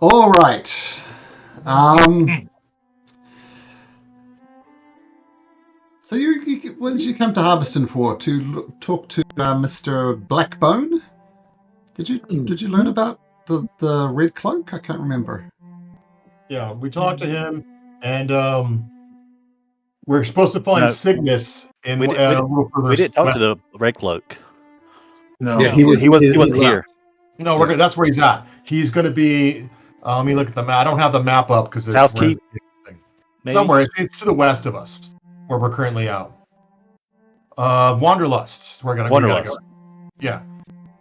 All right. So what did you come to Harveston for? To talk to Mr. Blackbone? Did you learn about the Red Cloak? I can't remember. Yeah, we talked to him, and we're supposed to find Cygnus in a little further. We didn't talk to the Red Cloak. No, yeah, he wasn't here. No, we're good. That's where he's at. He's going to be. Let me look at the map. I don't have the map up because South Keep. Somewhere. It's to the west of us, where we're currently out. Wanderlust is where we're going to go. Yeah,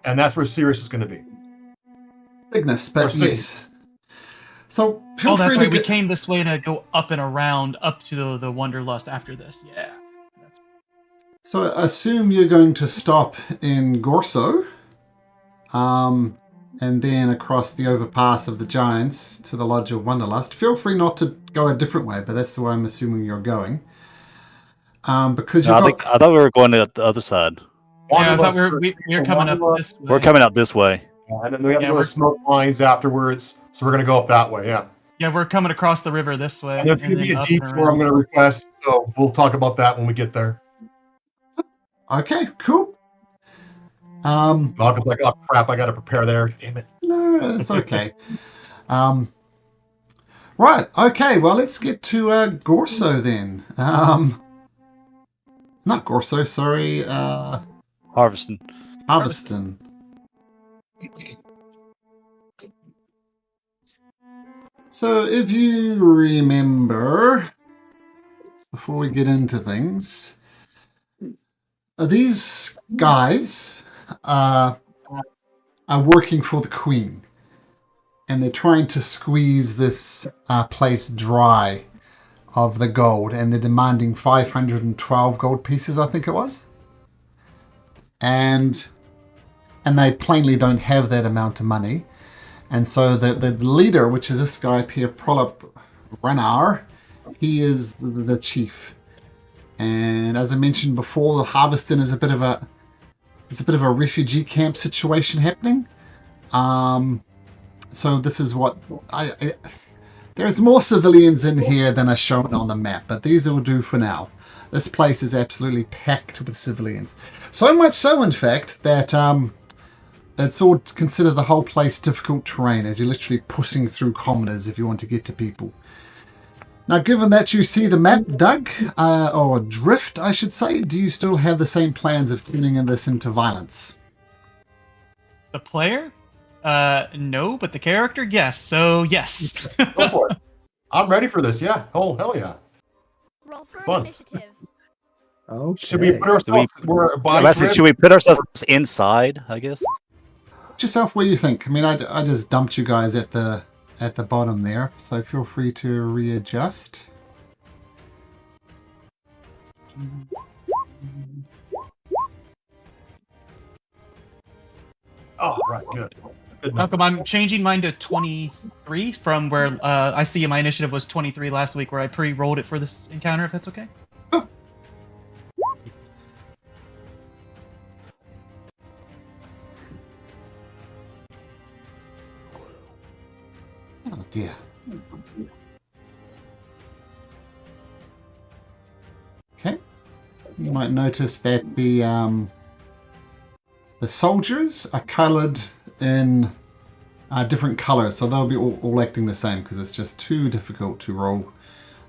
and that's where Sirius is going to be. Cygnus, but yes. So feel that's free right. to We came this way to go up and around up to the Wanderlust after this. Yeah. So I assume you're going to stop in Gorso, and then across the overpass of the Giants to the Lodge of Wanderlust. Feel free not to go a different way, but that's the way I'm assuming you're going. Because I thought we were going to the other side. Yeah, I thought we were coming up this way. We're coming out this way. And then we have to go to smoke mines afterwards, so we're going to go up that way, yeah. Yeah, we're coming across the river this way. And there's going to be a detour I'm going to request, so we'll talk about that when we get there. Okay, cool. Malcolm's like, oh crap, I got to prepare there. Damn it. No, it's okay. Right, okay, well, let's get to Gorso then. Not Gorso, sorry. Harveston. So if you remember, before we get into things, these guys are working for the Queen, and they're trying to squeeze this place dry of the gold, and they're demanding 512 gold pieces, I think it was. And they plainly don't have that amount of money. And so the leader, which is this guy, Pierre Prolop Renar, he is the chief. And as I mentioned before, the Harveston is a bit of a refugee camp situation happening. So this is what there's more civilians in here than are shown on the map, but these will do for now. This place is absolutely packed with civilians. So much so, in fact, that it's all consider the whole place difficult terrain, as you're literally pushing through commoners if you want to get to people. Now, given that you see the map, Doug, or Drift, I should say, do you still have the same plans of turning this into violence? The player? No, but the character, yes. So, yes. Go for it. I'm ready for this, yeah. Oh, hell yeah. Roll for Fun. initiative. Okay. Should we put ourselves... Should we put ourselves inside, I guess? Put yourself where you think. I mean, I just dumped you guys at the bottom there, so feel free to readjust. Oh, right, good. Malcolm, I'm changing mine to 23 from where I see my initiative was 23 last week, where I pre-rolled it for this encounter, if that's okay. Oh. Oh dear. Okay. You might notice that the soldiers are coloured in different colours, so they'll be all acting the same because it's just too difficult to roll.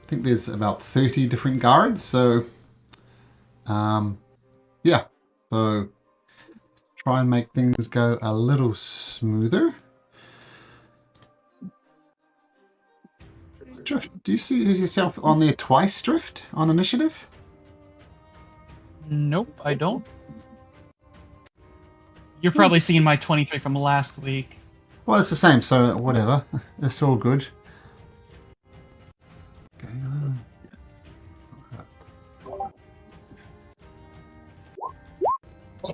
I think there's about 30 different guards, so yeah. So try and make things go a little smoother. Drift, do you see yourself on there twice, Drift, on initiative? Nope, I don't. You're probably seeing my 23 from last week. Well, it's the same, so whatever. It's all good. Okay.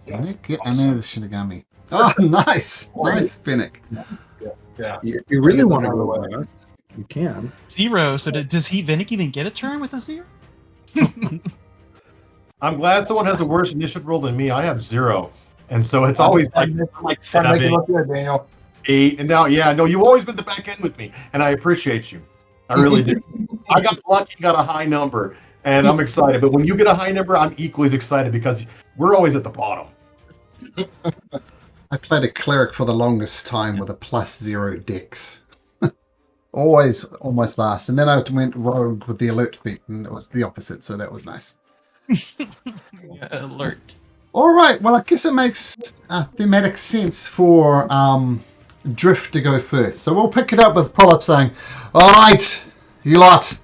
Finnick, yeah, I know this should have got me. Oh, nice! Nice, Finnick. Yeah. You really want to go last? You can. 0, so does Vinnick even get a turn with a 0? I'm glad someone has a worse initiative roll than me. I have 0. And so it's always like 7. Look good, Daniel. 8, and now, yeah, no, you've always been the back end with me, and I appreciate you. I really do. I got lucky, got a high number, and I'm excited. But when you get a high number, I'm equally as excited because we're always at the bottom. I played a cleric for the longest time with a +0 dex. Always almost last. And then I went rogue with the alert feat, and it was the opposite, so that was nice. Yeah, alert. All right, well, I guess it makes thematic sense for Drift to go first. So we'll pick it up with Polyp saying, all right, you lot,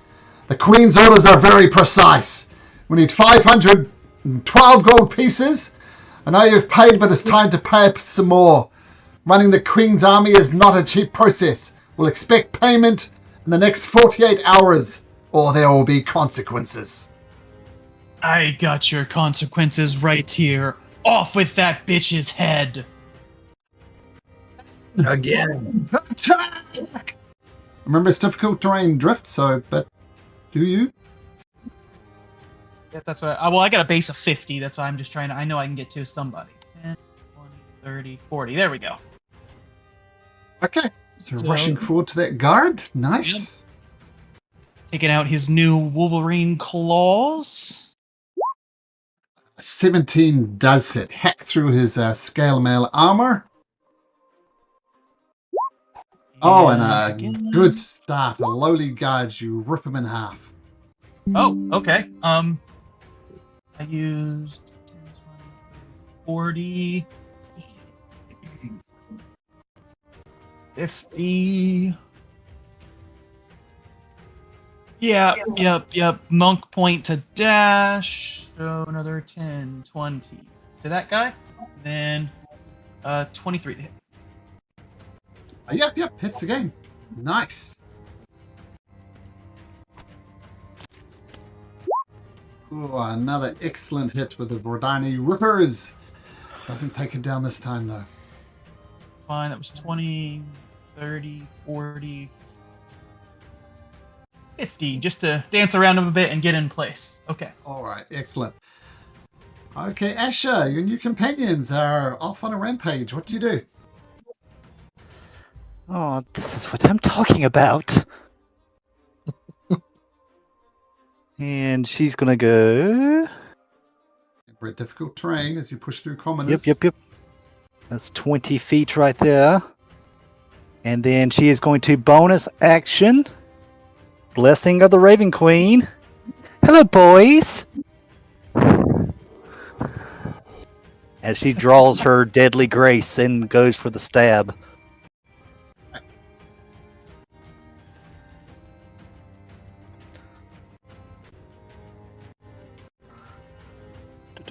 the Queen's orders are very precise. We need 512 gold pieces. I know you've paid, but it's time to pay up some more. Running the Queen's army is not a cheap process. We'll expect payment in the next 48 hours, or there will be consequences. I got your consequences right here. Off with that bitch's head. Again. Attack! Remember, it's difficult terrain Drift, so, but do you? Yeah, that's what. Well, I got a base of 50. That's why I'm just trying to. I know I can get to somebody. 10, 20, 30, 40. There we go. Okay. So rushing forward to that guard. Nice. Yep. Taking out his new Wolverine claws. 17 does hit. Hack through his scale mail armor. Oh, and a good start. A lowly guard. You rip him in half. Oh, okay. I used 10, 20, 40, 50. Yep. Monk point to dash. So another 10, 20 to that guy. Then 23 to hit. Yep. Hits again. Nice. Ooh, another excellent hit with the Brodani Rippers. Doesn't take him down this time, though. Fine, that was 20, 30, 40, 50, just to dance around him a bit and get in place. Okay. All right, excellent. Okay, Asher, your new companions are off on a rampage. What do you do? Oh, this is what I'm talking about. And she's gonna go. Very difficult terrain as you push through commoners. Yep. That's 20 feet right there. And then she is going to bonus action. Blessing of the Raven Queen. Hello, boys. As she draws her deadly grace and goes for the stab.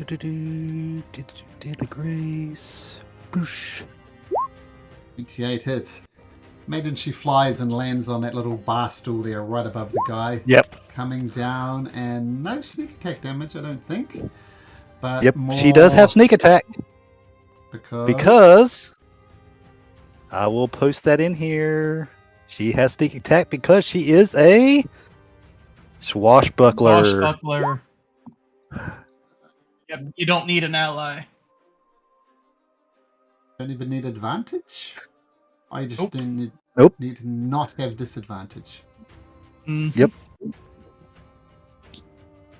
Deadly grace. Boosh. 28 hits. Imagine she flies and lands on that little bar stool there right above the guy. Yep. Coming down, and no sneak attack damage, I don't think. But Yep. more She does have sneak attack. Because I will post that in here. She has sneak attack because she is a swashbuckler. Yep, you don't need an ally. don't even need advantage. I just Nope. didn't Nope. need to not have disadvantage. Yep.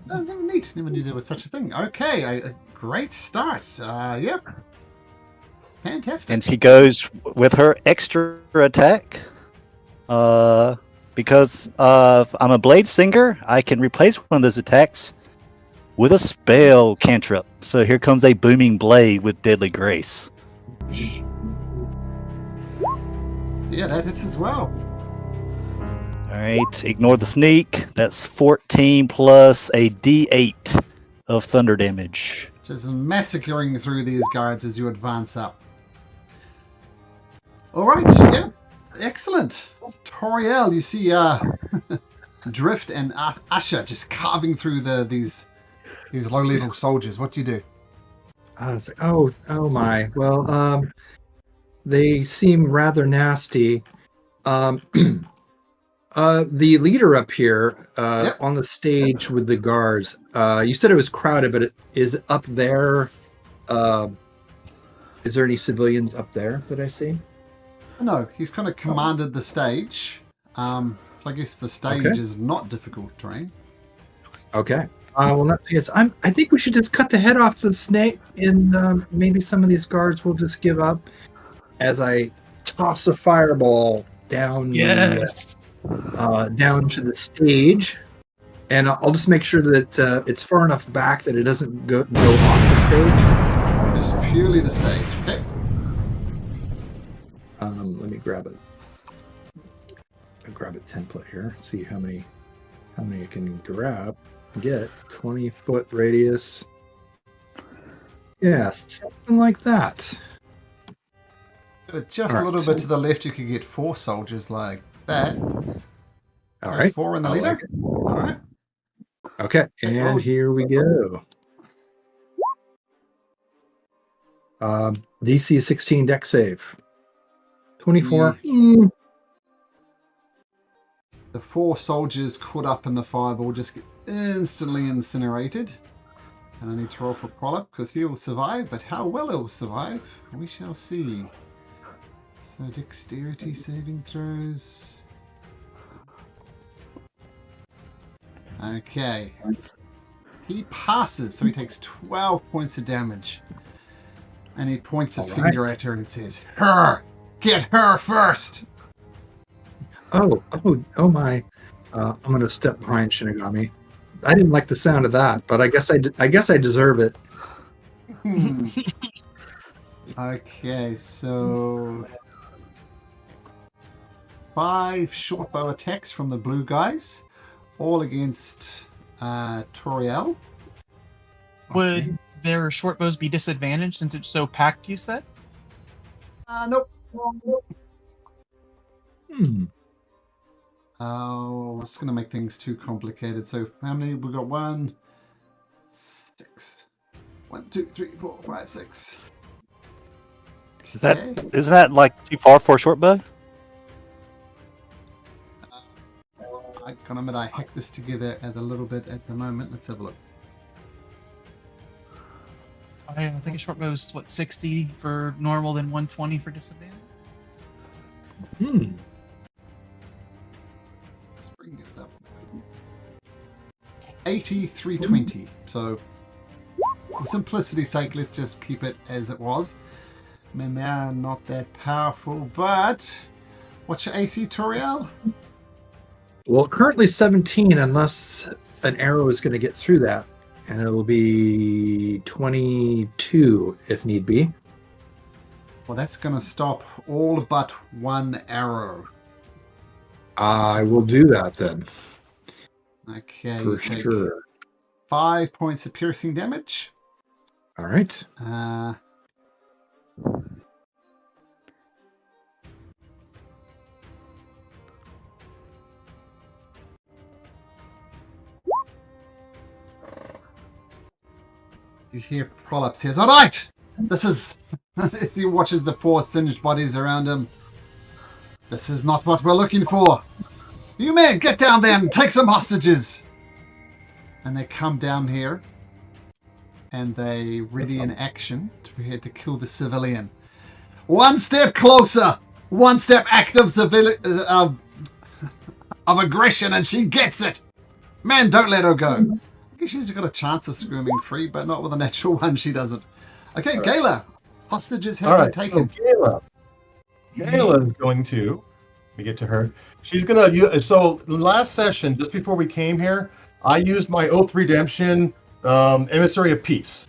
No, never knew there was such a thing. Okay, a great start. Yep. Fantastic. And she goes with her extra attack. Because I'm a blade singer, I can replace one of those attacks with a spell cantrip. So here comes a booming blade with deadly grace. Yeah, that hits as well. Alright, ignore the sneak. That's 14 plus a d8 of thunder damage. Just massacring through these guards as you advance up. Alright, yeah. Excellent. Toriel, you see Drift and Asher just carving through these low-level soldiers. What do you do? I was like, oh my. Well, they seem rather nasty. The leader up here Yep. on the stage with the guards. You said it was crowded, but it is up there. Is there any civilians up there that I see? No, he's kind of commanded the stage. So I guess the stage Okay. is not difficult terrain. Okay. Well, let's see. I think we should just cut the head off the snake, and maybe some of these guards will just give up as I toss a fireball down down to the stage, and I'll just make sure that it's far enough back that it doesn't go off the stage. Just purely the stage, okay? Let me grab it. I'll grab a template here. See how many I can get 20-foot radius. Yeah, something like that. Just All a right, little bit to the left, you could get 4 soldiers like that. All right. 4 in the I leader. like it. All right. Okay, and here we go. DC 16 deck save. 24. The 4 soldiers caught up in the fireball just get instantly incinerated. And I need to roll for Polyp because he will survive, but how well he will survive, we shall see. So dexterity saving throws. Okay. He passes, so he takes 12 points of damage. And he points a finger at her and says, "Her! Get her first!" Oh my. I'm going to step behind Shinigami. I didn't like the sound of that, but I guess I deserve it. Okay, so 5 short bow attacks from the blue guys, all against Toriel. Would their short bows be disadvantaged since it's so packed, you said? Nope. Hmm. It's going to make things too complicated. So how many? We've got 1, 6. 1, 2, 3, 4, 5, 6. Isn't that like too far for a short bow? I can admit I hacked this together a little bit at the moment. Let's have a look. I think a short bow is 60 for normal, then 120 for disadvantage. Let's bring it up. 8320. So for simplicity's sake, let's just keep it as it was. I mean, they are not that powerful, but what's your AC, Toriel? Well, currently 17, unless an arrow is going to get through that, and it will be 22 if need be. Well, that's going to stop all but 1 arrow. I will do that then. Okay. For sure. 5 points of piercing damage. All right. You hear Prolop says, "All right, this is," as he watches the 4 singed bodies around him, "this is not what we're looking for. You men, get down there and take some hostages." And they come down here, and they ready in action to prepare to kill the civilian. 1 step closer, 1 step active of aggression, and she gets it. Man, don't let her go. I guess she's got a chance of screaming free, but not with a natural 1. She doesn't. Okay, Gala. Hostages have been taken. So Gala is going to. Let me get to her. She's gonna use. So last session, just before we came here, I used my Oath Redemption Emissary of Peace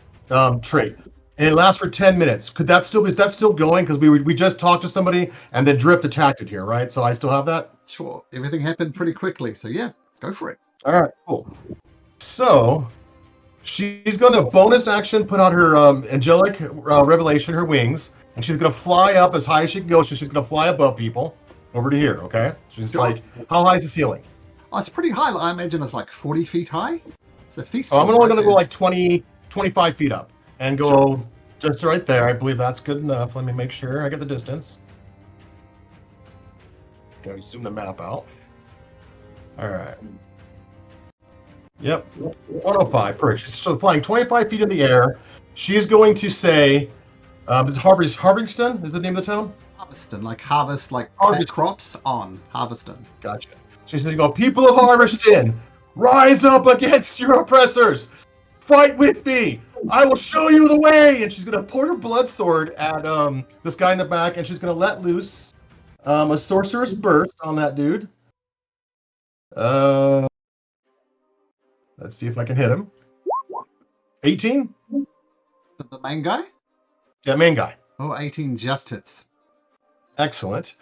trait, and it lasts for 10 minutes. Is that still going? Because we just talked to somebody and then Drift attacked it here, right? So I still have that. Sure. Everything happened pretty quickly, so yeah, go for it. All right, cool. So she's going to bonus action put out her angelic revelation, her wings, and she's going to fly up as high as she can go. So she's going to fly above people over to here. Okay. She's like, how high is the ceiling? Oh, it's pretty high. I imagine it's like 40 feet high. It's a feast. I'm only going to go like 25 feet up and go just right there. I believe that's good enough. Let me make sure I get the distance. Okay, zoom the map out. All right. Yep, 105 per. She's flying 25 feet in the air. She's going to say, is Harvingston is the name of the town? Harveston, like harvest, like Harveston. crops on Harveston. Gotcha. She's going to go, people of Harveston, rise up against your oppressors. Fight with me. I will show you the way. And she's going to point her blood sword at this guy in the back, and she's going to let loose a sorcerer's burst on that dude. Let's see if I can hit him. 18? The main guy? Yeah, main guy. Oh, 18 just hits. Excellent.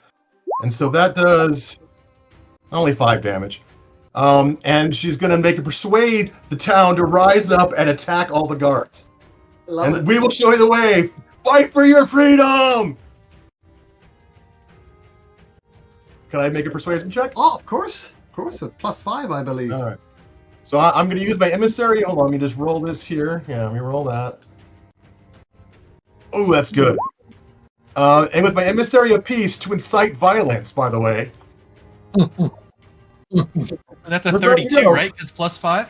And so that does only 5 damage. And she's going to make it persuade the town to rise up and attack all the guards. Love And it. we will show you the way. Fight for your freedom! Can I make a persuasion check? Oh, of course. Of course, with +5, I believe. All right. So I'm going to use my emissary. Hold on, let me just roll this here. Yeah, let me roll that. Oh, that's good. And with my emissary of peace to incite violence, by the way. That's a But there you 32, go. right? Because +5.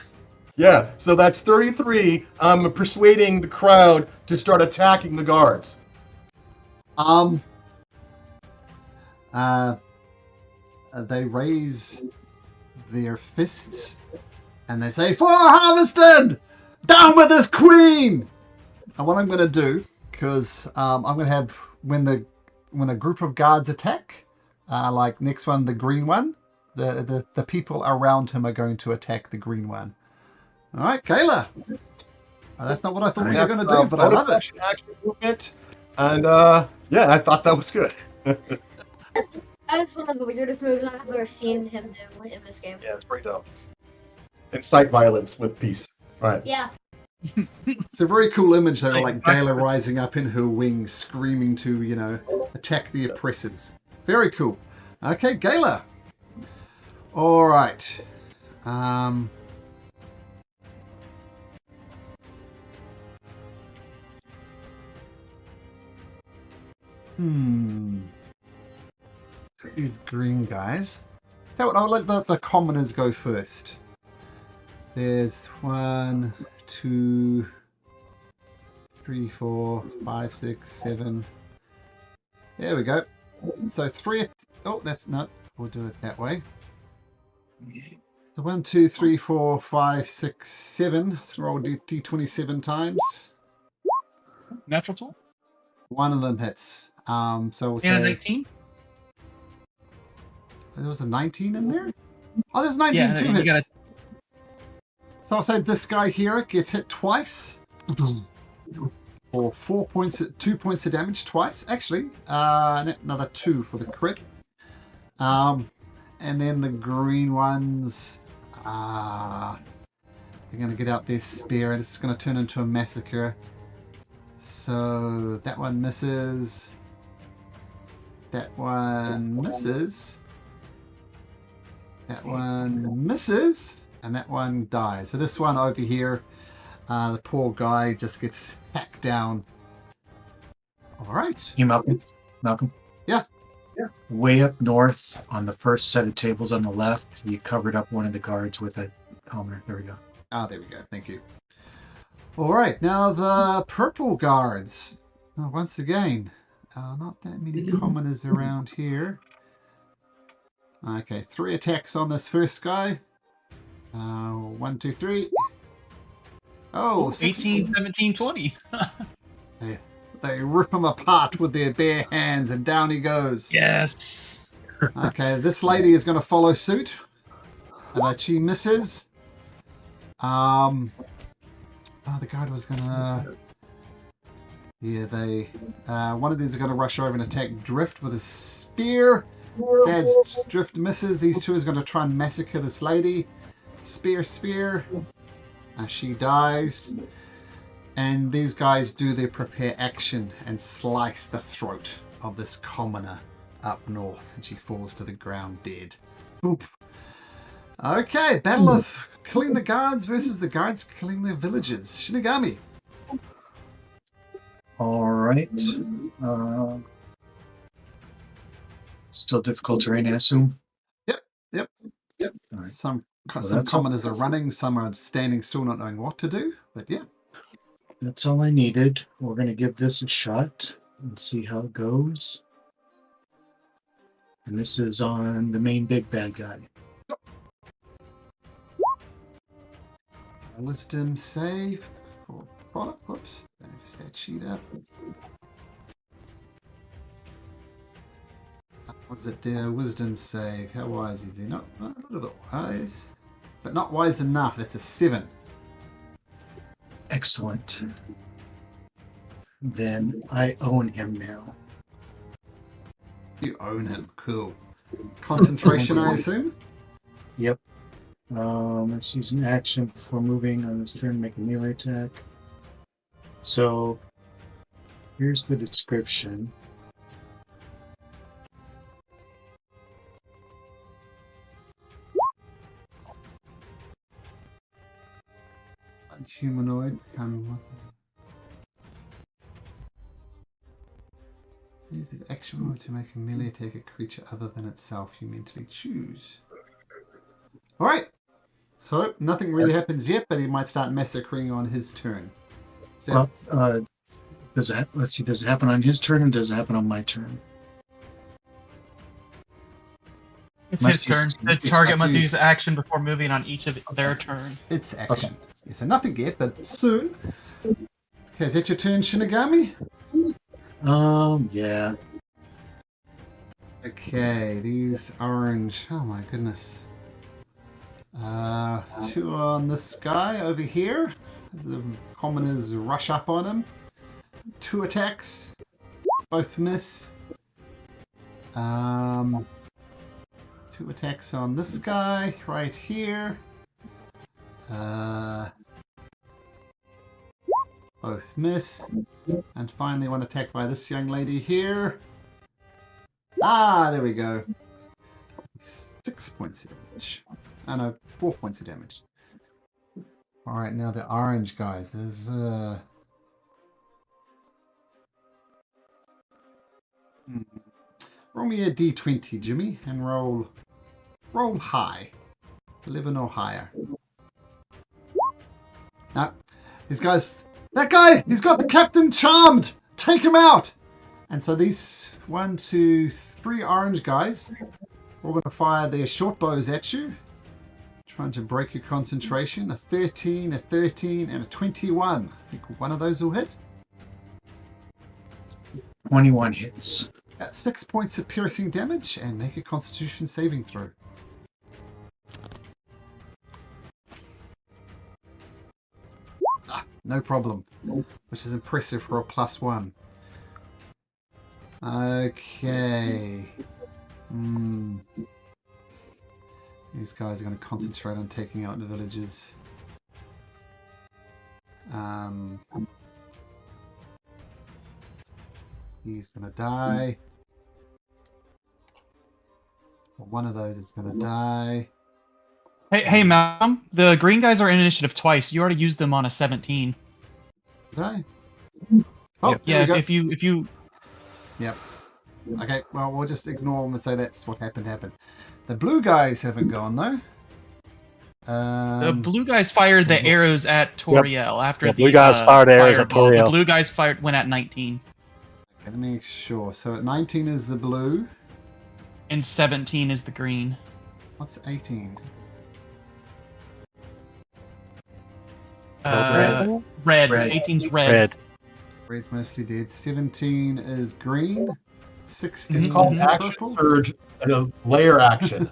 Yeah, so that's 33. I'm persuading the crowd to start attacking the guards. They raise their fists and they say, "For Harveston! Down with this queen!" And what I'm going to do, because I'm going to have when a group of guards attack, like next one, the green one, the people around him are going to attack the green one. All right, Kayla. That's not what I thought we were going to do, but I love it. Action movement. And yeah, I thought that was good. That's one of the weirdest moves I've ever seen him do in this game. Yeah, it's pretty dope. Incite violence with peace. All right. Yeah. It's a very cool image though, like Gala rising up in her wings, screaming to, attack the oppressors. Very cool. Okay, Gala. All right. These green guys. So I'll let the commoners go first. There's 1, 2, 3, 4, 5, 6, 7. There we go. So 3. Oh, that's not. We'll do it that way. So 1, 2, 3, 4, 5, 6, 7. Let's roll d27 times. Natural tool. One of them hits. So we'll And say a 19. there was a 19 in there. Oh, there's 19 Yeah, two you hits. gotta- So I'll say this guy here gets hit twice. For 4 points, 2 points of damage twice. Actually, another 2 for the crit. And then the green ones, they're going to get out their spear and it's going to turn into a massacre. So that one misses. That one misses. That one misses. And that one dies. So this one over here, the poor guy just gets hacked down. All right. Hey, Malcolm. Yeah. Way up north on the first set of tables on the left, you covered up one of the guards with a commoner. There we go. Ah, there we go. Thank you. All right. Now the purple guards. Once again, not that many commoners around here. Okay, 3 attacks on this first guy. 1, 2, 3. Oh, 18, 17, 20. They rip him apart with their bare hands, and down he goes. Yes. Okay, this lady is going to follow suit, but she misses. The guard was going to. Yeah, they. One of these are going to rush over and attack Drift with a spear. Dad's Drift misses. These two is going to try and massacre this lady. Spear. She dies. And these guys do their prepare action and slice the throat of this commoner up north. And she falls to the ground dead. Boop. Okay, battle of killing the guards versus the guards killing their villagers. Shinigami. All right. Still difficult terrain, I assume. Yep. All right. Some that's commoners are running, some are standing still not knowing what to do. But yeah. That's all I needed. We're going to give this a shot and see how it goes. And this is on the main big bad guy. Wisdom save. For product. Whoops. Don't have that sheet up. What's it there? Wisdom save. How wise is he? Not a little bit wise. But not wise enough. That's a 7. Excellent. Then I own him now. You own him. Cool. Concentration, I assume? Yep. Let's use an action before moving on this turn, make a melee attack. So here's the description. Humanoid. Come use his action to make a melee attack at a creature other than itself you mentally choose. Alright. So, nothing really happens yet, but he might start massacring on his turn. Well, does it, let's see, does it happen on his turn or does it happen on my turn? It's Must his turn. use- The it's target must must use- use action before moving on each of their turn. It's action. Yeah, so nothing yet, but soon. Okay, is that your turn, Shinigami? Yeah. Okay, these orange. Oh my goodness. 2 on this guy over here. The commoners rush up on him. 2 attacks. Both miss. 2 attacks on this guy right here. Both miss. And finally 1 attack by this young lady here. Ah, there we go. 6 points of damage. Oh no, 4 points of damage. Alright, now the orange guys. There's roll me a d20, Jimmy, and roll high. 11 or higher. No, these guys. That guy! He's got the captain charmed! Take him out! And so these 1, 2, 3 orange guys are going to fire their short bows at you. Trying to break your concentration. A 13, a 13, and a 21. I think one of those will hit. 21 hits. At 6 points of piercing damage and make a constitution saving throw. No problem, which is impressive for a +1. Okay. These guys are going to concentrate on taking out the villagers. He's going to die. Well, one of those is going to die. Hey, Malcolm. The green guys are in initiative twice. You already used them on a 17. Did I? Oh, Yep. there we go. If you. Yep. Okay, well, we'll just ignore them and say that's what happened. The blue guys haven't gone, though. The blue guys fired the arrows at Toriel after The the blue guys fired arrows at fireball. Toriel. The blue guys went at 19. Okay, let me make sure. So at 19 is the blue. And 17 is the green. What's 18? Red. Red. 18's red. Red. Red's mostly dead. 17 is green. 16 Mhm. Called is action purple. surge, layer action.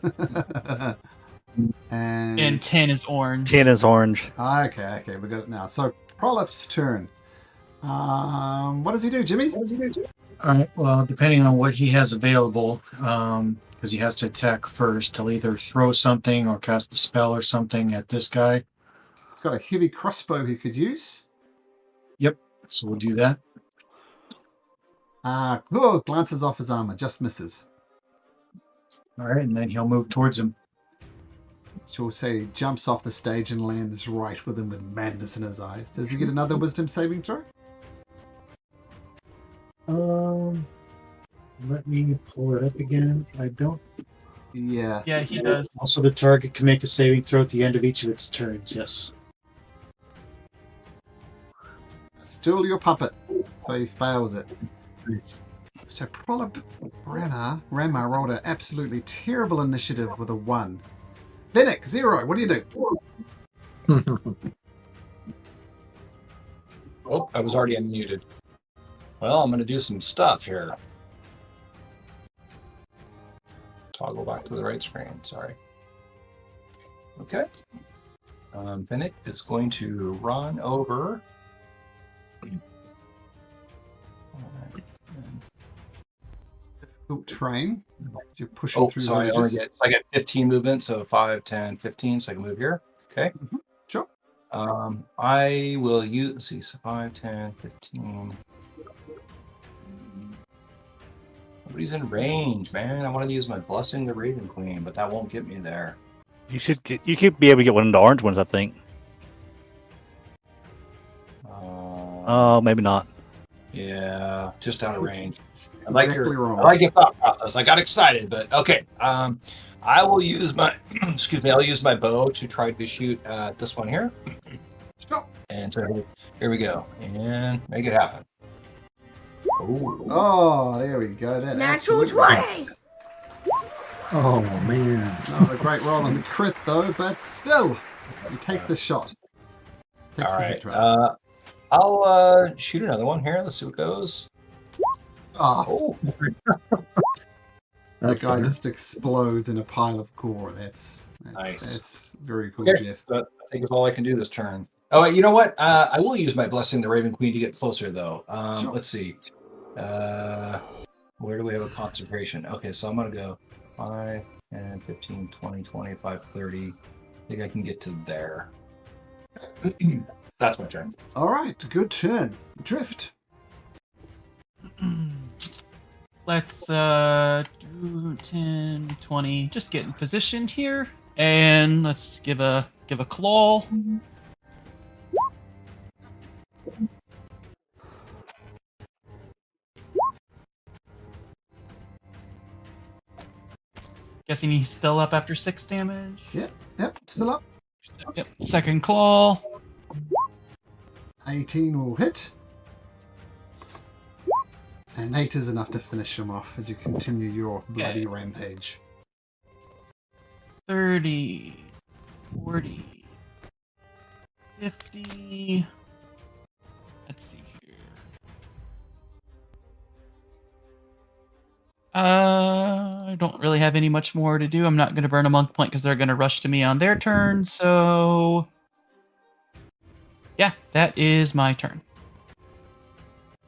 and 10 is orange. 10 is orange. okay, we got it now. So Prolip's turn. What does he do, Jimmy? All right. Well, depending on what he has available, because he has to attack first, he'll either throw something or cast a spell or something at this guy. He's got a heavy crossbow he could use. So we'll do that. Glances off his armor, just misses. All right, and then he'll move towards him. She'll say he jumps off the stage and lands right with him with madness in his eyes. Does he get another wisdom saving throw? Let me pull it up again. I don't. Yeah. Yeah, he does. Also, the target can make a saving throw at the end of each of its turns. Yes. Still your puppet. So he fails it. So Prolip Rama rolled an absolutely terrible initiative with a 1. Vinnick, 0. What do you do? Oh, I was already unmuted. Well, I'm going to do some stuff here. Toggle back to the right screen. Sorry. Okay. Vinnick is going to run over. Difficult terrain. You're pushing through so villages. I get 15 movement, so 5, 10, 15, so I can move here. Okay. Sure. I will use, let's see, so 5, 10, 15. Nobody's in range, man. I want to use my Blessing the Raven Queen, but that won't get me there. You could be able to get one of the orange ones, I think. Maybe not. Yeah, just out of range. I Exactly wrong. like your thought process. I got excited, but okay. I will use my I'll use my bow to try to shoot at this one here. Sure. And so here we go. And make it happen. Ooh. Oh, there we go. That Natural absolutely 20. hits. Oh man. Not a great roll on the crit though, but still, he takes the shot. Takes All the right. hit, rather. I'll shoot another one here. Let's see what goes. Oh, Oh, the That's guy better. just explodes in a pile of gore. That's Nice. That's very cool, okay. Jeff. That, I think is all I can do this turn. Oh, you know what? I will use my Blessing the Raven Queen to get closer, though. Sure. Let's see. Where do we have a concentration? Okay, so I'm going to go 5, 10, 15, 20, 25, 30. I think I can get to there. That's my turn. All right, good turn. Drift. Let's do 10, 20. Just get in position here, and let's give a claw. Guessing he's still up after 6 damage. Yep, still up. Yep. Second claw. 18 will hit. And 8 is enough to finish him off as you continue your bloody rampage. 30, 40, 50. Let's see here. I don't really have any much more to do. I'm not going to burn a monk point because they're going to rush to me on their turn. So, yeah, that is my turn.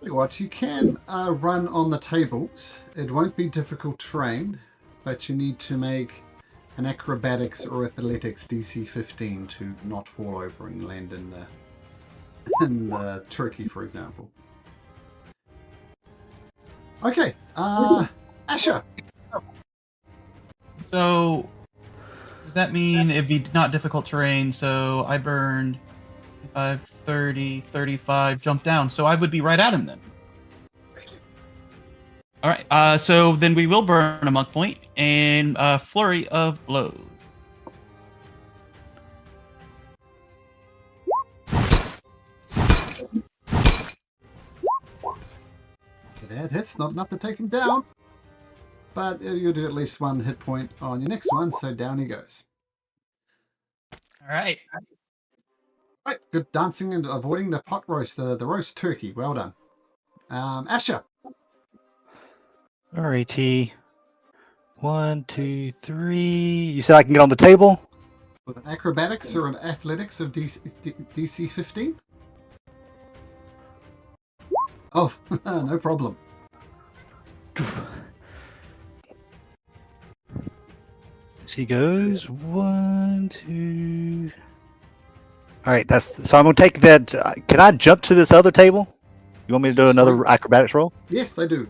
What you can run on the tables. It won't be difficult terrain, but you need to make an acrobatics or athletics DC 15 to not fall over and land in the turkey, for example. Okay, Asher. So, does that mean it'd be not difficult terrain? So I burned 5, 30, 35, jump down. So I would be right at him then. All right. So then we will burn a monk point and flurry of blows. That hits, not enough to take him down. But you'll do at least 1 hit point on your next one, so down he goes. All right. Right, good dancing and avoiding the pot roast, the roast turkey. Well done. Asher. Alrighty. 1, 2, 3. You said I can get on the table? With an acrobatics or an athletics of DC 15? Oh, no problem. She goes 1, 2. All right, so I'm gonna take that. Can I jump to this other table? You want me to do another acrobatics roll? Yes, I do.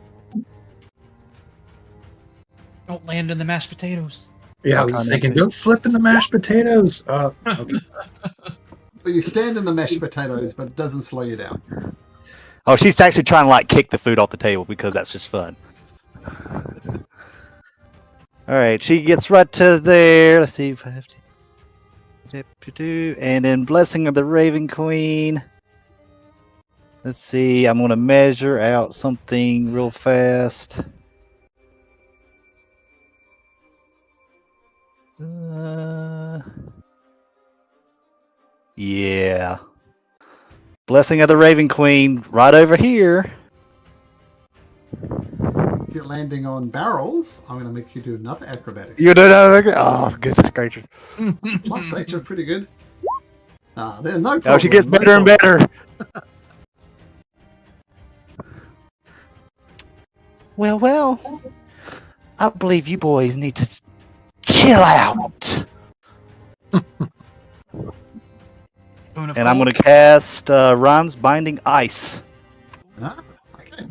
Don't land in the mashed potatoes. Yeah, I was thinking, don't slip in the mashed potatoes. Okay. So you stand in the mashed potatoes, but it doesn't slow you down. Oh, she's actually trying to like kick the food off the table because that's just fun. All right, she gets right to there. Let's see if I have to. And then Blessing of the Raven Queen. Let's see. I'm going to measure out something real fast. Yeah. Blessing of the Raven Queen right over here. If you're landing on barrels, I'm going to make you do another acrobatics. You don't know. Oh, goodness gracious. Plus 8 are pretty good. There's no problem. Now she gets no better and problem. better. Well. I believe you boys need to chill out. And I'm going to cast Rhymes Binding Ice. Ah, okay.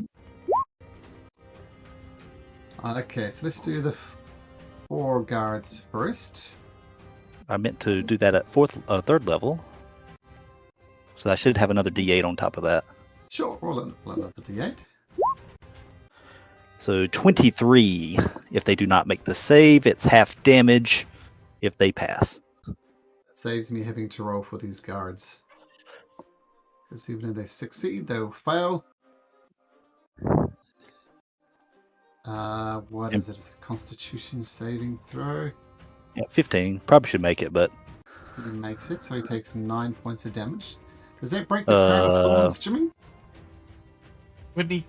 Okay, so let's do the 4 guards first. I meant to do that at third level. So I should have another D8 on top of that. Sure, roll another D8. So 23. If they do not make the save, it's half damage if they pass. That saves me having to roll for these guards. Because even if they succeed, they'll fail. What is it? It's a Constitution saving throw. Yeah, 15. Probably should make it, but... He makes it, so he takes 9 points of damage. Does that break the crown of thorns, Jimmy? Wouldn't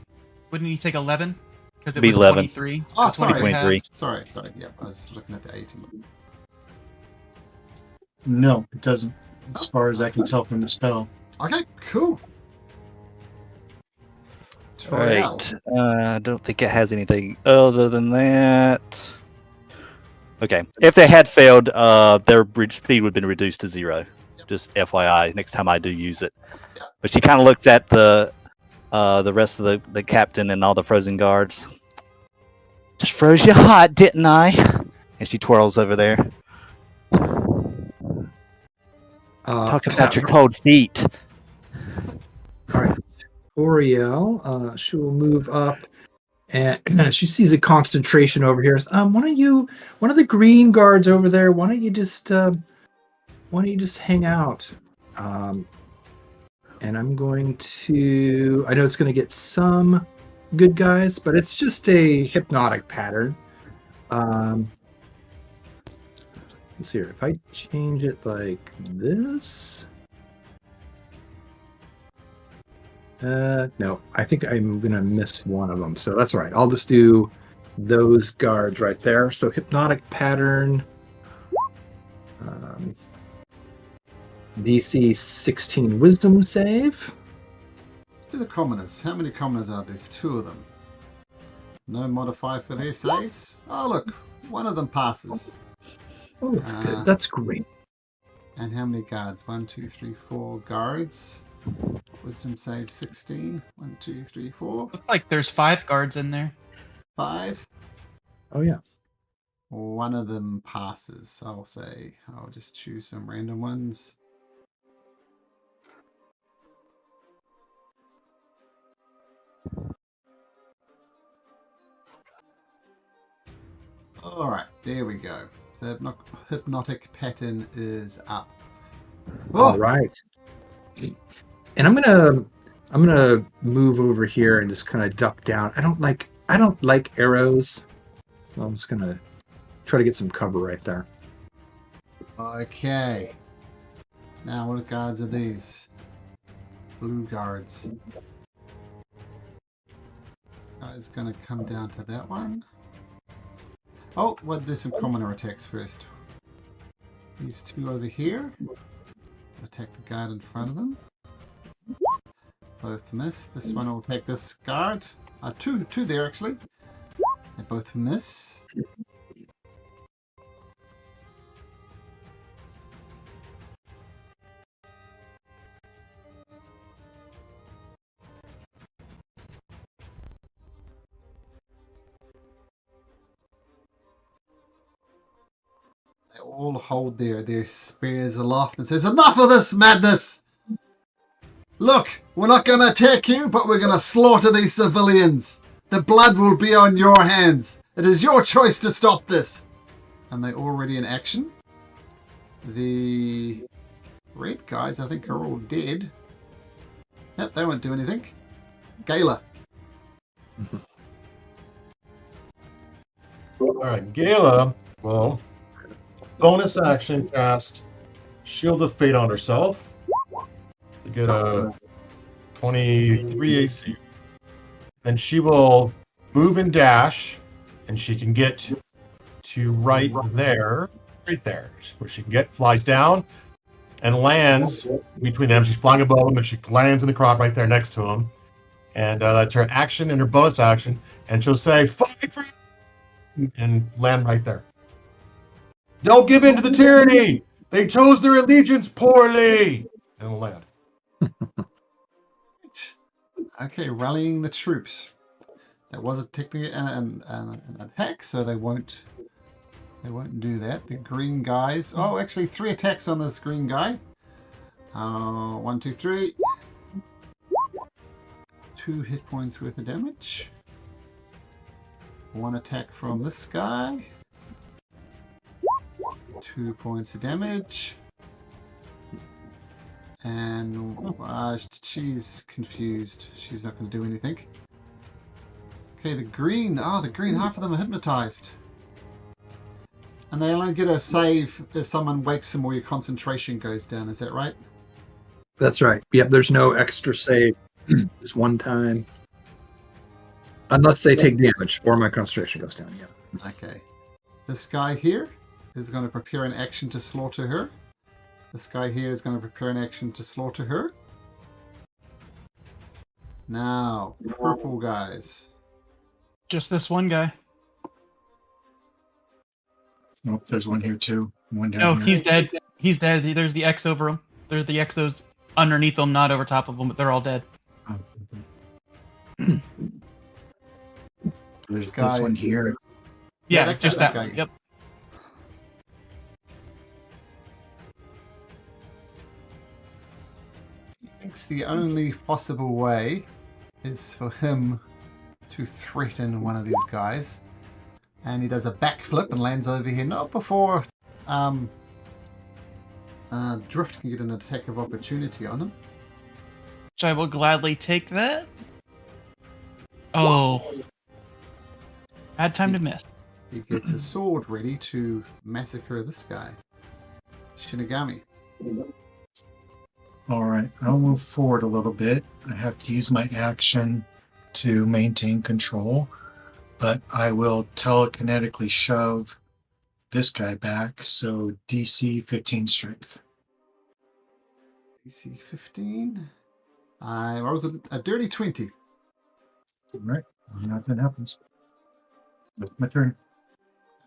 he take 11? Because it Be was 11. 23. Oh, That's what he sorry. would have. 23. Sorry. Yeah, I was just looking at the 18. No, it doesn't. As far as I can tell from the spell. Okay, cool. Right. I don't think it has anything other than that. Okay. If they had failed, their speed would have been reduced to 0. Just FYI, next time I do use it. But she kind of looks at the rest of the captain and all the frozen guards. Just froze you hot, didn't I? And she twirls over there. Talk about your cold feet. All right. Oriel, she will move up, and she sees a concentration over here. One of the green guards over there. Why don't you just hang out? And I'm going to. I know it's going to get some good guys, but it's just a hypnotic pattern. Let's see here. If I change it like this. No, I think I'm gonna miss one of them. So that's all right. I'll just do those guards right there. So hypnotic pattern. DC 16 wisdom save. Let's do the commoners. How many commoners are there? There's 2 of them. No modifier for their saves. Oh, look. One of them passes. Oh, that's good. That's great. And how many guards? 1, 2, 3, 4 guards. Wisdom save 16. 1, 2, 3, 4. Looks like there's 5 guards in there. 5. Oh, yeah. One of them passes. I'll just choose some random ones. Alright, there we go. So hypnotic pattern is up. All right. And I'm gonna move over here and just kind of duck down. I don't like arrows. Well, I'm just gonna try to get some cover right there. Okay. Now what guards are these? Blue guards. This guy's gonna come down to that one. Oh, we'll do some commoner attacks first. These 2 over here. Attack the guard in front of them. Both miss. This one will take this guard. Two there actually. They both miss. They all hold their spears aloft and says, "Enough of this madness! Look, we're not going to attack you, but we're going to slaughter these civilians. The blood will be on your hands. It is your choice to stop this." And they're already in action. The red guys, I think, are all dead. Yep, they won't do anything. Gala. All right, Gala. Well, bonus action cast Shield of Fate on herself to get a 23 AC. Then she will move and dash, and she can get to right there, where she can get, flies down, and lands between them. She's flying above them, and she lands in the crowd right there next to him. And that's her action and her bonus action. And she'll say, "Fight for you," and land right there. Don't give in to the tyranny. They chose their allegiance poorly. And we'll land. Okay, rallying the troops. That was technically an attack, so they won't do that. The green guys. Oh, actually, 3 attacks on this green guy. 1, 2, 3. 2 hit points worth of damage. 1 attack from this guy. 2 points of damage. And she's confused. She's not going to do anything. Okay, the green. The green. Half of them are hypnotized. And they only get a save if someone wakes them or your concentration goes down. Is that right? That's right. Yep, there's no extra save. Just one time. Unless they take damage or my concentration goes down. Yeah. Okay. This guy here is going to prepare an action to slaughter her. This guy here is going to prepare an action to slaughter her. Now, purple guys. Just this one guy. Oh, there's one here too. One down No, here. he's dead. He's dead. There's the X over him. There's the Xos underneath them, not over top of them, but they're all dead. Oh, okay. There's guy- this one here. Yeah, that just guy- that that one. guy. Yep. He thinks the only possible way is for him to threaten one of these guys. And he does a backflip and lands over here. Not before Drift can get an attack of opportunity on him. Which I will gladly take that. Oh. Bad time to miss. He gets a sword ready to massacre this guy. Shinigami. All right, I'll move forward a little bit. I have to use my action to maintain control, but I will telekinetically shove this guy back. So DC 15 strength. DC 15. I rolls a dirty 20. All right, nothing happens. That's my turn.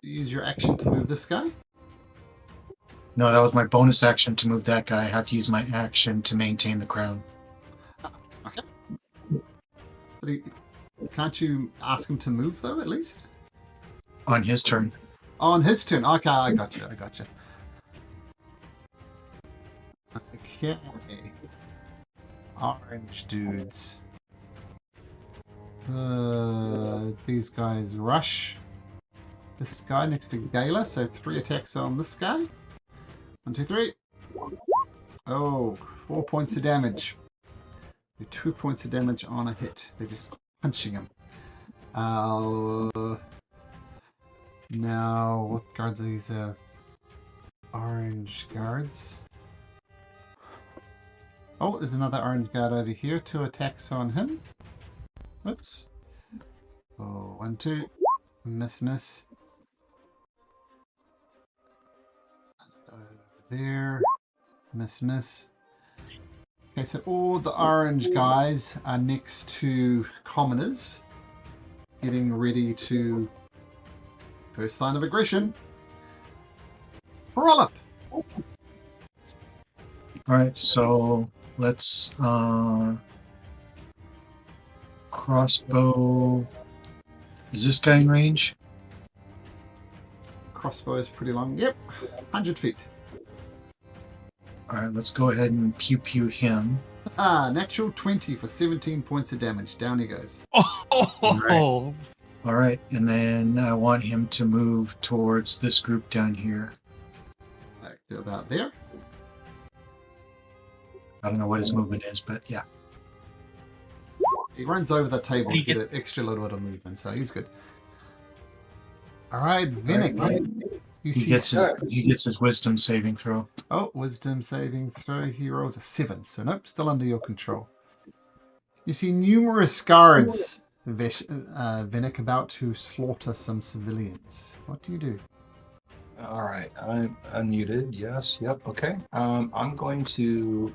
Use your action to move this guy. No, that was my bonus action to move that guy. I have to use my action to maintain the crown. Okay. But can't you ask him to move, though, at least? On his turn. On his turn. Okay, I got you. Okay. Orange dudes. These guys rush. This guy next to Gala, so 3 attacks on this guy. 1, 2, 3. Oh, 4 points of damage. 2 points of damage on a hit. They're just punching him. Now, what guards are these? Orange guards. Oh, there's another orange guard over here. 2 attacks on him. Oops. Oh, 1, 2. Miss. There. Miss. Okay, so all the orange guys are next to commoners, getting ready to first sign of aggression. Roll up. All right, so let's crossbow. Is this guy in range? Crossbow is pretty long. Yep, 100 feet. All right, let's go ahead and pew him. Natural 20 for 17 points of damage. Down he goes. Oh. All right, and then I want him to move towards this group down here. Back to about there. I don't know what his movement is, but yeah. He runs over the table to He get an extra little bit of movement, so he's good. All right, Vinnick. You He see. gets his wisdom saving throw. Oh, wisdom saving throw. He rolls a 7, so nope, still under your control. You see numerous guards, Vinnick, about to slaughter some civilians. What do you do? All right, I'm unmuted. Yes, yep, okay. I'm going to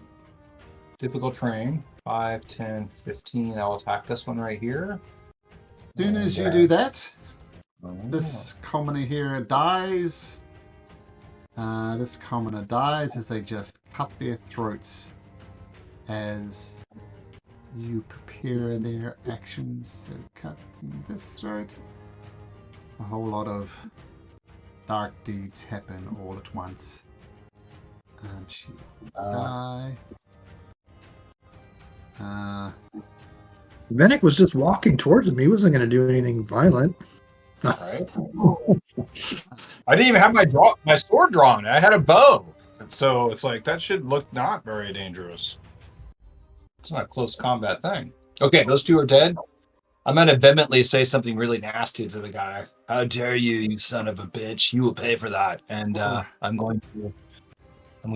difficult terrain, 5, 10, 15. I'll attack this one right here. As soon as you do that, this commoner here dies. This commoner dies as they just cut their throats as you prepare their actions. So cutting this throat. A whole lot of dark deeds happen all at once. And she die. Venick was just walking towards him. He wasn't going to do anything violent. Right. I didn't even have my sword drawn. I had a bow. So it's like that should look not very dangerous. It's not a close combat thing. Okay, those two are dead. I'm gonna vehemently say something really nasty to the guy. How dare you, you son of a bitch! You will pay for that. And I'm going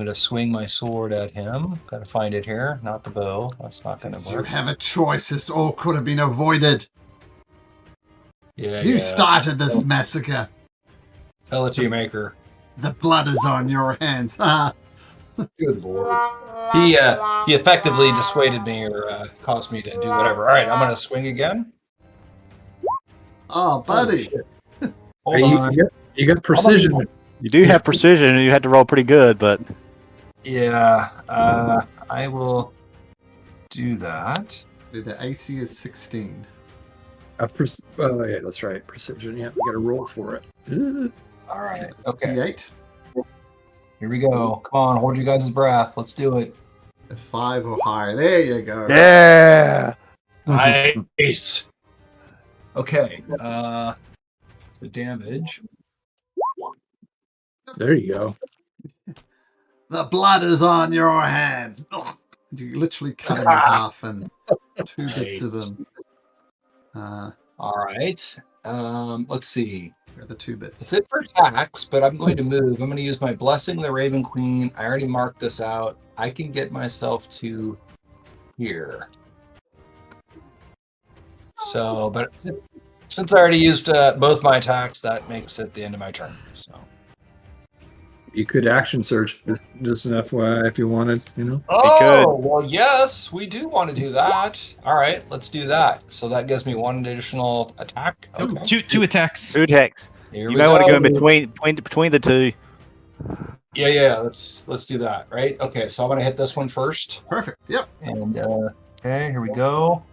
to swing my sword at him. Gotta find it here, not the bow. That's not gonna Since you work. have a choice, this all could have been avoided. Yeah, You started this massacre. Tell it to your maker. The blood is on your hands. Good lord. He effectively dissuaded me or caused me to do whatever. All right, I'm gonna swing again. Oh, buddy. Hold on. You got precision. You do have precision, and you had to roll pretty good, but Yeah, I will do that. The AC is 16. Oh, yeah, that's right. Precision. Yeah, we got to roll for it. All right. Okay. D8. Here we go. Come on, hold your guys' breath. Let's do it. A 5 or higher. There you go. yeah. Nice. Okay. The damage. There you go. The blood is on your hands. You literally cut him in half and 2 bits of him. All right. Let's see. Here are the 2 bits. That's it for attacks, but I'm going to move. I'm going to use my Blessing the Raven Queen. I already marked this out. I can get myself to here. So, but since I already used both my attacks, that makes it the end of my turn. So You could action search just an FYI if you wanted, you know. Oh, well, yes, we do want to do that. All right, let's do that. So that gives me 1 additional attack. Okay. Two attacks. 2 attacks. Here You we may want to go in go. between the two. Yeah. Let's do that. Right. Okay. So I'm gonna hit this one first. Perfect. Yep. And okay, here we go.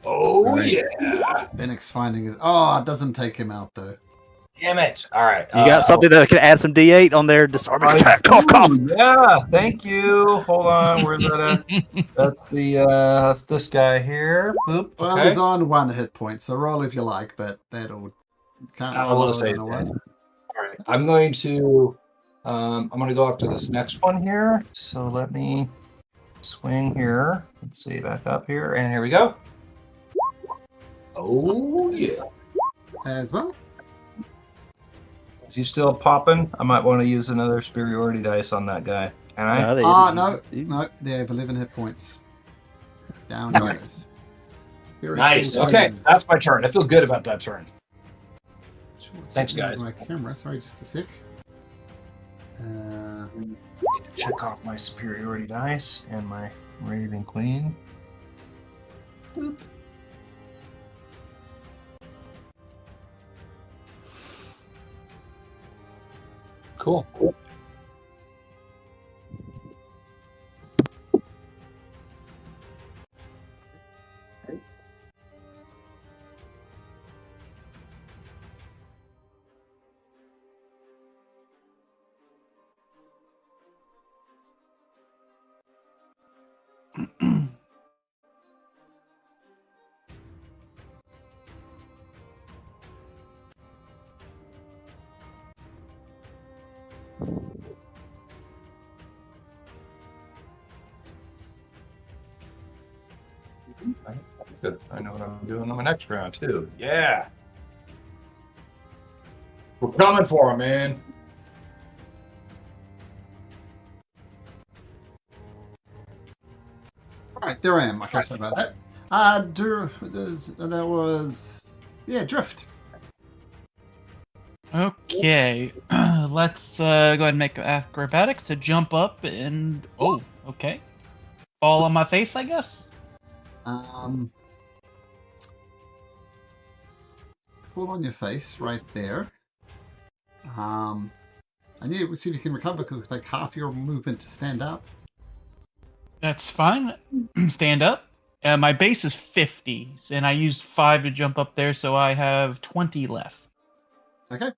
Oh Right. yeah! Bennick's finding it. Oh, it doesn't take him out though. Damn it! All right. You got something that can add some D8 on their disarming attack. Cough, cough. Yeah. Thank you. Hold on. Where's that at? That's this guy here. Boop. Well, Okay. he's on 1 hit point, so roll if you like, but that'll can't I roll will lower say than a that. 1. All right. I'm going to go after this next one here. So let me swing here. Let's see, back up here, and here we go. Oh yeah. As well. Is he still popping? I might want to use another superiority dice on that guy. Can I? No, they have 11 hit points. Down Nice. goes. Very Nice. cool. Okay, that's my turn. I feel good about that turn. Sure, let's Thanks, move guys. My camera. Sorry, just a sec. Need to check off my superiority dice and my Raven Queen. Boop. Cool. good. I know what I'm doing on my next round too. Yeah. We're coming for him, man. Alright, there I am. Okay, sorry about that. That was... Yeah, Drift. Okay, let's go ahead and make acrobatics to jump up and... Oh, okay. Fall on my face, I guess? Fall on your face right there. And you see if you can recover because it's like half your movement to stand up. That's fine. Stand up. My base is 50, and I used 5 to jump up there, so I have 20 left. Okay.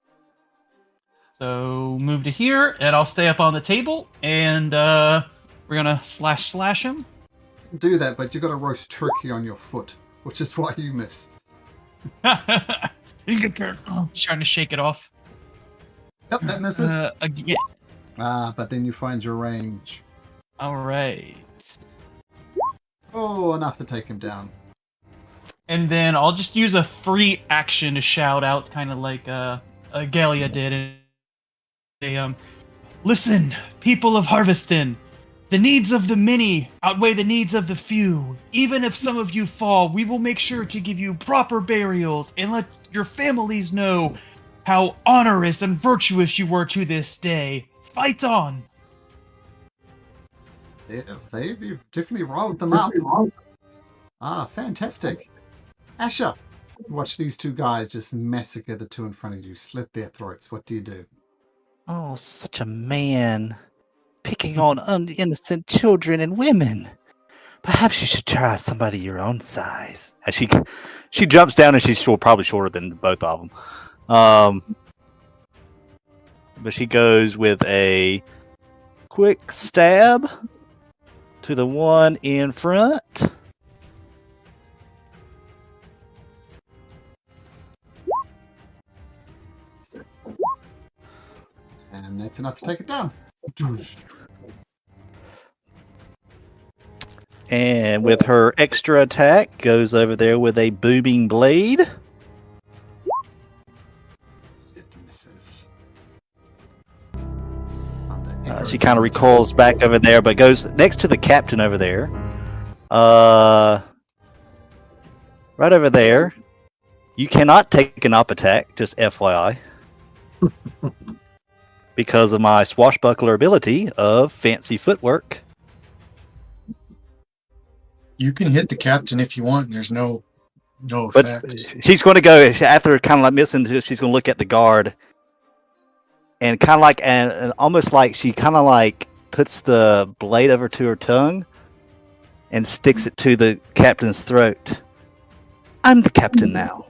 So move to here, and I'll stay up on the table, and we're gonna slash him. Do that, but you got a roast turkey on your foot, which is why you miss. You can trying to shake it off. Yep, that misses. Again. But then you find your range. All right. Oh, enough to take him down. And then I'll just use a free action to shout out, kind of like Galia did. And say, listen, people of Harveston, the needs of the many outweigh the needs of the few. Even if some of you fall, we will make sure to give you proper burials and let your families know how honorous and virtuous you were to this day. Fight on! You've definitely rolled them up. Fantastic. Asher, watch these two guys just massacre the two in front of you, slit their throats. What do you do? Oh, such a man. Picking on innocent children and women. Perhaps you should try somebody your own size. And she jumps down and she's probably shorter than both of them. But she goes with a quick stab to the one in front. And that's enough to take it down. And with her extra attack, goes over there with a booming blade. It misses. She kind of recoils back over there, but goes next to the captain over there. Right over there. You cannot take an up attack, just FYI. Because of my swashbuckler ability of fancy footwork. You can hit the captain if you want. There's no But effects. she's going to go, after kind of like missing, she's going to look at the guard. And kind of like, and almost like she kind of like puts the blade over to her tongue and sticks it to the captain's throat. I'm the captain now.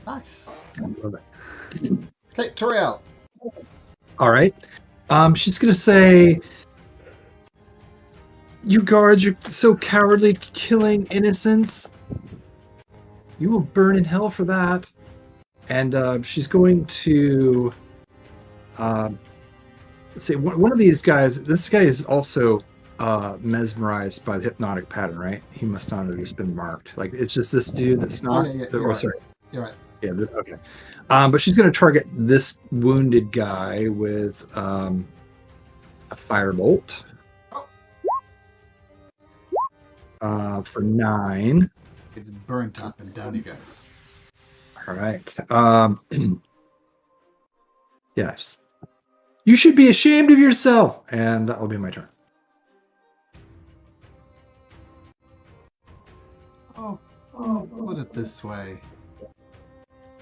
Nice. I love it. Okay, Toriel. All right. She's gonna say, "You guards are so cowardly, killing innocents. You will burn in hell for that." And she's going to, let's see, one of these guys. This guy is also mesmerized by the hypnotic pattern, right? He must not have just been marked. Like it's just this dude that's not. Yeah, oh, right. sorry. You're right. Yeah. Okay. But she's going to target this wounded guy with a firebolt. For 9. It's burnt up and down he goes. All right. Yes. You should be ashamed of yourself. And that will be my turn. I'll put it this way.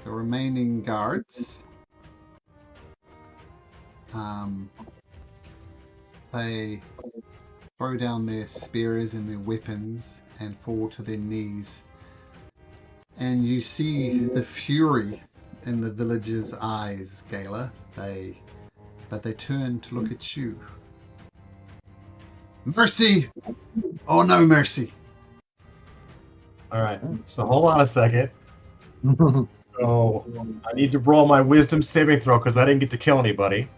The remaining guards, they throw down their spears and their weapons and fall to their knees. And you see the fury in the villagers' eyes, Gala. But they turn to look at you. Mercy or no mercy? All right. So hold on a second. So I need to roll my wisdom saving throw because I didn't get to kill anybody.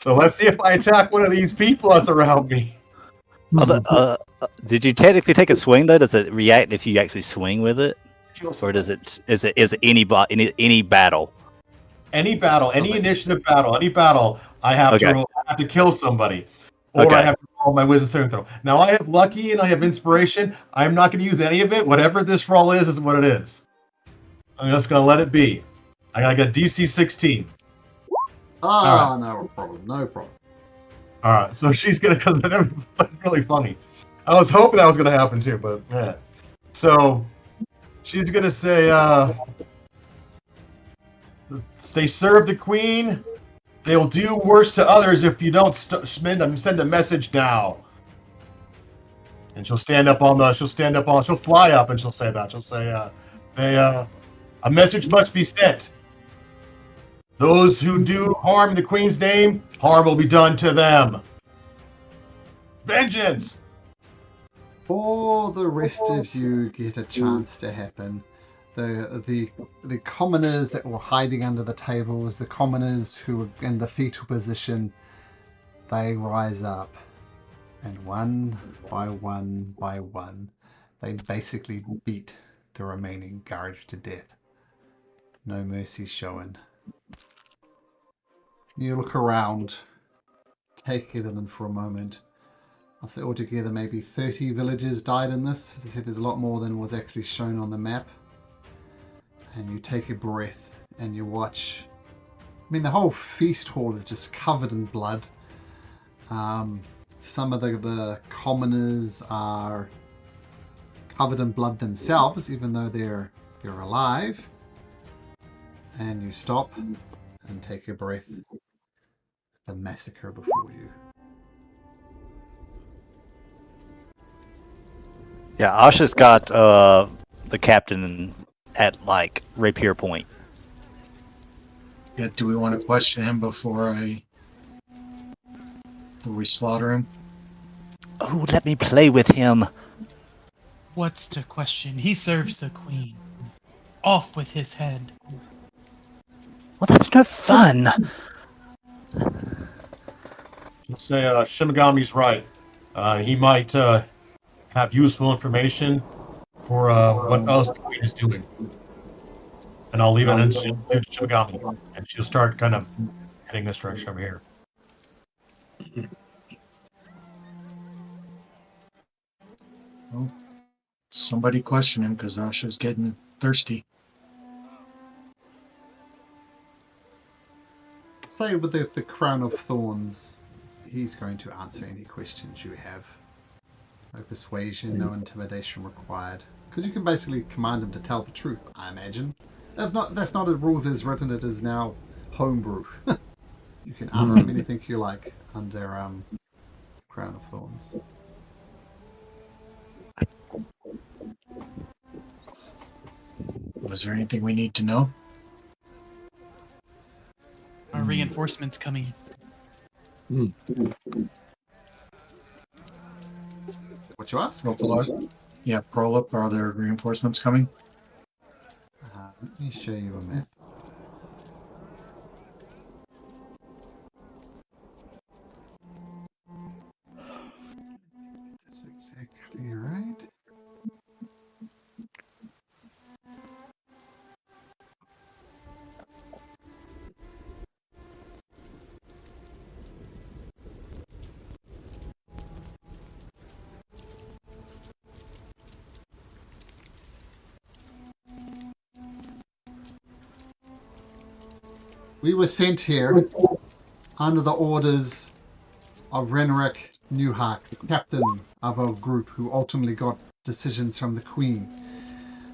So let's see if I attack one of these people that's around me. Did you technically take a swing though? Does it react if you actually swing with it, or does it? Is it any battle? Any battle, any Something. initiative battle, any battle, I have Okay. to kill somebody, or Okay. I have to roll my wisdom saving throw. Now I have lucky and I have inspiration. I'm not going to use any of it. Whatever this roll is what it is. I'm just going to let it be. I got to get DC 16. Ah, no problem. No problem. All right, so she's going to. That's really funny. I was hoping that was going to happen too, but yeah. So she's going to say. They serve the queen. They will do worse to others if you don't send a message now. And she'll stand up on the. She'll fly up and she'll say that. She'll say, a message must be sent. Those who do harm in the queen's name, harm will be done to them. Vengeance. Before the rest of you get a chance to happen, the commoners that were hiding under the tables, the commoners who were in the fetal position, they rise up, and one by one, they basically beat the remaining guards to death. No mercy shown. You look around, take it in for a moment. I'll say altogether maybe 30 villagers died in this. As I said, there's a lot more than was actually shown on the map. And you take a breath and you watch. I mean, the whole feast hall is just covered in blood. Some of the commoners are covered in blood themselves, even though they're alive. And you stop and take a breath. The massacre before you. Yeah, Asha's got the captain at like rapier point. Yeah, do we want to question him before we slaughter him? Oh, let me play with him. What's to question? He serves the queen. Off with his head. Well, that's no fun. Let's say Shimigami's right. He might have useful information for what else the queen is doing. And I'll leave it in Shimigami. And she'll start kind of heading this direction over here. Well, somebody question him because Asha's getting thirsty. Say with the crown of thorns, he's going to answer any questions you have. No persuasion, no intimidation required. Because you can basically command him to tell the truth, I imagine. If not, that's not as rules as written, it is now homebrew. You can ask him anything you like under Crown of Thorns. Was there anything we need to know? Our reinforcements coming. What you ask? Yeah, Prolip, are there reinforcements coming? Let me show you a map. That's exactly right. We were sent here under the orders of Renric Newhawk, the captain of our group who ultimately got decisions from the Queen.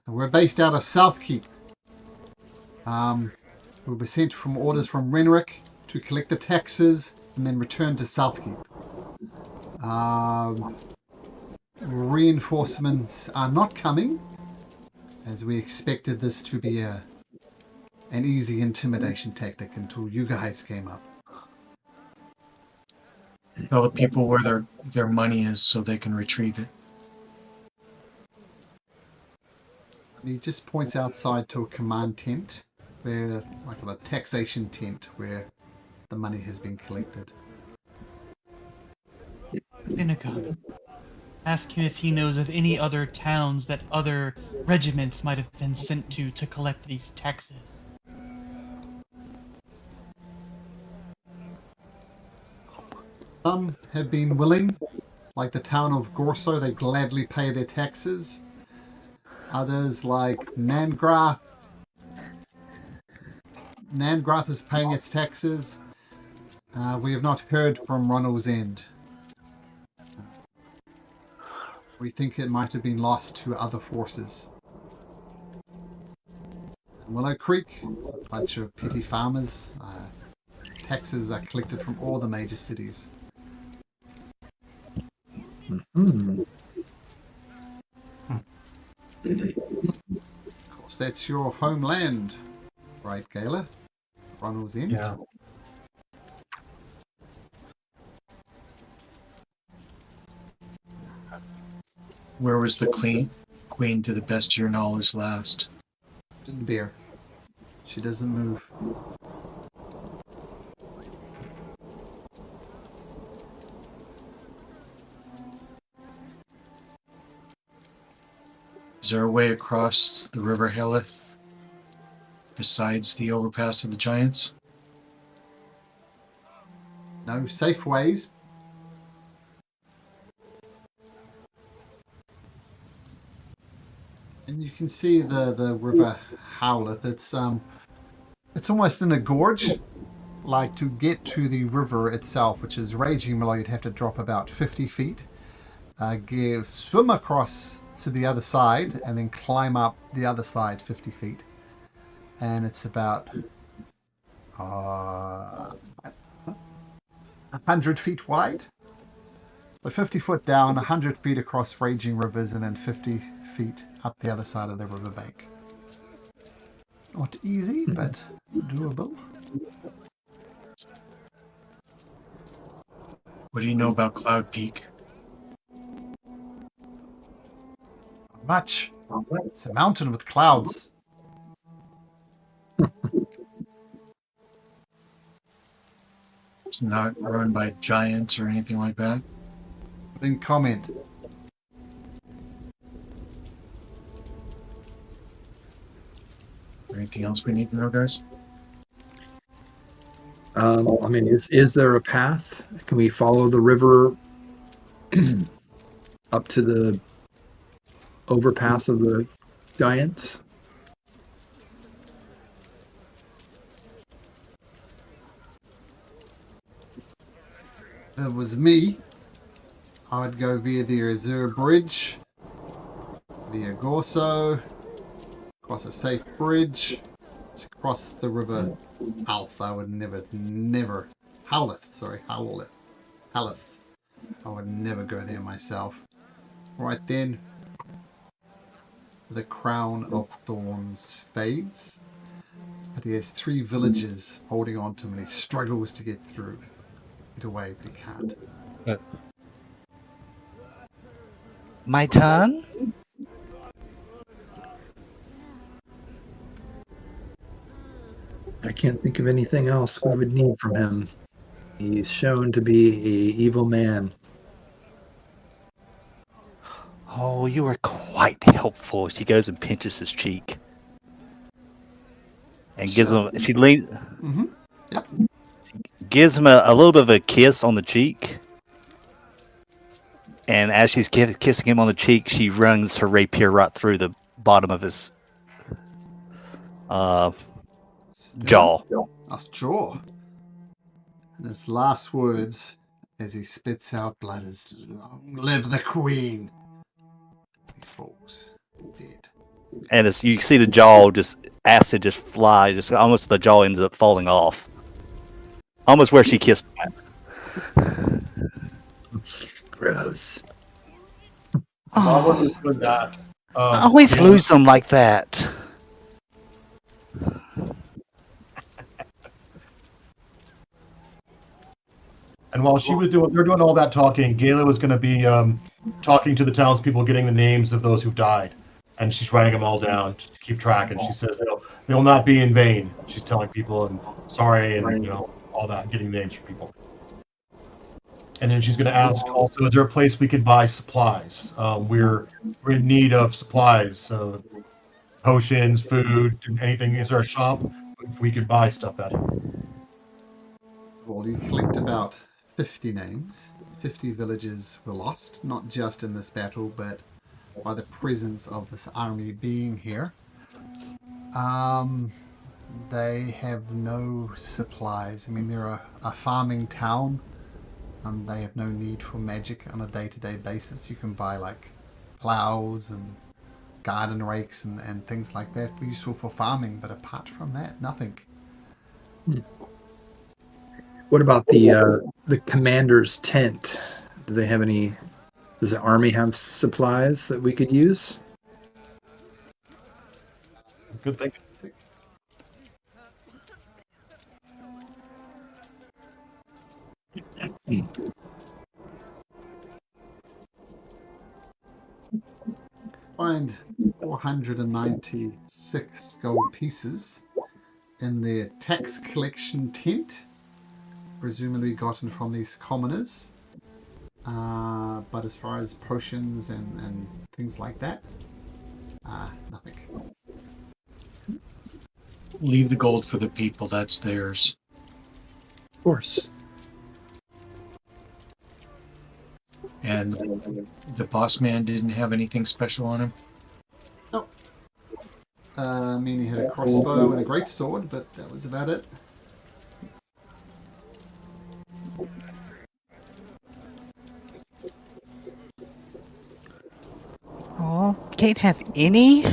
And we're based out of Southkeep. We were sent from orders from Renric to collect the taxes and then return to Southkeep. Reinforcements are not coming, as we expected this to be an easy intimidation tactic until you guys came up. Tell the people where their money is so they can retrieve it. He just points outside to a command tent, where, like a taxation tent, where the money has been collected. Vinegar. ask him if he knows of any other towns that other regiments might have been sent to collect these taxes. Some have been willing, like the town of Gorso, they gladly pay their taxes. Others, like Nangrath is paying its taxes. We have not heard from Ronald's End. We think it might have been lost to other forces. Willow Creek, a bunch of petty farmers. Taxes are collected from all the major cities. Hmm. Of course, that's your homeland, right, Gala? Ronald's End. Yeah. Where was the queen, to the best of your knowledge, last? Bear. She doesn't move. Is there a way across the River Helith besides the overpass of the giants? No safe ways. And you can see the River Howleth. It's almost in a gorge. Like, to get to the river itself, which is raging below, you'd have to drop about 50 feet. Swim across to the other side and then climb up the other side 50 feet. And it's about 100 feet wide. So 50 foot down, 100 feet across raging rivers, and then 50 feet up the other side of the riverbank. Not easy, but doable. What do you know about Cloud Peak? Not much. It's a mountain with clouds. It's not run by giants or anything like that? Then comment. Anything else we need to know, guys? I mean, is there a path? Can we follow the river up to the overpass of the giants? If it was me, I would go via the Azure Bridge, via Gorso, across a safe bridge, to cross the river Halth. I would never, Howleth. I would never go there myself. Right then, the crown of thorns fades, but he has 3 villagers holding on to him, and he struggles to get through. Get away, but he can't. My turn? I can't think of anything else we would need from him. He's shown to be an evil man. Oh, you were quite helpful. She goes and pinches his cheek. And gives him, she leans, Mm-hmm. Yep. gives him a little bit of a kiss on the cheek. And as she's kissing him on the cheek, she runs her rapier right through the bottom of his jaw. That's jaw. And his last words, as he spits out blood, is "Long live the Queen." He falls dead. And as you see the jaw, just acid just fly, just almost the jaw ends up falling off. Almost where she kissed him. Gross. I wouldn't put that. I always lose them like that. And while they're doing all that talking, Gayla was going to be talking to the townspeople, getting the names of those who died, and she's writing them all down to keep track. And she says they'll not be in vain. She's telling people and sorry and all that, getting names for people. And then she's going to ask also, is there a place we could buy supplies? We're in need of supplies, potions, food, anything. Is there a shop if we could buy stuff at? Well, you collect about 50 names. 50 villages were lost, not just in this battle, but by the presence of this army being here. They have no supplies. I mean, they're a farming town, and they have no need for magic on a day-to-day basis. You can buy like plows and garden rakes and things like that, useful for farming, but apart from that, nothing. What about the commander's tent? Do they have any? Does the army have supplies that we could use? Good thing. Find 496 gold pieces in their tax collection tent, presumably gotten from these commoners. But as far as potions and things like that, nothing. Leave the gold for the people. That's theirs. Of course. And the boss man didn't have anything special on him. No. I mean, he had a crossbow and a greatsword, but that was about it. Oh, can't have any?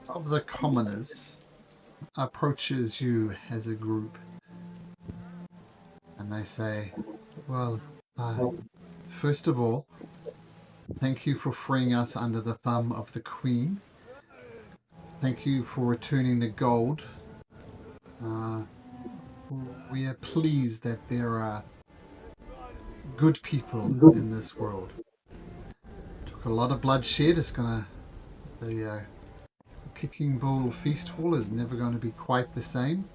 Of the commoners approaches you as a group, and they say, well, first of all, thank you for freeing us under the thumb of the Queen. Thank you for returning the gold. We are pleased that there are good people in this world. Took a lot of bloodshed. It's gonna the Kicking Bull Feast Hall is never going to be quite the same.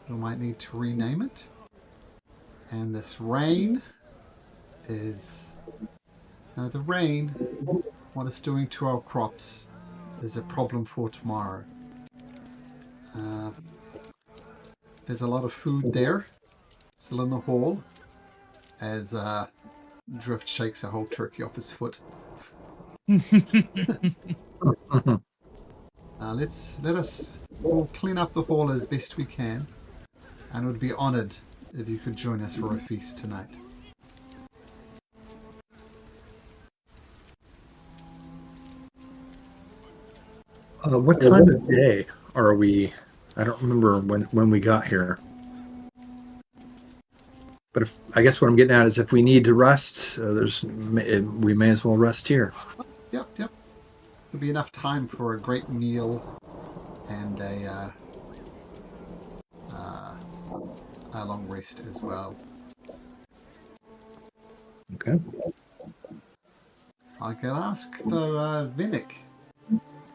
We might need to rename it. And this rain is... Now the rain, what it's doing to our crops, is a problem for tomorrow. There's a lot of food there, still in the hall, as Drift shakes a whole turkey off his foot. Let us all clean up the hall as best we can, and would be honoured if you could join us for a feast tonight. What time of day are we? I don't remember when we got here. But I guess what I'm getting at is if we need to rest, we may as well rest here. Yep. There'll be enough time for a great meal and a long rest as well. Okay. I can ask though, Vinnick,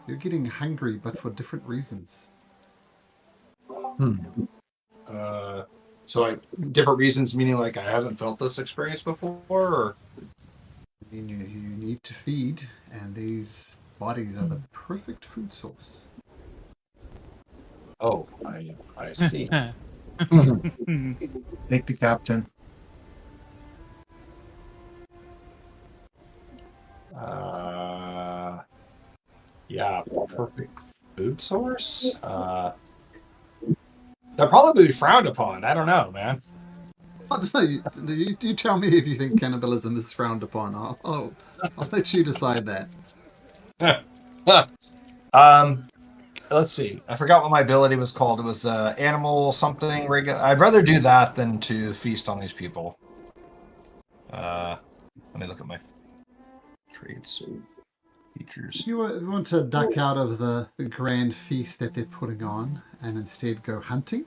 you're getting hungry, but for different reasons. So different reasons, meaning like I haven't felt this experience before, or? I mean, you need to feed, and these bodies are the perfect food source. Oh, I see. Take the captain. Yeah, perfect food source. They'll probably be frowned upon. I don't know, man. You tell me if you think cannibalism is frowned upon. I'll let you decide that. Let's see. I forgot what my ability was called. It was animal something. I'd rather do that than to feast on these people. Let me look at my traits. Features. If you want to duck out of the grand feast that they're putting on and instead go hunting,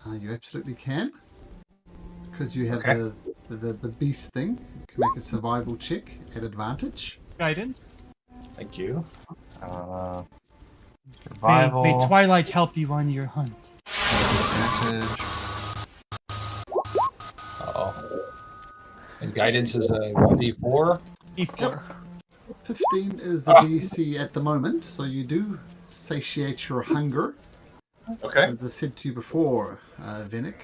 you absolutely can. Because you have the beast thing. You can make a survival check at advantage. Guidance. Thank you. Survival. May Twilight help you on your hunt. Advantage. Oh. And guidance is a 1d4. E4. 15 is the DC at the moment, so you do satiate your hunger. Okay. As I said to you before, Vinnick,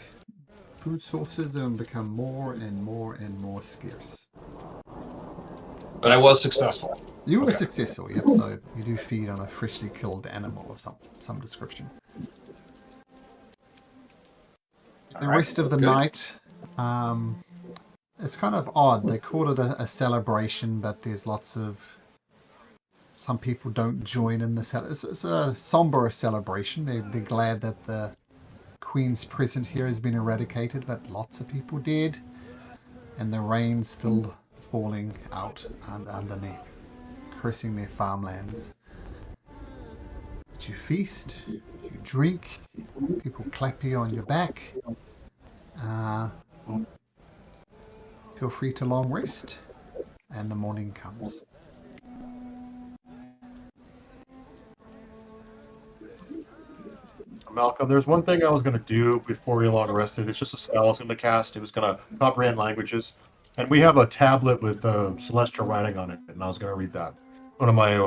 food sources have become more and more and more scarce. But I was successful. You were Okay. successful, yep, so you do feed on a freshly killed animal of some description. The Alright, rest of the good. night, it's kind of odd. They call it a celebration, but there's lots of... Some people don't join in the celebration. It's a somber celebration. They're glad that the Queen's presence here has been eradicated, but lots of people did. And the rain's still falling out underneath, cursing their farmlands. But you feast, you drink, people clap you on your back. Feel free to long rest, and the morning comes. Malcolm, there's one thing I was going to do before we long rested. It's just a spell I was going to cast. It was going to comprehend languages. And we have a tablet with celestial writing on it, and I was going to read that. One of my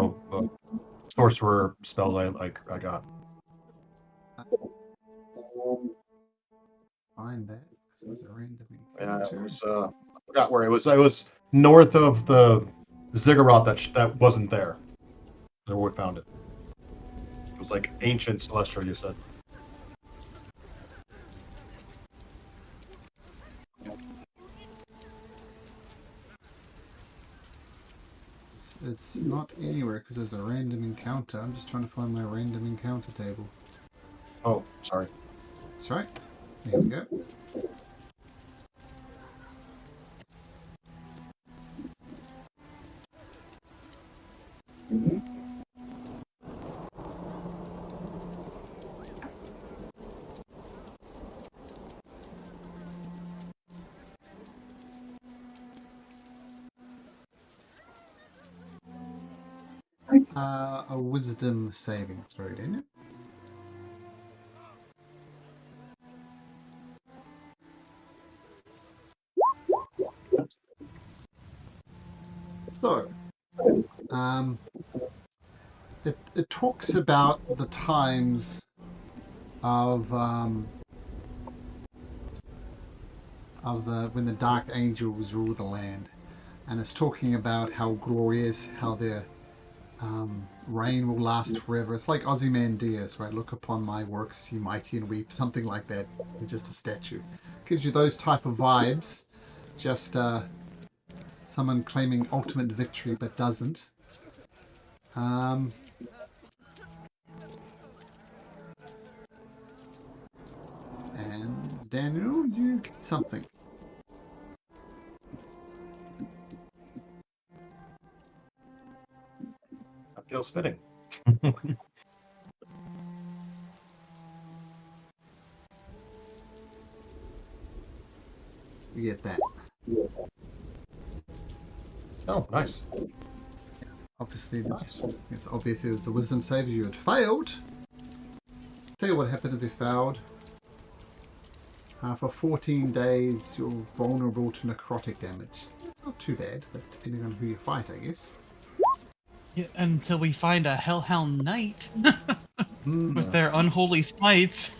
sorcerer spells I got. Find that, because it was a random Yeah, it encounter. was, I forgot where it was. I was north of the ziggurat that wasn't there. That's where we found it. It was like ancient celestial, you said. It's not anywhere because there's a random encounter. I'm just trying to find my random encounter table. Oh, sorry. That's right. There we go. A wisdom saving throw, didn't it? So, it talks about the times of the when the Dark Angels ruled the land, and it's talking about how glorious, how their reign will last forever. It's like Ozymandias, right? Look upon my works, ye mighty, and weep. Something like that. It's just a statue. Gives you those type of vibes. Just someone claiming ultimate victory but doesn't. And Daniel, you get something. That feels fitting. You get that. Oh, nice. Obviously, Nice. it's obvious it was the wisdom save you had failed. Tell you what happened if you failed. For 14 days, you're vulnerable to necrotic damage. Not too bad, but depending on who you fight, I guess. Yeah, until we find a Hellhound Knight with their unholy smites.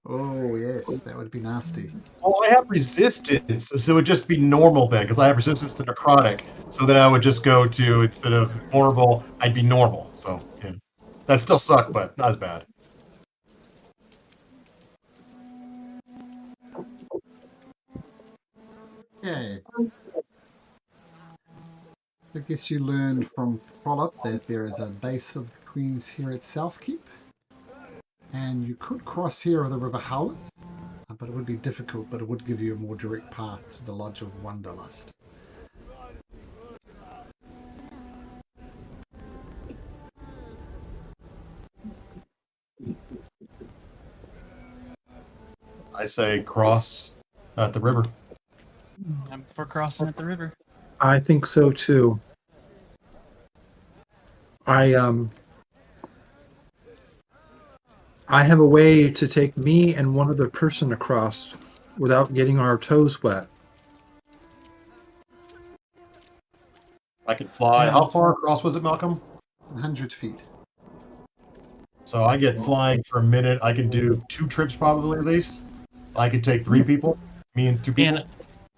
Oh, yes, that would be nasty. Well, I have resistance, so it would just be normal then, because I have resistance to necrotic. So then I would just go to, instead of horrible, I'd be normal. So, yeah. That still sucked, but not as bad. Yeah. I guess you learned from Trollop that there is a base of the Queens here at Southkeep. And you could cross here of the River Howleth, but it would be difficult, but it would give you a more direct path to the Lodge of Wanderlust. I say cross at the river. I'm for crossing at the river. I think so too. I I have a way to take me and one other person across without getting our toes wet. I can fly. How far across was it, Malcolm? 100 feet. So I get flying for a minute. I can do 2 trips probably at least. I could take 3 people, me and 2 people. And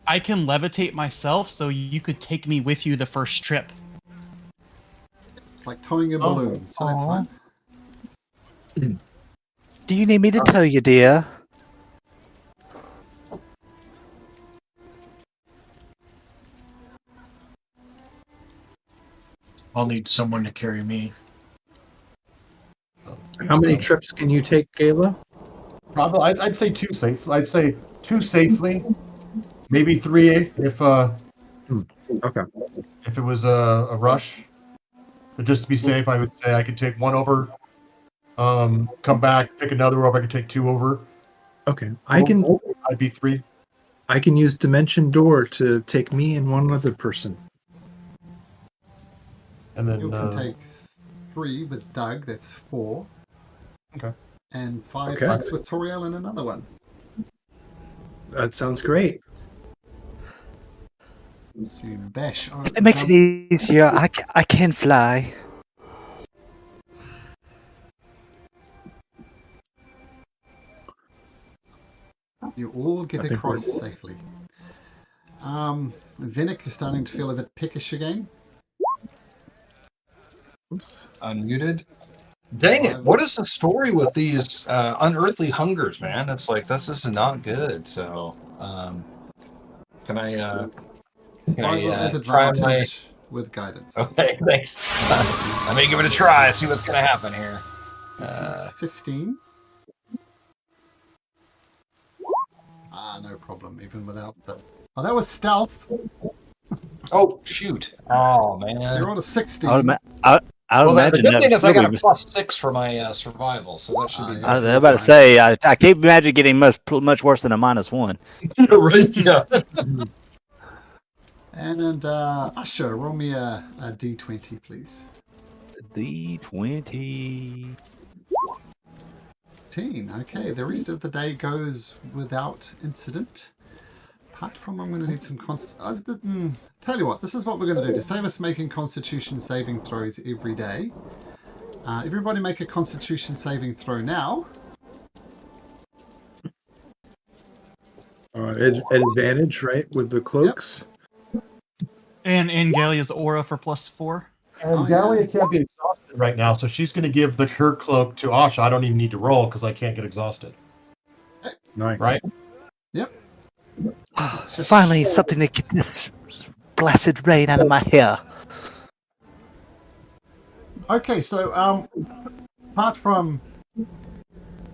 I can levitate myself, so you could take me with you the first trip. It's like towing a balloon, so that's Aw. fine. Do you need me to tell you, dear? I'll need someone to carry me. How many trips can you take, Gayla? Probably, I'd say 2 safe. I'd say 2 safely, maybe 3 if Okay. if it was a rush. But just to be safe, I would say I could take 1 over, come back, pick another over. I could take 2 over. Okay. I'd be 3. I can use Dimension Door to take me and one other person. And then You can take 3 with Doug, that's 4. Okay. And 5, Okay. 6 with Toriel and another one. That sounds great. So you bash. It makes it easier. I can fly. You all get I think across we're- safely. Vinnick is starting to feel a bit peckish again. Oops. Unmuted. Dang it! What is the story with these unearthly hungers, man? It's like this is not good. So, can I? Survival at try advantage with guidance. Okay, thanks. I may give it a try. See what's gonna happen here. This is 15. No problem, even without the... Oh, that was stealth. Oh shoot! Oh You're man. on a 16. I would Well, the imagine good that thing is I got a really- +6 for my survival, so that should be. yeah. I was about to say, I can't imagine getting much worse than a -1. Right? Yeah. And Usher, roll me a D20, please. D20. 10. Okay, the rest of the day goes without incident. Apart from, I'm going to need some tell you what, this is what we're going to do to save us making Constitution saving throws every day. Everybody make a Constitution saving throw now. At advantage, right, with the cloaks. And Galia's aura for +4. And Gallia can't be exhausted right now, so she's going to give her cloak to Asha. I don't even need to roll because I can't get exhausted. Nice. Right? Yep. Finally, something to get this blasted rain out of my hair. Okay, so apart from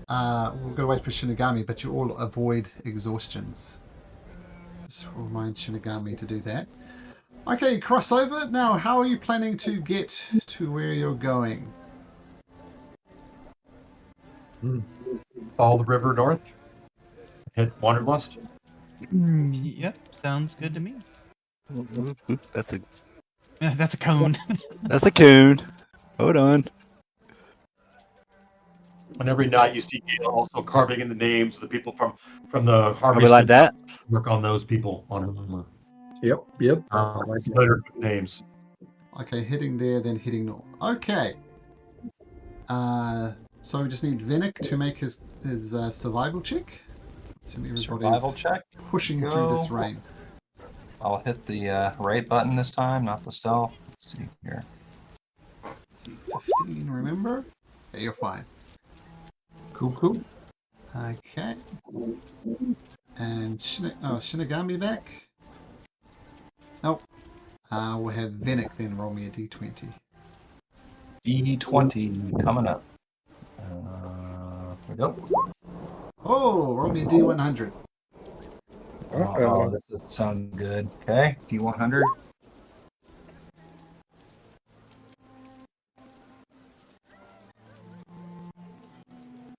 we're gonna wait for Shinigami, but you all avoid exhaustions. Just remind Shinigami to do that. Okay, crossover. Now, how are you planning to get to where you're going? Follow the river north. Hit Wanderlust. Yep, sounds good to me. That's a Yeah, that's a cone. that's a coon. Hold on. And every night you see Gale also carving in the names of the people from the Are Harvey. we like that? Work on those people on her armor. Yep. Like that. Later names. Okay, heading there, then heading north. Okay. So we just need Vinnick to make his survival check. So everybody's Survival check. pushing through this Go. rain. I'll hit the right button this time, not the stealth. Let's see here. Let's see, 15, remember? Yeah, you're fine. Cuckoo. Okay. And Shinigami back? Nope. We'll have Vinnick then roll me a d20. D20 coming up. Here we go. Oh, roll me a d100. Oh, this doesn't sound good. Okay, D100.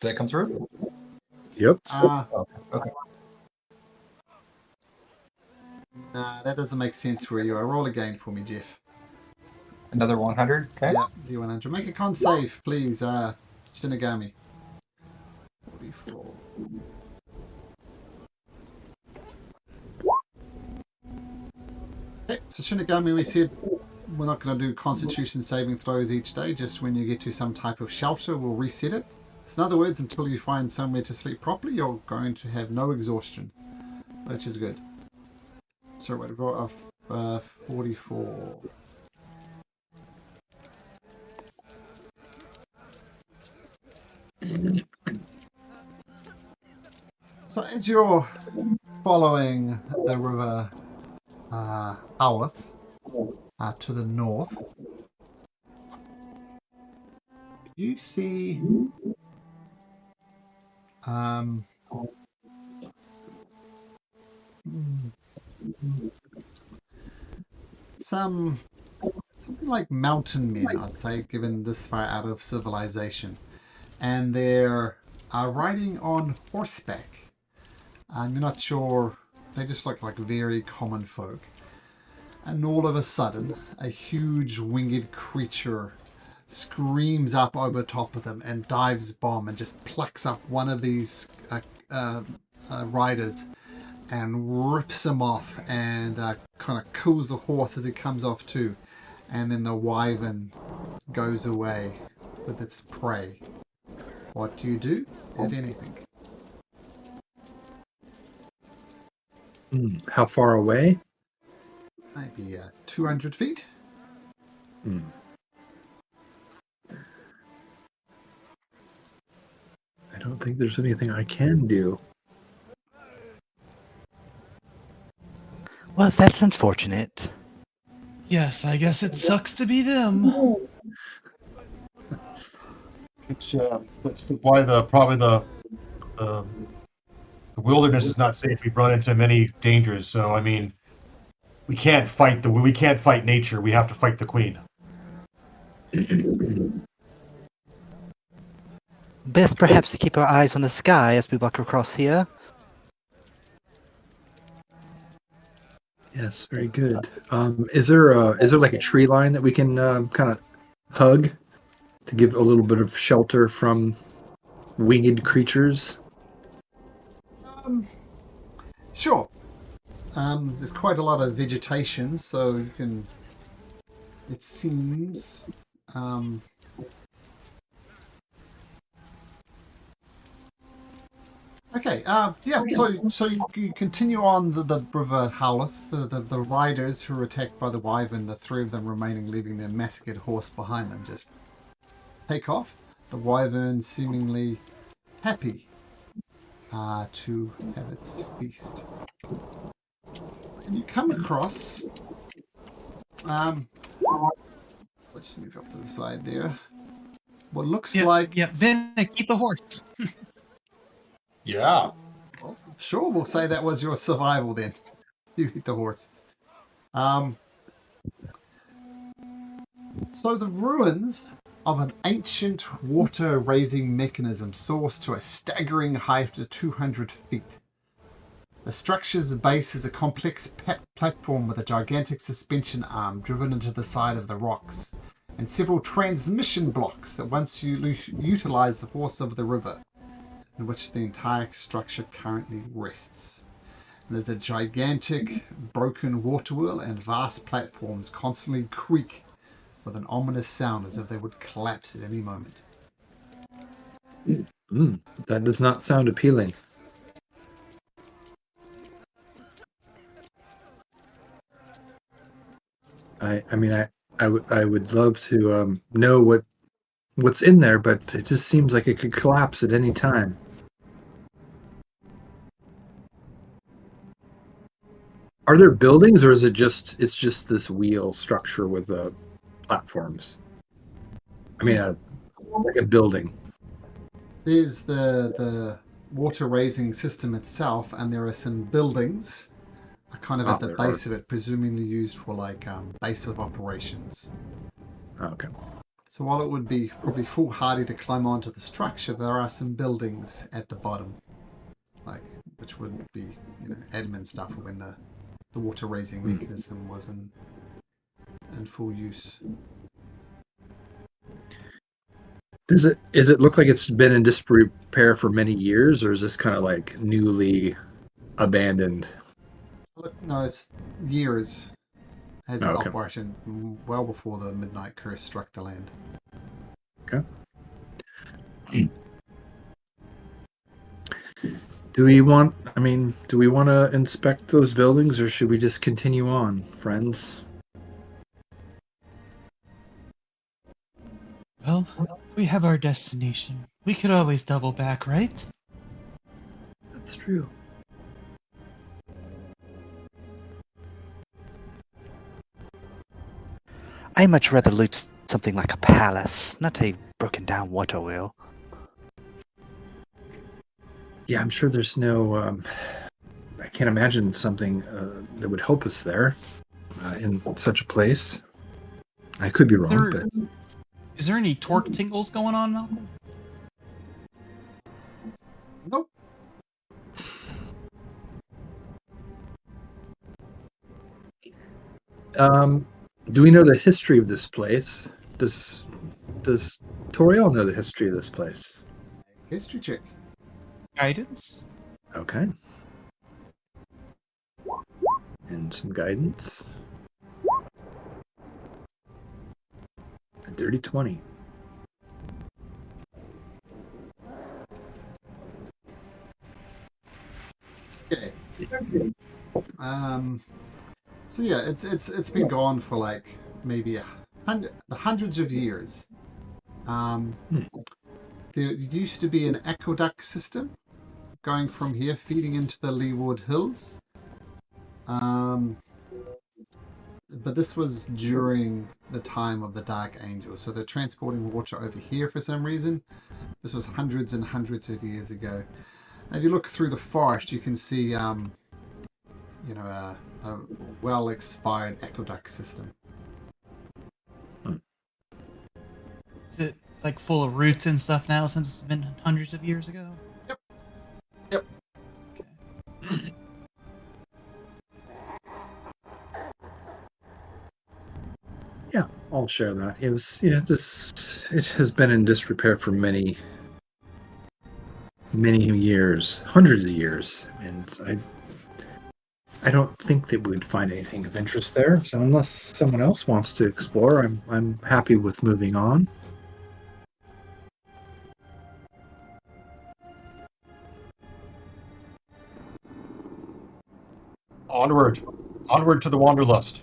Did that come through? Yep. Okay. Nah, that doesn't make sense for you. Roll again for me, Jeff. Another 100. Okay. Yeah, d100. Make a con save, please, Shinigami. So Shinigami, we said we're not going to do Constitution saving throws each day. Just when you get to some type of shelter, we'll reset it. So in other words, until you find somewhere to sleep properly, you're going to have no exhaustion, which is good. So what, we've got 44. So as you're following the river Howleth to the north, you see something like mountain men, I'd say, given this far out of civilization, and they're riding on horseback. You're not sure, they just look like very common folk. And all of a sudden, a huge winged creature screams up over top of them and dives bomb and just plucks up one of these riders and rips him off and kind of kills the horse as he comes off too. And then the wyvern goes away with its prey. What do you do, if anything? How far away? Maybe 200 feet. I don't think there's anything I can do. Well, that's unfortunate. Yes, I guess it sucks to be them. It's that's why the wilderness is not safe. We've run into many dangers. So I mean, we can't fight nature. We have to fight the queen. Best perhaps to keep our eyes on the sky as we walk across here. Yes, very good. Is there like a tree line that we can kind of hug to give a little bit of shelter from winged creatures? Sure. There's quite a lot of vegetation, so you can. It seems. Okay. Yeah. So you continue on the river Howleth. The riders who were attacked by the wyvern, the three of them remaining, leaving their massacred horse behind them, just take off. The wyvern seemingly happy to have its feast. And you come across. Let's move off to the side there. What looks like. Yeah, Vin, keep the horse. Yeah. Well, sure, we'll say that was your survival then. You hit the horse. So the ruins of an ancient water-raising mechanism soars to a staggering height of 200 feet. The structure's base is a complex platform with a gigantic suspension arm driven into the side of the rocks, and several transmission blocks that once utilize the force of the river, in which the entire structure currently rests. And there's a gigantic broken water wheel and vast platforms constantly creak with an ominous sound as if they would collapse at any moment. That does not sound appealing. I would love to know what's in there, but it just seems like it could collapse at any time. Are there buildings, or is it's just this wheel structure with platforms? I mean, like a building. There's the water raising system itself, and there are some buildings kind of at the base of it, presumably used for like base of operations. Okay. So while it would be probably foolhardy to climb onto the structure, there are some buildings at the bottom, like which would be admin stuff for when the water raising mechanism was in full use. Is it look like it's been in disrepair for many years, or is this kind of like newly abandoned? Look, no, it's years. has been operating well before the Midnight Curse struck the land. Okay. Do we want to inspect those buildings, or should we just continue on, friends? Well, we have our destination. We could always double back, right? That's true. I much rather loot something like a palace, not a broken down water wheel. Yeah, I'm sure there's no. I can't imagine something that would help us there in such a place. I could be wrong, but Is there any torque tingles going on, Malcolm? Nope. do we know the history of this place? Does Toriel know the history of this place? History check. Guidance? Okay. And some guidance. A dirty 20. Okay. So yeah, it's been gone for like maybe hundreds of years. There used to be an aqueduct system going from here, feeding into the Leeward Hills. But this was during the time of the Dark Angel, so they're transporting water over here for some reason. This was hundreds and hundreds of years ago. And if you look through the forest, you can see, a well-expired aqueduct system. Is it like full of roots and stuff now since it's been hundreds of years ago? Yep. Okay. Yeah, I'll share that. It has been in disrepair for many years, hundreds of years, and I don't think that we'd find anything of interest there. So unless someone else wants to explore, I'm happy with moving on. Onward to the Wanderlust.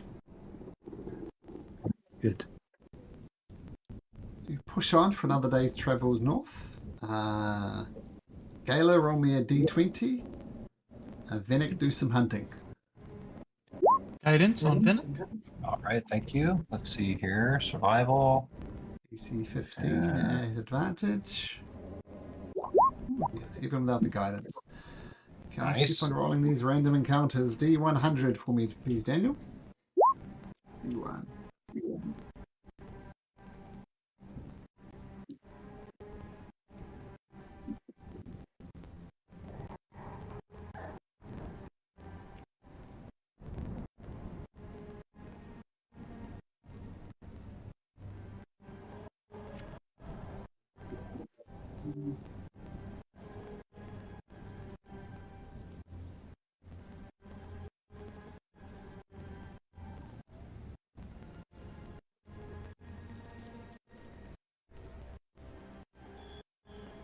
Good. You push on for another day's travels north. Gala, roll me a d20. Venek, do some hunting. Guidance on Venek? All right, thank you. Let's see here. Survival. AC 15 at advantage. Yeah, even without the guidance. Can I Nice. keep on rolling these random encounters? D100 for me, please, Daniel. D1.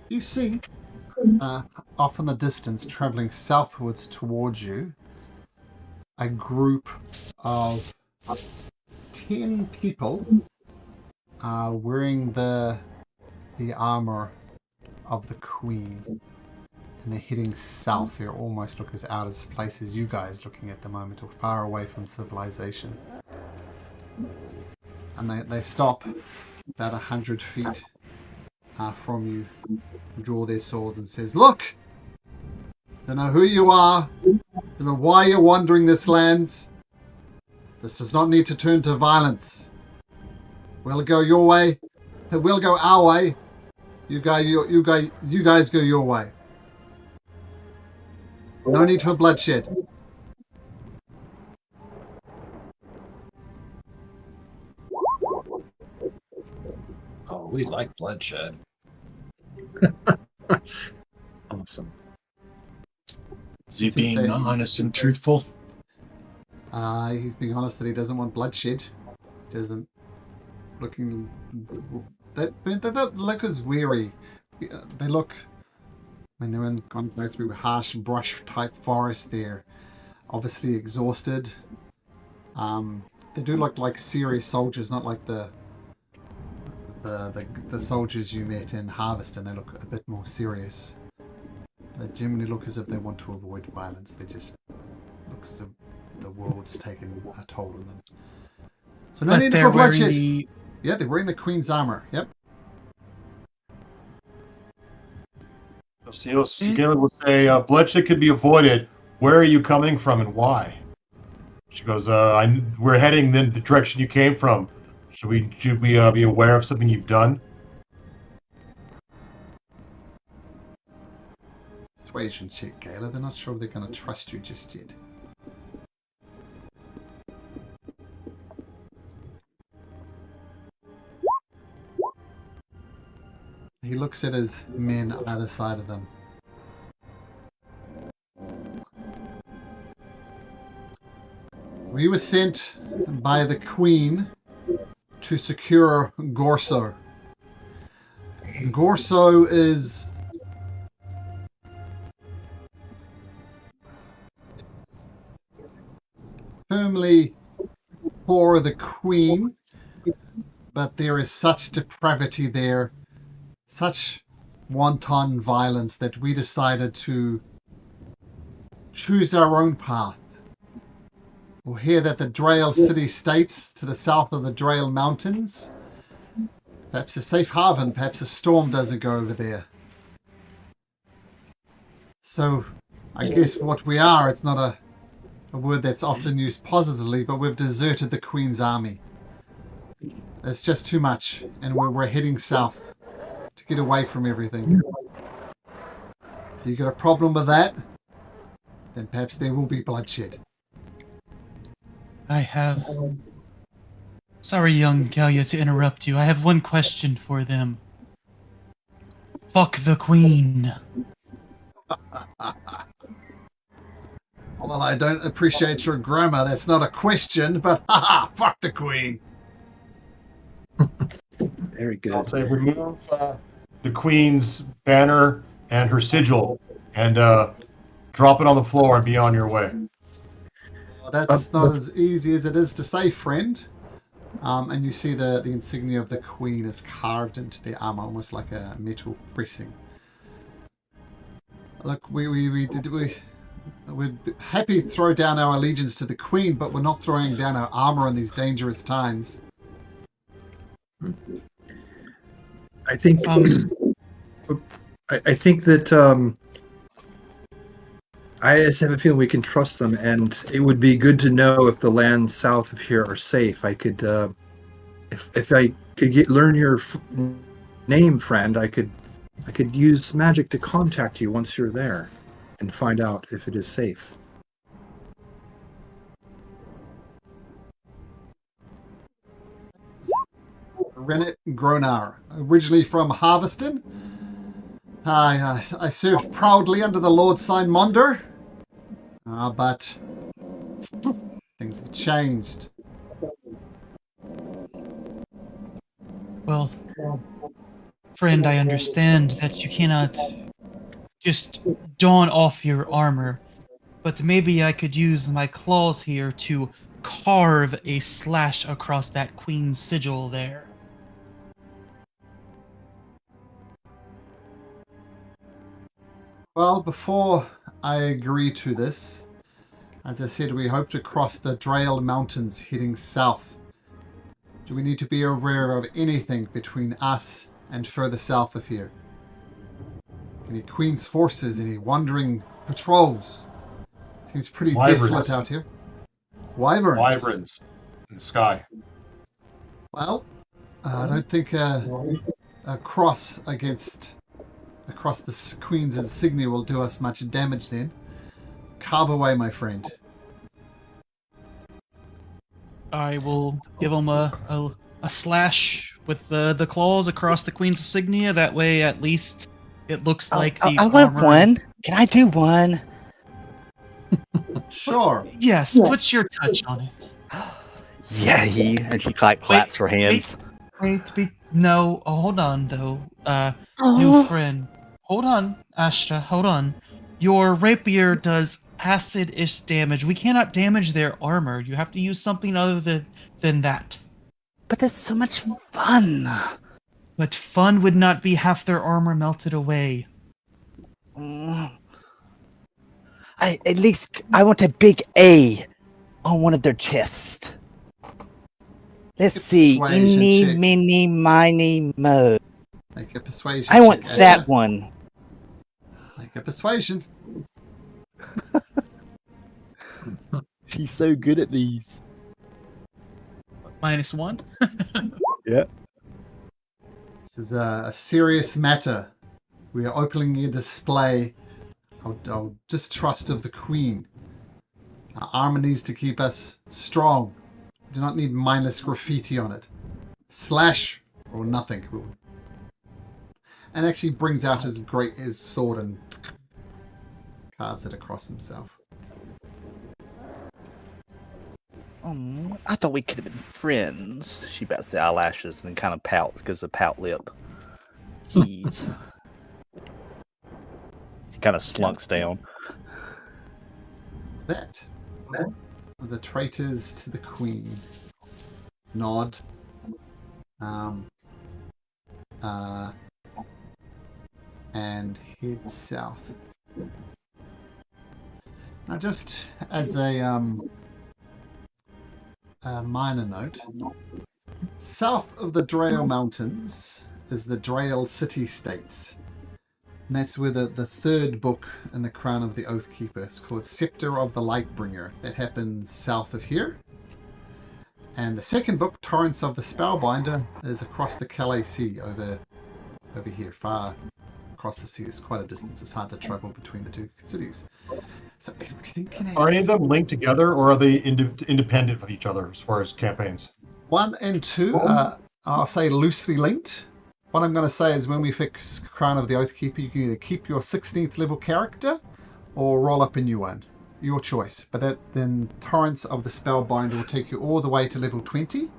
You see, off in the distance, traveling southwards towards you, a group of 10 people wearing the armor of the Queen, and they're heading south. They almost look as out of place as you guys looking at the moment, or far away from civilization. And they stop about 100 feet from you, draw their swords and says, "Look! Don't know who you are, don't know why you're wandering this land. This does not need to turn to violence. We'll go your way, we'll go our way. You guys go your way. No need for bloodshed." Oh, we like bloodshed. Awesome. Is he being honest and truthful? He's being honest that he doesn't want bloodshed. Doesn't looking that look is weary. They look when they're going through harsh brush type forest. They're obviously exhausted. They do look like serious soldiers, not like the soldiers you met in Harvest, and they look a bit more serious. They generally look as if they want to avoid violence. They just look as if the world's taken a toll on them. So no need for bloodshed. Yeah, they're wearing the Queen's armor. Yep. So Galen will say, bloodshed could be avoided. Where are you coming from and why? She goes, we're heading in the direction you came from. Should we be aware of something you've done? Persuasion check, Gala. They're not sure they're going to trust you just yet. He looks at his men either side of them. We were sent by the Queen to secure Gorso. Gorso is firmly for the Queen, but there is such depravity there, such wanton violence, that we decided to choose our own path. We'll hear that the Drael city-states to the south of the Drael Mountains, perhaps a safe haven, perhaps a storm doesn't go over there. So, I guess what we are, it's not a word that's often used positively, but we've deserted the Queen's army. It's just too much, and we're heading south to get away from everything. If you got a problem with that, then perhaps there will be bloodshed. I have... Sorry, young Galia, to interrupt you. I have one question for them. Fuck the Queen. Well, I don't appreciate your grammar. That's not a question, but haha, fuck the Queen. Very good. I'll say remove the Queen's banner and her sigil and drop it on the floor and be on your way. Well, that's not as easy as it is to say, friend. And you see the insignia of the Queen is carved into the armor, almost like a metal pressing. Look, we're happy to throw down our allegiance to the Queen, but we're not throwing down our armor in these dangerous times. I think I think that I just have a feeling we can trust them, and it would be good to know if the lands south of here are safe. I could, if I could learn your name, friend, I could use magic to contact you once you're there, and find out if it is safe. Rennet Gronar, originally from Harveston. I served proudly under the Lord Simonder, but things have changed. Well, friend, I understand that you cannot just don off your armor, but maybe I could use my claws here to carve a slash across that Queen's sigil there. Well, before I agree to this, as I said, we hope to cross the Drael Mountains heading south. Do we need to be aware of anything between us and further south of here? Any Queen's forces, any wandering patrols? Seems pretty desolate out here. Wyverns. Wyverns in the sky. Well, I don't think a cross across the Queen's insignia will do us much damage then. Carve away, my friend. I will give him a slash with the claws across the Queen's insignia. That way, at least, it looks like the I want armor... one. Can I do one? Sure. Yes, put your touch on it. Yay! And she claps her hands. No, hold on though. New Oh, friend. Hold on, Astra, hold on. Your rapier does acid-ish damage. We cannot damage their armor. You have to use something other than that. but that's so much fun. But fun would not be half their armor melted away. Mm. At least I want a big A on one of their chests. Let's Good see. persuasion Eeny, check. meeny, miny, mo. Make a persuasion. I want check, that Astra. one. Make a persuasion. She's so good at these. -1? Yeah. This is a serious matter. We are opening a display our distrust of the Queen. Our armor needs to keep us strong. We do not need mindless graffiti on it. Slash or nothing. And actually brings out his sword and carves it across himself. I thought we could have been friends. She bats the eyelashes and then kind of pouts, gives a pout lip. Keys. She kind of slunks down. That. The traitors to the Queen. Nod. And head south. Now, just as a minor note, south of the Drael Mountains is the Drael City-States. And that's where the third book in the Crown of the Oathkeeper is called Scepter of the Lightbringer. That happens south of here. And the second book, Torrents of the Spellbinder, is across the Calais Sea over here, far across the sea. It's quite a distance. It's hard to travel between the two cities. So everything connects. Are any of them linked together, or are they independent of each other as far as campaigns? 1 and 2 I'll say loosely linked. What I'm going to say is when we fix Crown of the Oathkeeper, you can either keep your 16th level character or roll up a new one. Your choice. But then Torrents of the Spellbinder will take you all the way to level 20.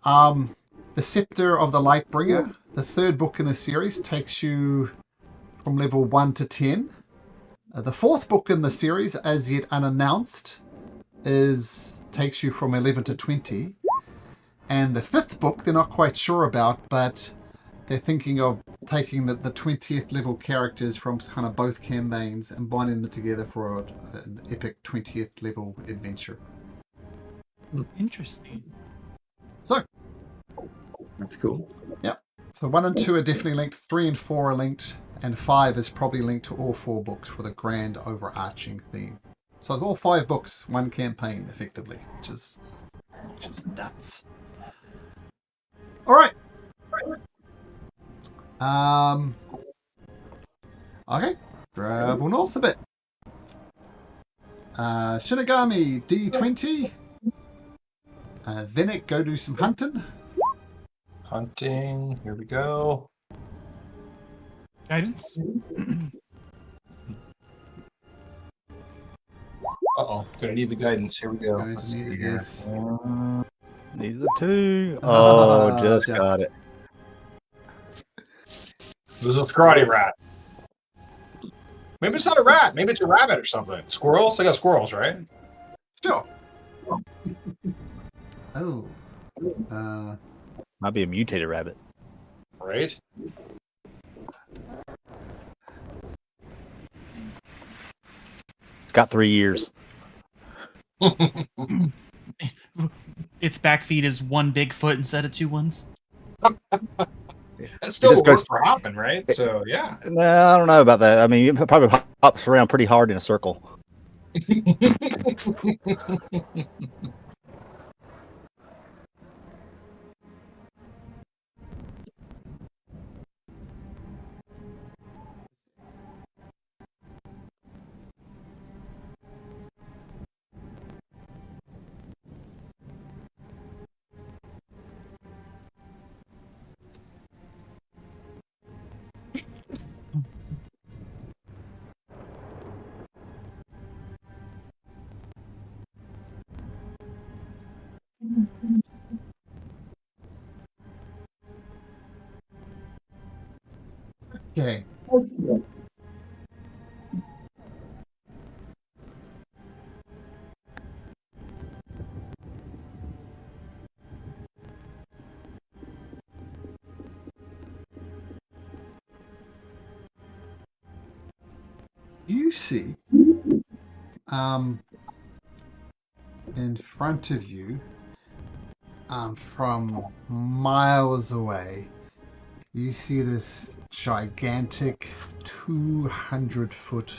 The Scepter of the Lightbringer, the third book in the series, takes you from level 1 to 10. The fourth book in the series, as yet unannounced, takes you from 11 to 20. And the fifth book, they're not quite sure about, but they're thinking of taking the 20th level characters from kind of both campaigns and binding them together for an epic 20th level adventure. Interesting. So, That's cool. yep. So 1 and 2 are definitely linked, 3 and 4 are linked, and 5 is probably linked to all 4 books for the grand overarching theme. So all 5 books, 1 campaign, effectively, which is nuts. All right. Okay. Travel north a bit. Shinigami D20. Venek, go do some hunting. Hunting. Here we go. Guidance? Uh-oh. Gonna need the guidance. Here we go. Going Let's to need see it, here. yes. These are 2. Oh, just got it. It was a scrawny rat. Maybe it's not a rat. Maybe it's a rabbit or something. Squirrels? I got squirrels, right? Sure. Oh. Might be a mutated rabbit. Right? It's got 3 years. Its back feet is 1 big foot instead of 2 ones. That still just works goes- for hopping, right? So, yeah. No, I don't know about that. I mean, it probably hops around pretty hard in a circle. Okay. You see, in front of you, from miles away, you see this gigantic 200-foot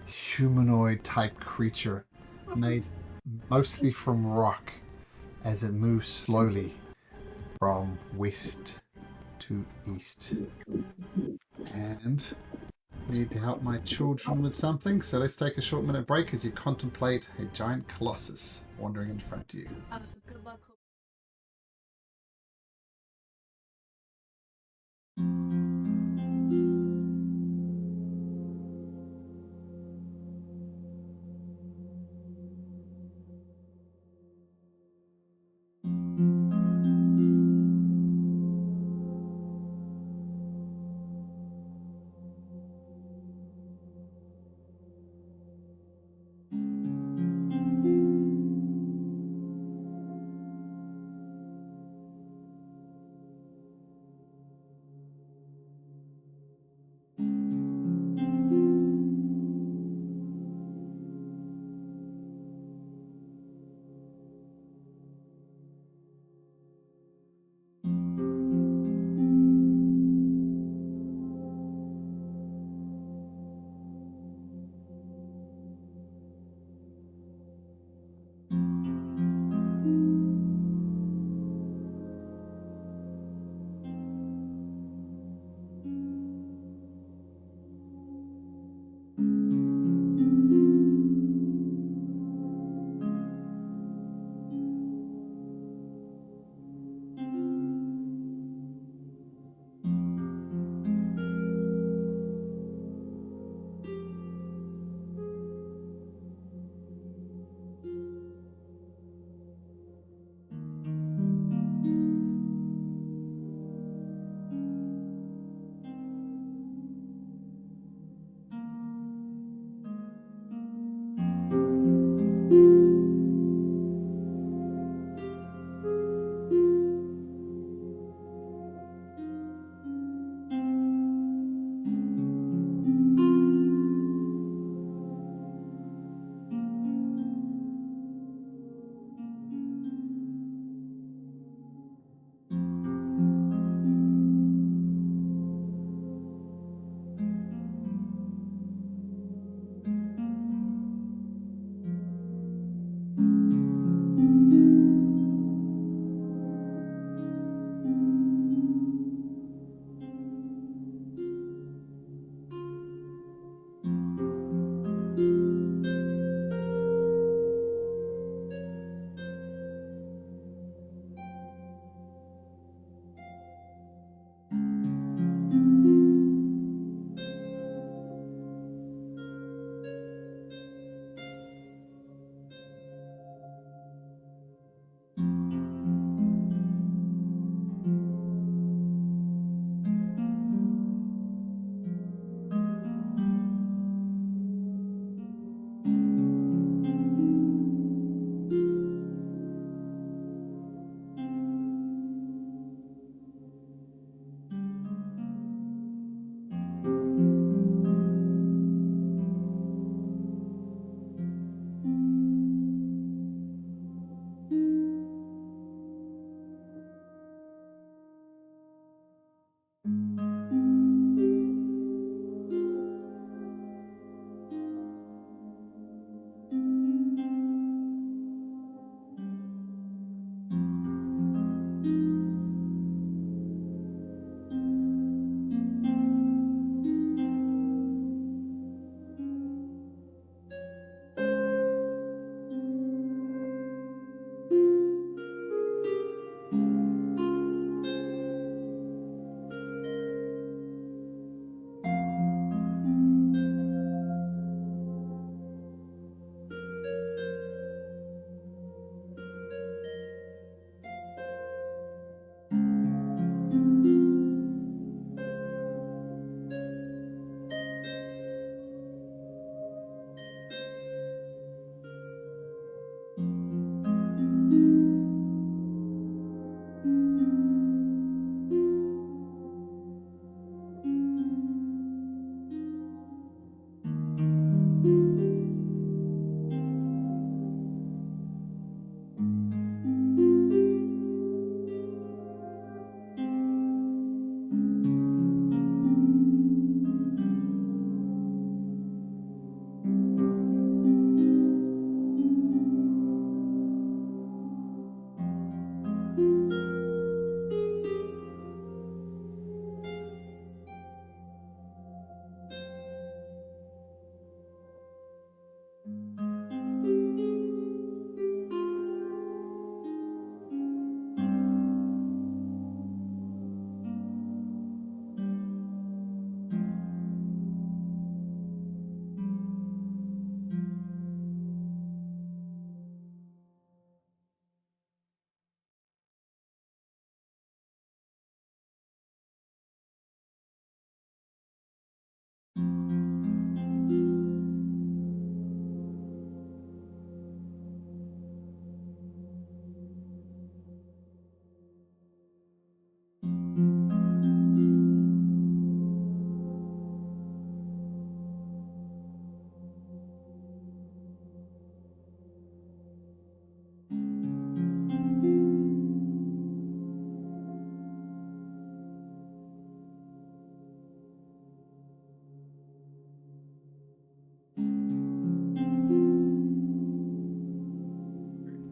humanoid type creature made mostly from rock as it moves slowly from west to east. And need to help my children with something, so let's take a short minute break as you contemplate a giant colossus wandering in front of you. Good luck.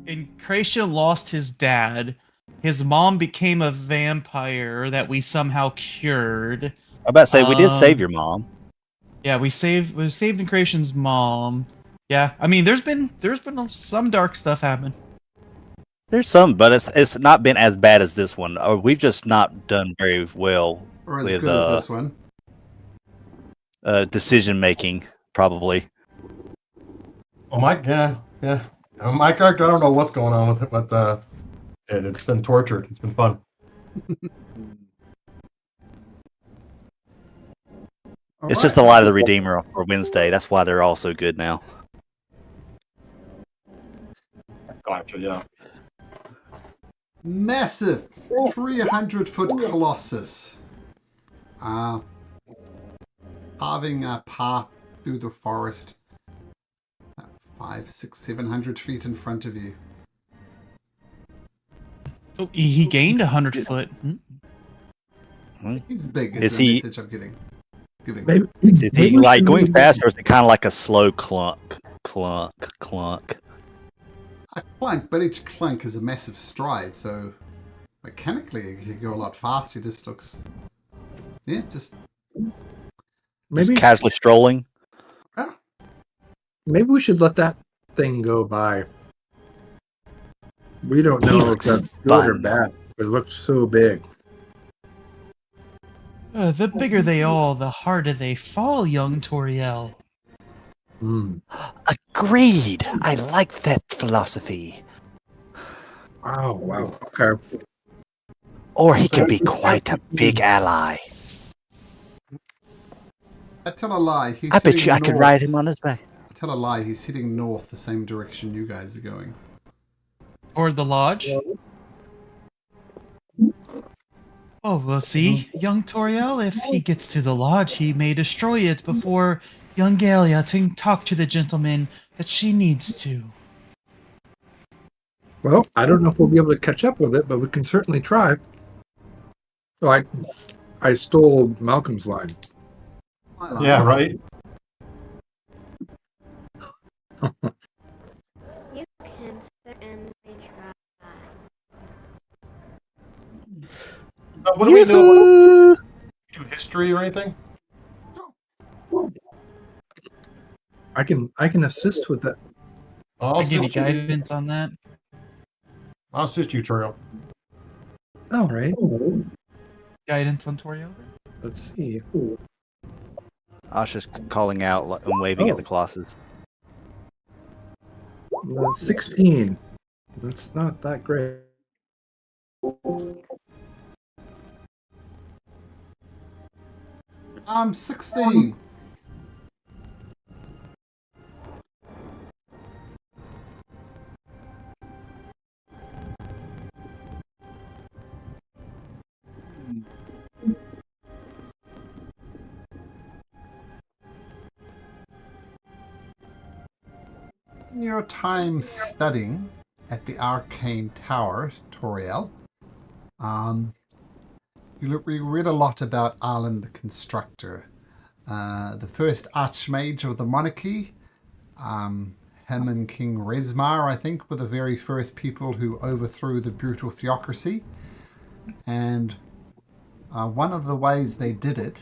Incration lost his dad. His mom became a vampire that we somehow cured. I'm about to say we did save Um, your mom. Yeah, we saved Incration's mom. Yeah, I mean, there's been some dark stuff happen. There's some, but it's not been as bad as this one. Or we've just not done very well Or as with good as this one. decision making, probably. Oh my, yeah. My character, I don't know what's going on with it, but it's been tortured. It's been fun. It's just a lot of the Redeemer for Wednesday. That's why they're all so good now. Gotcha, yeah. Massive 300-foot colossus. Carving a path through the forest. 500, 600, 700 feet in front of you. Oh, he gained 100 foot. He's big. Is the he- message I'm giving. Is he like going fast, or is it kind of like a slow clunk, clunk, clunk? A clunk, but each clunk is a massive stride, so mechanically he can go a lot faster. He just looks, just Just casually strolling. Maybe we should let that thing go by. We don't know if looks that's good or fun. bad. It looks so big. The bigger they all, the harder they fall, young Toriel. Agreed. I like that philosophy. Oh, wow. Okay. Or he can be quite a big ally. I tell a lie. He's I bet heading you I could north. ride him on his back. I tell a lie. He's heading north, the same direction you guys are going. Toward the lodge? Oh, we'll see. Young Toriel, if he gets to the lodge, he may destroy it before young Galia can talk to the gentleman that she needs to. Well, I don't know if we'll be able to catch up with it, but we can certainly try. Oh, I stole Malcolm's line. Yeah, right? You can certainly try. What do we know? Do history or anything? I can assist with that. I'll I give you assist you. guidance on that. I'll assist you, Turiel. All right. Guidance on Toriel? Let's see. Asha's calling out and waving at the colossus. 16. That's not that great. 16. In your time studying at the Arcane Tower, Toriel, you read a lot about Arlen the Constructor, the first Archmage of the monarchy. Him and King Resmar, I think, were the very first people who overthrew the brutal theocracy. And one of the ways they did it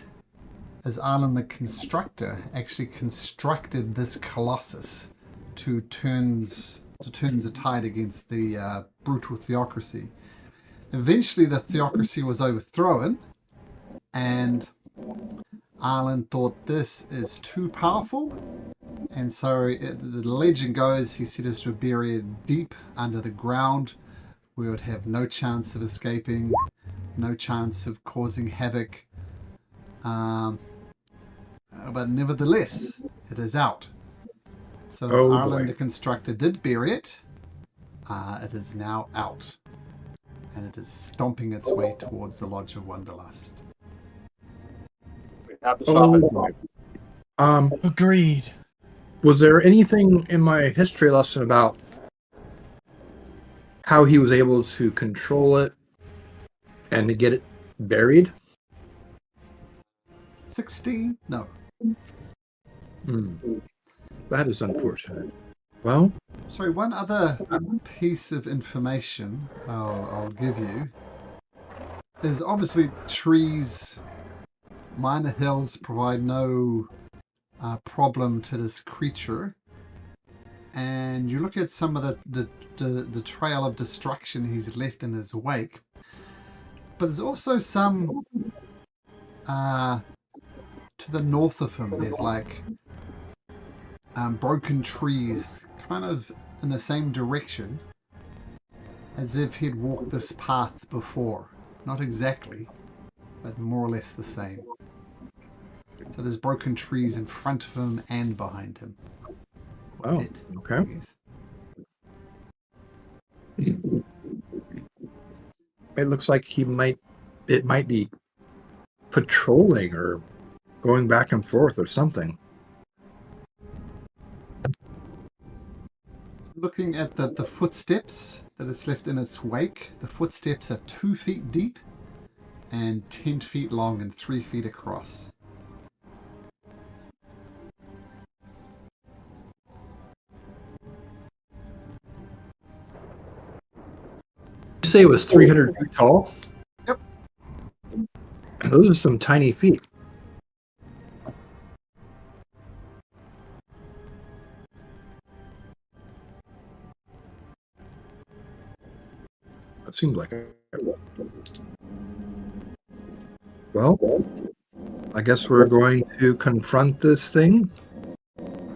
is Arlen the Constructor actually constructed this colossus to turn the tide against the brutal theocracy. Eventually, the theocracy was overthrown, and Arlen thought this is too powerful, and so the legend goes he said us were buried deep under the ground. We would have no chance of escaping, no chance of causing havoc. But nevertheless, it is out. So Arlen the Constructor did bury it. It is now out. And it is stomping its way towards the Lodge of Wanderlust. We have to stop it. Agreed. Was there anything in my history lesson about how he was able to control it and to get it buried? 16? No. That is unfortunate. Well, Sorry, one other piece of information I'll give you is obviously trees, minor hills provide no problem to this creature. And you look at some of the trail of destruction he's left in his wake. But there's also some to the north of him. There's like broken trees kind of in the same direction as if he'd walked this path before. Not exactly, but more or less the same. So there's broken trees in front of him and behind him. oh, It, okay. I guess. It looks like it might be patrolling or going back and forth or something. Looking at the footsteps that it's left in its wake, the footsteps are 2 feet deep and 10 feet long and 3 feet across. You say it was 300 feet tall? Yep. Those are some tiny feet. That seems like it. Well, I guess we're going to confront this thing.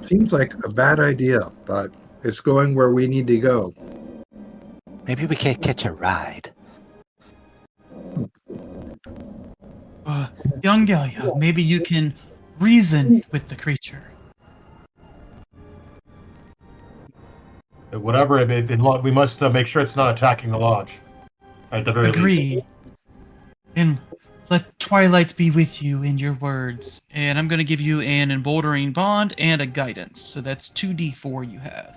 Seems like a bad idea, but it's going where we need to go. Maybe we can catch a ride. Young Galia, maybe you can reason with the creature. Whatever, we must make sure it's not attacking the lodge. At the very least. Agree. And let Twilight be with you in your words. And I'm going to give you an emboldening bond and a guidance. So that's 2d4 you have.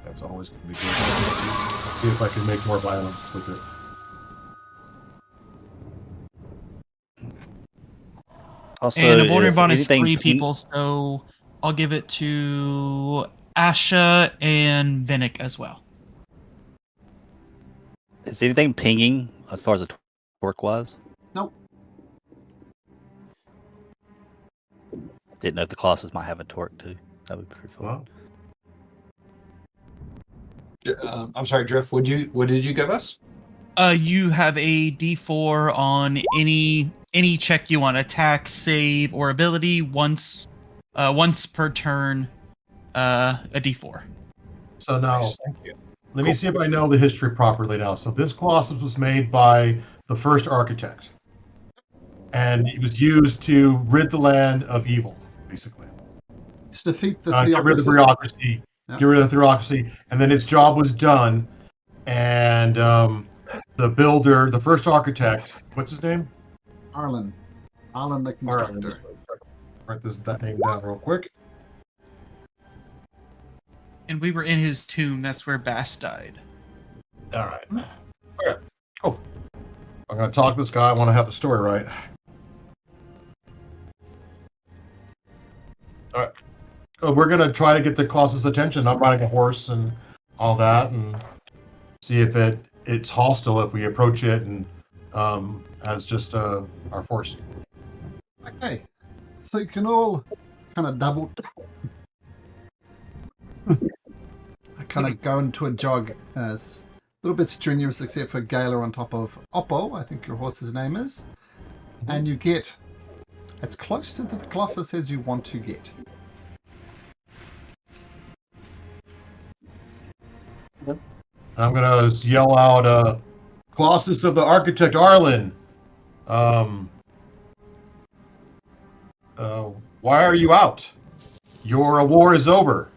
That's always going to be good. See if I can make more violence with it. Also, And emboldening is bond is anything 3 pink- people, so I'll give it to Asha and Vinnick as well. Is anything pinging as far as the torque was? Nope. Didn't know if the Colossus might have a torque too. That would be pretty fun. Well, I'm sorry, Drift. What did you give us? You have a d4 on any check you want, attack, save, or ability once per turn. A d4. so now, Nice, thank you. let me see if I know the history properly now. So this Colossus was made by the first architect. And it was used to rid the land of evil, basically. To defeat the Get rid of the theocracy. bureaucracy. Yep. Get rid of the bureaucracy. And then its job was done. And the builder, the first architect, what's his name? Arlen the constructor. Write that name down real quick. And we were in his tomb. That's where Bass died. All right. Okay. Cool. I'm going to talk to this guy. I want to have the story right. All right. So we're going to try to get the Colossus' attention. I'm riding a horse and all that, and see if it's hostile if we approach it and as just our force. Okay. So you can all kind of double... kind of go into a jog. It's a little bit strenuous except for Gala on top of Oppo, I think your horse's name is. And you get as close to the Colossus as you want to get. I'm going to yell out, Colossus of the Architect Arlen. Why are you out? Your war is over.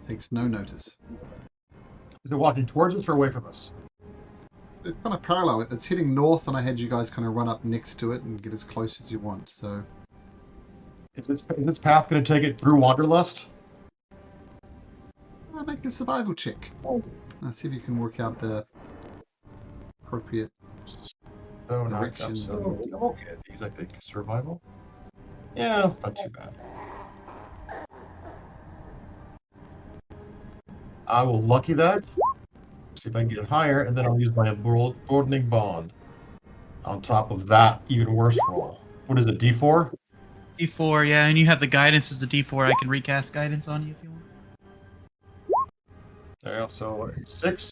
Takes no notice. Is it walking towards us or away from us? It's kind of parallel. It's heading north, and I had you guys kind of run up next to it and get as close as you want. So, Is its path going to take it through Wanderlust? make a survival check. Let's see if you can work out the appropriate So not directions. so okay. These I think survival. Yeah, not too bad. I will lucky that. See if I can get it higher, and then I'll use my broadening bond on top of that even worse roll. What is it, D4? D4, yeah, and you have the guidance as a D4. I can recast guidance on you if you want. There you go. So 6,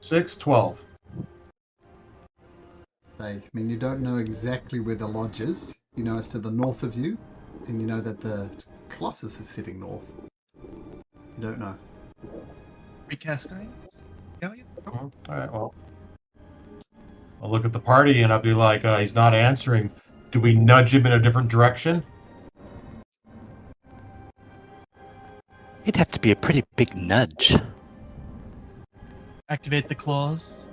6, 12. I mean, you don't know exactly where the lodge is. You know it's to the north of you, and you know that the Colossus is heading north. You don't know. Recast guidance? Yeah, yeah. All right, well. I'll look at the party and I'll be like, he's not answering. Do we nudge him in a different direction? It'd have to be a pretty big nudge. Activate the claws.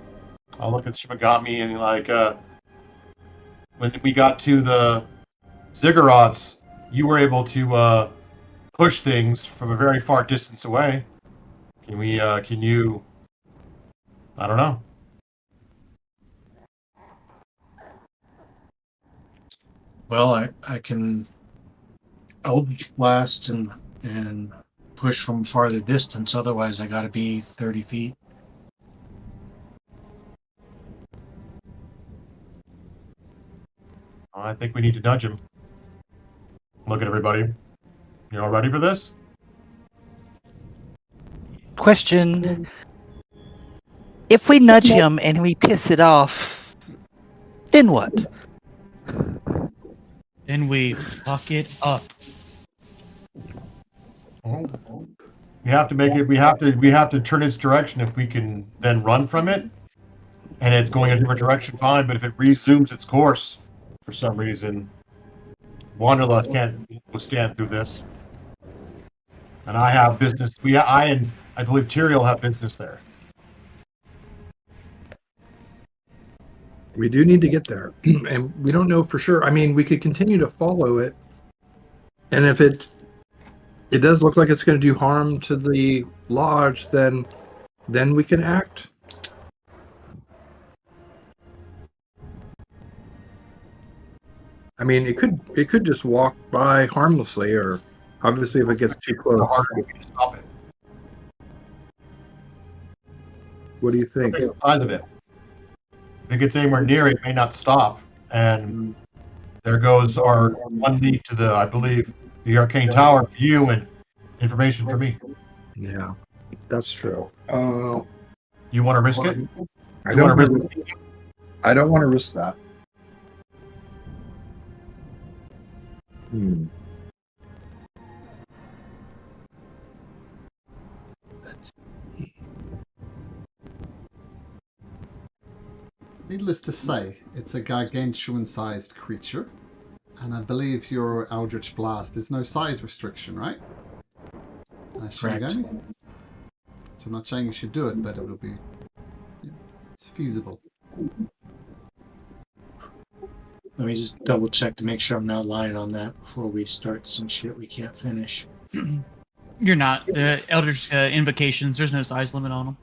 I'll look at Shimagami and like, when we got to the ziggurats, you were able to push things from a very far distance away. Can we? Can you? I don't know. Well, I can Eldritch Blast and push from farther distance. Otherwise, I got to be 30 feet. I think we need to nudge him. Look at everybody. You all ready for this? Question. If we nudge him and we piss it off, then what? Then we fuck it up. We have to make it. We have to turn its direction. If we can then run from it, and it's going a different direction, fine. But if it resumes its course for some reason, Wanderlust can't withstand through this. And I have business. I believe Tyrael have business there. We do need to get there, and we don't know for sure. I mean, we could continue to follow it, and if it does look like it's going to do harm to the lodge, then we can act. I mean, it could just walk by harmlessly, or obviously if it gets too close. The harder we can stop it. What do you think? Look at the size of it. If it gets anywhere near it, it may not stop. And there goes our one lead to the, I believe, the Arcane Tower for you and information for me. Yeah, that's true. You want to risk it? I don't want to risk that. Needless to say, it's a gargantuan-sized creature, and I believe your Eldritch Blast, there's no size restriction, right? Correct. So I'm not saying you should do it, but it will be, it's feasible. Let me just double check to make sure I'm not lying on that before we start some shit we can't finish. You're not. The Eldritch invocations, there's no size limit on them.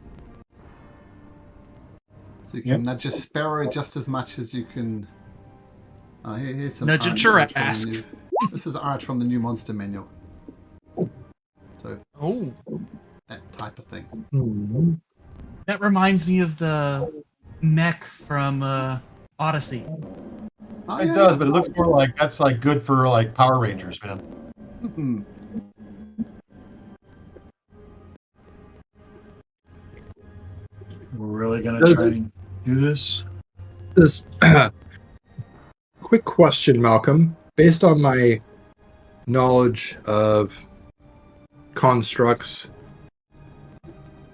So you can nudge a sparrow just as much as you can. Here's some Nudge a art giraffes. from the new- This is art from the new monster manual. So that type of thing. That reminds me of the mech from Odyssey. Oh, It does, but it looks more like that's like good for like Power Rangers, man. Mhm. We're really gonna try and do this. This quick question, Malcolm. Based on my knowledge of constructs,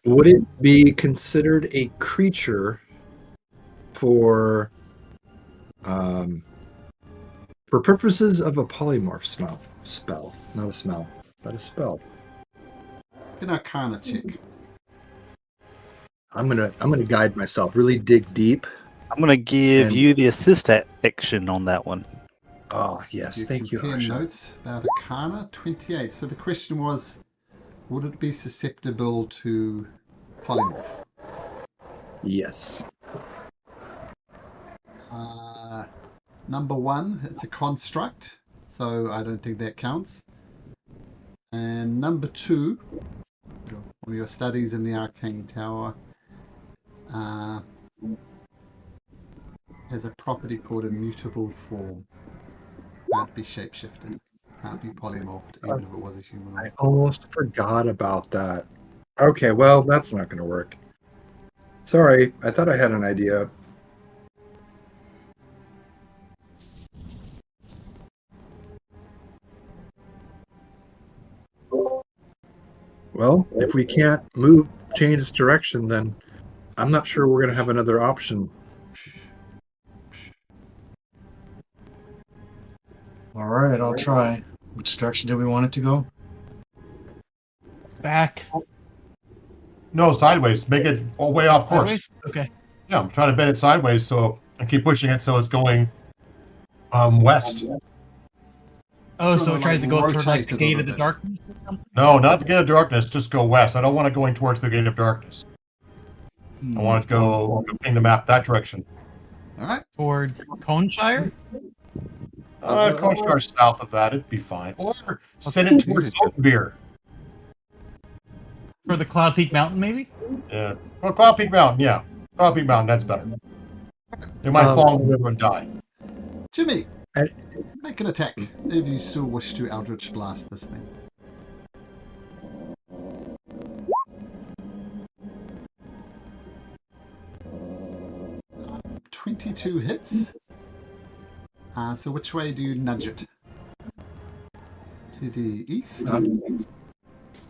would it be considered a creature for purposes of a polymorph spell? Not a smell, but a spell. An Arcana check. I'm gonna guide myself. Really dig deep. I'm going to give And- you the assist action on that one. Oh yes, So thank you. compare Harsha. notes about Arcana 28. So the question was, would it be susceptible to polymorph? Yes. Number one, it's a construct, so I don't think that counts. And number two, From your studies in the Arcane Tower. Has a property called immutable form. Can't be shapeshifted. Can't be polymorphed, even if it was a I humanoid. almost forgot about that. Okay, well, that's not going to work. Sorry, I thought I had an idea. Well, if we can't change direction, then I'm not sure we're going to have another option. All right, I'll try. Which direction do we want it to go? Back. No, sideways. Make it all way off course. Sideways? Okay. Yeah, I'm trying to bend it sideways, so I keep pushing it so it's going west. Oh, Just so trying it tries to go rotate toward like it the a gate little of the bit. darkness or something? No, not the gate of darkness. Just go west. I don't want it going towards the gate of darkness. I want it to go in the map that direction. All right. Toward Coneshire? Coneshire south of that, it'd be fine. Or send it towards Oathbreaker. For the Cloud Peak Mountain, maybe? Yeah. Well, Cloud Peak Mountain, yeah. Cloud Peak Mountain, that's better. They might fall in the river and die. Jimmy, I- make an attack if you still wish to Eldritch Blast this thing. Uh, 22 hits. So which way do you nudge it? To the east?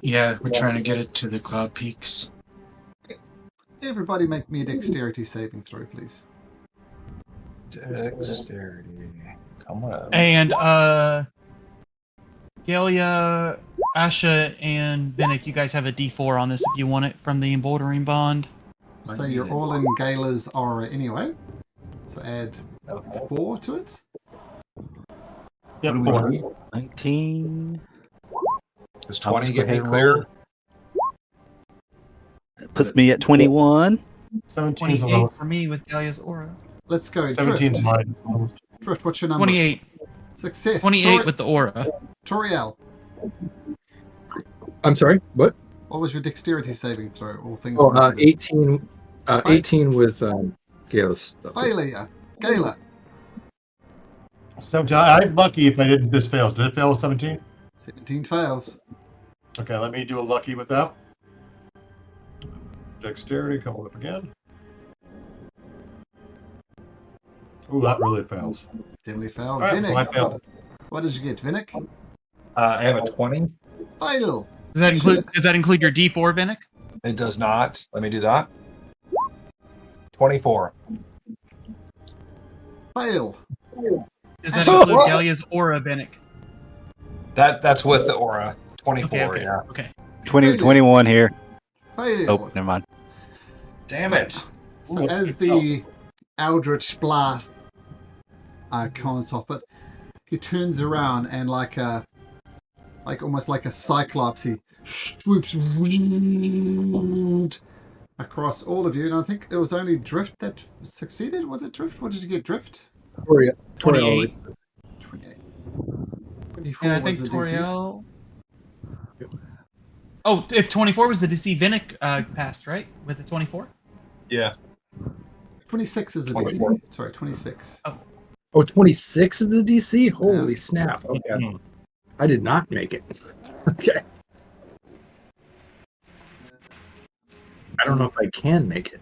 Yeah, we're trying to get it to the cloud peaks. Everybody make me a dexterity saving throw, please. Dexterity. Come on. And Galia, Asha, and Vinnick, you guys have a D4 on this if you want it from the Embouldering Bond. So you're all in Gala's aura anyway. So add 4 to it. Yep, What do we want? 19. Does 20 get me clear? That puts me at 21. 17's a 28 little. for me with Galia's aura. Let's go. 17's Drift. mine. Drift, what's your number? 28. Success. 28 with the aura. Toriel, I'm sorry, what? what was your dexterity saving throw? All things Oh, considered. 18, 18 with Gale's stuff. Failure. Gala, 17. I'm lucky if I didn't. This fails. Did it fail with 17? 17 fails. Okay, let me do a lucky with that. Dexterity coming up again. Ooh, that really fails. Definitely failed. All right, well, I Vinnick, failed. what did you get, Vinnick? I have a 20. Fail. Does that include your D4, Vinnick? It does not. Let me do that. 24. Fail. Does that include Galia's aura, Vinnick? That's with the aura. 24, Okay, yeah. okay. 21 here. Fail. Oh, never mind. Damn it. So Ooh, as the Eldritch Blast comes off it, he turns around and almost like a cyclops, he swoops across all of you. And I think it was only Drift that succeeded. Was it Drift? What did you get, Drift? 28. 28. 24 And I was think the DC. Toriel. Oh, if 24 was the DC, Vinnick passed, right? With the 24? Yeah. 26 is the 24. DC. Sorry, 26. Oh, 26 is the DC? Holy snap. Okay. Mhm. I did not make it. Okay. I don't know if I can make it.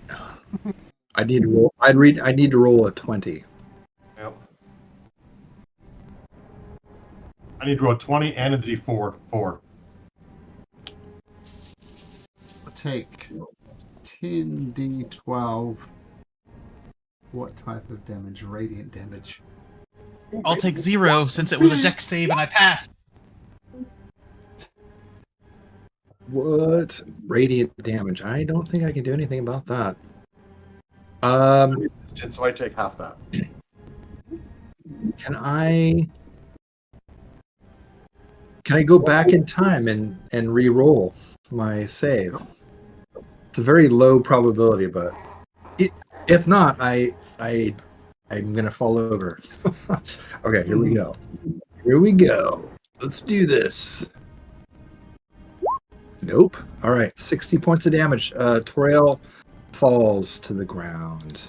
I need to roll. I need to roll a 20. Yep. I need to roll 20 and a D4. 4. I'll take 10d12. What type of damage? Radiant damage. I'll take 0 since it was a dex save and I passed. What? Radiant damage. I don't think I can do anything about that. So I take half that. Can I go back in time and re-roll my save? It's a very low probability, but if not, I'm gonna fall over. Okay, here we go. Let's do this. Nope. All right, 60 points of damage. Toriel falls to the ground.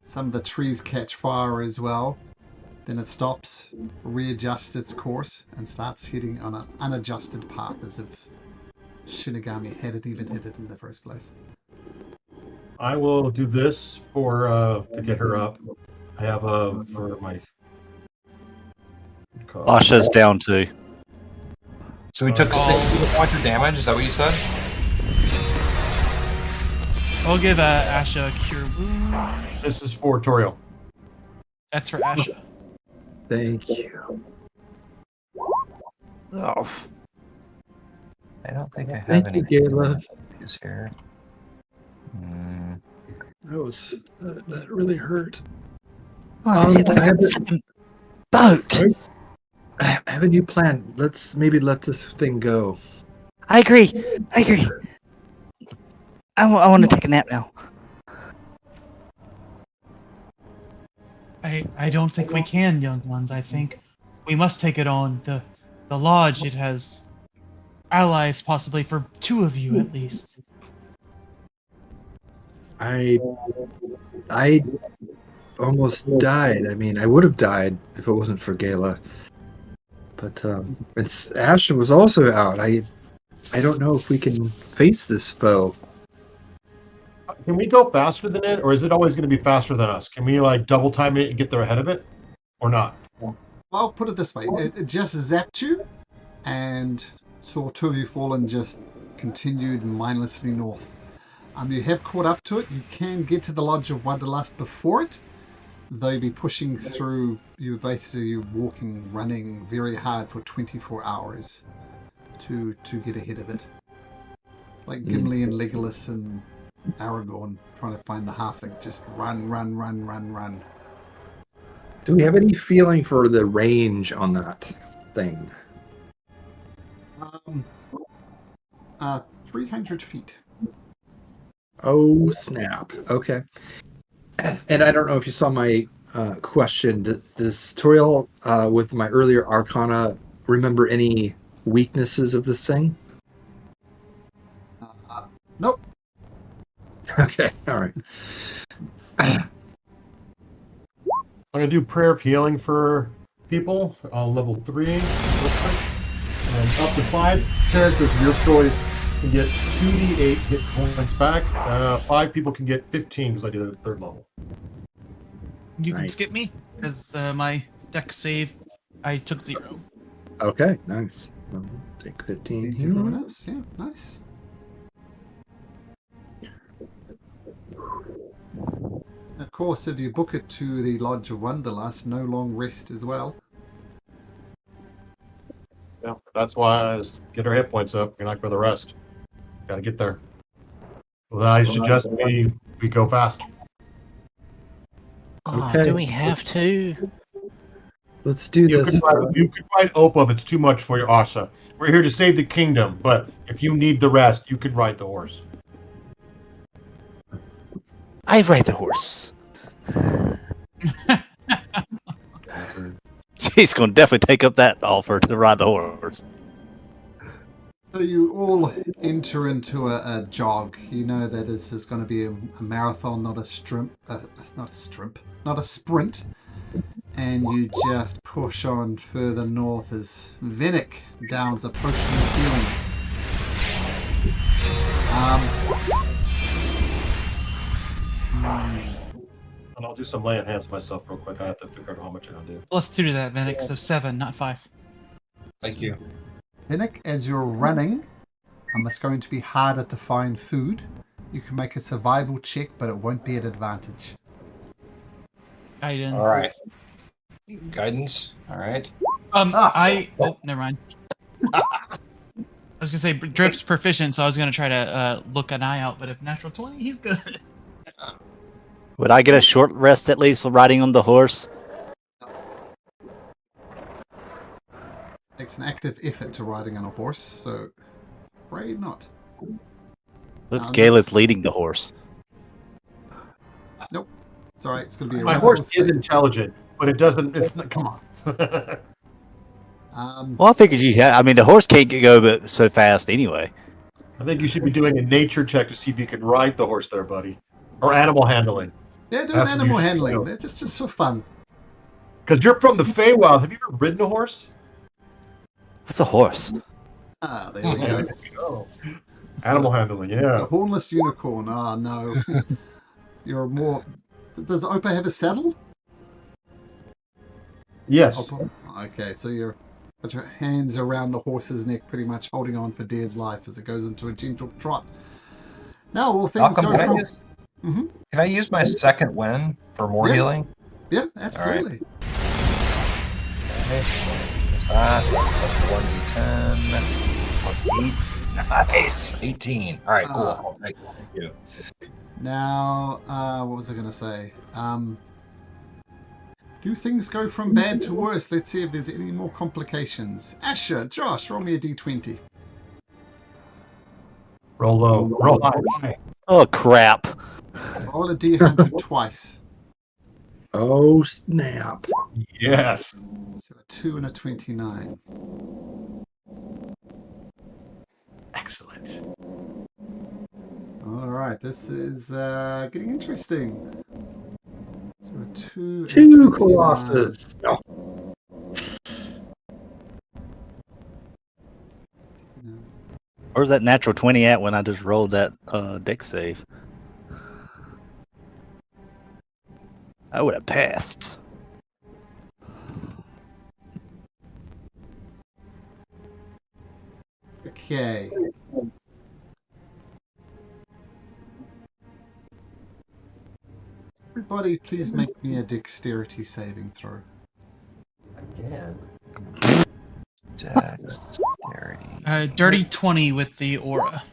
Some of the trees catch fire as well. Then it stops, readjusts its course, and starts heading on an unadjusted path as if Shinigami hadn't even hit it in the first place. I will do this for to get her up. I have for my. Asha's down too. So we took 60 points of damage. Is that what you said? I'll give Asha a cure wound. This is for Toriel. That's for Asha. Thank you. Oh, I don't think I have Thank any. you, Gayla. Here. That really hurt. oh they hit like I have a fucking boat. I have a new plan. Let's maybe let this thing go. I agree. I want to take a nap now. I don't think we can, young ones. I think we must take it on. The lodge, it has allies possibly for 2 of you at least. I almost died. I mean, I would have died if it wasn't for Gayla. But Asha was also out. I don't know if we can face this foe. Can we go faster than it, or is it always going to be faster than us? Can we like double time it and get there ahead of it, or not? I'll put it this way. It just zapped you and saw 2 of you fall and just continued mindlessly north. You have caught up to it. You can get to the Lodge of Wanderlust before it. They'll be pushing through. You're basically walking, running very hard for 24 hours to get ahead of it. Like Gimli and Legolas and Aragorn trying to find the halfling. Just run. Do we have any feeling for the range on that thing? 300 feet. Oh, snap. Okay. And I don't know if you saw my question. Does Toriel, with my earlier Arcana, remember any weaknesses of this thing? Nope. Okay, all right. I'm gonna do prayer of healing for people. Level 3, and up to 5 characters of your choice can get 2d8 hit points back. 5 people can get 15 because I did it at 3rd level. You can Nice. skip me because my deck save, I took 0. Okay, nice. Well, take 15 here. Everyone else, yeah, nice. Of course, if you book it to the Lodge of Wanderlust, no long rest as well. Yeah, that's why I get our hit points up. You're not for the rest. Got to get there. Well, then I suggest we go fast. Oh, Okay. do we have to? Let's do You this. could ride Opa if it's too much for your Asha. We're here to save the kingdom, but if you need the rest, you can ride the horse. I ride the horse. She's going to definitely take up that offer to ride the horse. So you all enter into a jog. You know that this is going to be a marathon, not a sprint. Not a sprint. And you just push on further north as Vinnick downs a potion of healing. And I'll do some lay on hands myself real quick. I have to figure out how much I'll do. Plus 2 to that, Vinnick, so 7, not 5. Thank you. Vinnick, as you're running, it's going to be harder to find food. You can make a survival check, but it won't be an advantage. Guidance. All right. Guidance. All right. Oh, never mind. I was gonna say Drift's proficient, so I was gonna try to look an eye out. But if natural 20, he's good. Would I get a short rest at least riding on the horse? Takes an active effort to riding on a horse, so afraid not. If Gayla's leading the horse. Nope. It's alright, it's going to be a My restful horse state. is intelligent, but it doesn't. It's not. Come on. Well, I figured you had. I mean, the horse can't go but so fast anyway. I think you should be doing a nature check to see if you can ride the horse there, buddy. Or animal handling. Yeah, do an That's what animal you should handling. do. They're just for fun. Because you're from the Feywild. Have you ever ridden a horse? What's a horse? Ah, there we go. Oh. So Animal it's- handling, It's yeah. a hornless unicorn. Ah, no. You're more. Does Opa have a saddle? Yes. Opa? Okay, so you're got your hands around the horse's neck, pretty much holding on for dear life as it goes into a gentle trot. Now all things Malcolm, go can I, from. use, Mhm. can I use my second win for more Yeah. healing? Yeah, absolutely. Okay. There's that. So 1d10 plus 8. Nice. 18. All right, cool. I'll take it. Thank you. Now, what was I going to say? Do things go from bad to worse? Let's see if there's any more complications. Asher, Josh, roll me a d20. Roll low. Roll high. Oh crap! Roll a d100 twice. Oh snap! Yes. So a 2 and a 29. Excellent. All right, this is getting interesting. So a 2 and Two 29. colossus. Oh, No. Where's that natural 20 at when I just rolled that deck save? I would have passed. Okay. Everybody, please make me a dexterity saving throw. Again. Dexterity. Dirty 20 with the aura.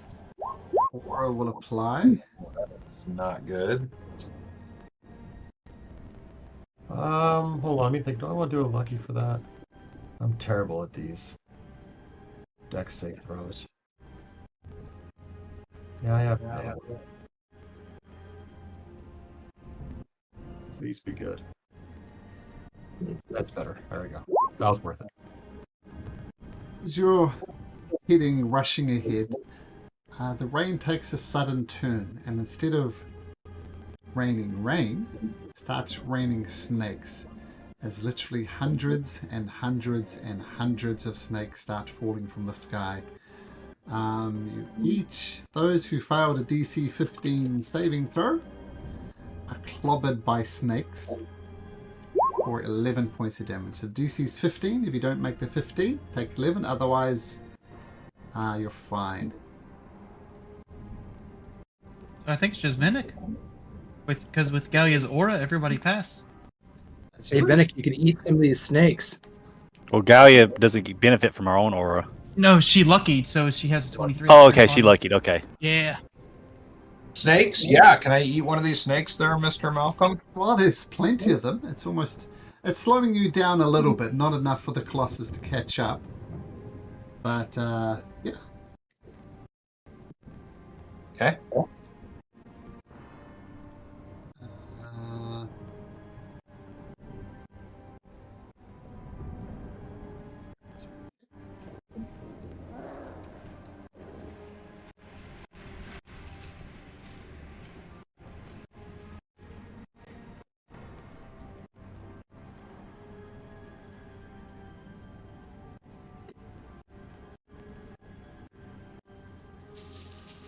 Aura will apply. It's not good. Hold on. Let me think. Do I want to do a lucky for that? I'm terrible at these. Dex save throws. Yeah, I have. These be good. That's better. There we go. That was worth it. As you're heading, rushing ahead, the rain takes a sudden turn, and instead of raining rain, starts raining snakes. As literally hundreds and hundreds and hundreds of snakes start falling from the sky. Those who failed a DC 15 saving throw are clobbered by snakes for 11 points of damage. So DC's 15. If you don't make the 15, take 11. Otherwise, you're fine. I think it's just Venick. Because with Gallia's aura, everybody passed. That's hey, true. Venick, you can eat some of these snakes. Well, Galia doesn't benefit from her own aura. No, she luckied, so she has a 23. Oh, okay, she luckied. Okay. Yeah. Snakes? Yeah. Can I eat one of these snakes there, Mr. Malcolm? Well, there's plenty of them. It's slowing you down a little bit. Not enough for the Colossus to catch up. But, yeah. Okay. Uh,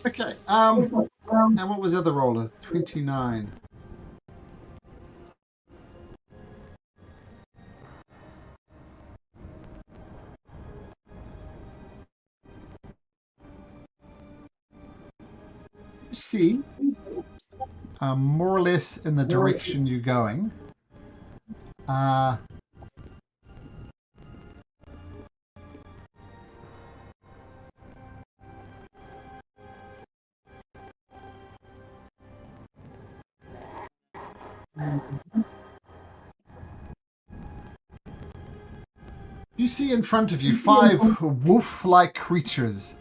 okay. And what was the other roller? 29. You see, more or less in the direction you're going. You see in front of you 5 wolf-like creatures,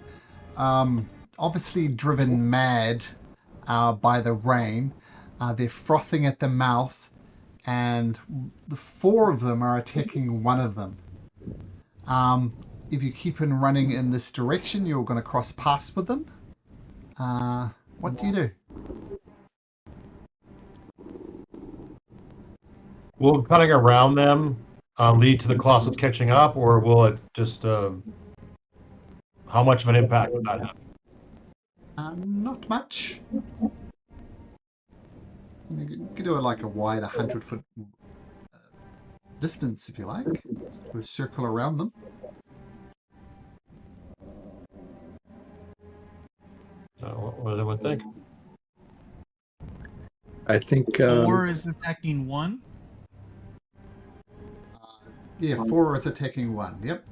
obviously driven mad by the rain. They're frothing at the mouth, and the 4 of them are attacking one of them. If you keep on running in this direction, you're going to cross paths with them. What do you do? Will cutting around them lead to the Colossus catching up, or will it just? How much of an impact would that have? Not much. You could do it like a wide 100-foot distance if you like. We'll circle around them. What does everyone think? I think 4 is attacking 1. Yeah, 4 is attacking 1. Yep.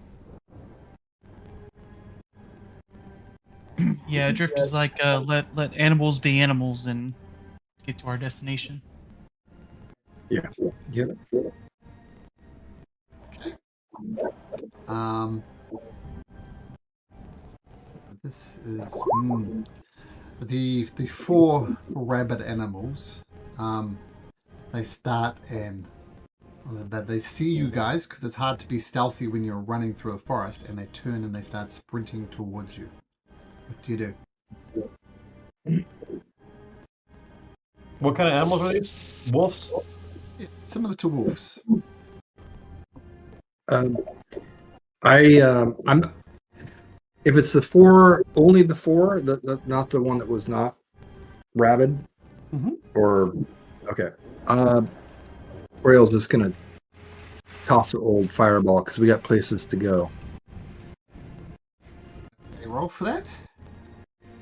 Yeah, drift is like let animals be animals and get to our destination. Yep. Okay. So this is the 4 rabbit animals. They start and but they see you guys because it's hard to be stealthy when you're running through a forest, and they turn and they start sprinting towards you. What do you do? What kind of animals are these? Wolves? Yeah, similar to wolves. I'm if it's the 4, only the 4, not the one that was not rabid, or okay. Oriel's just gonna toss an old fireball because we got places to go. Okay, roll for that.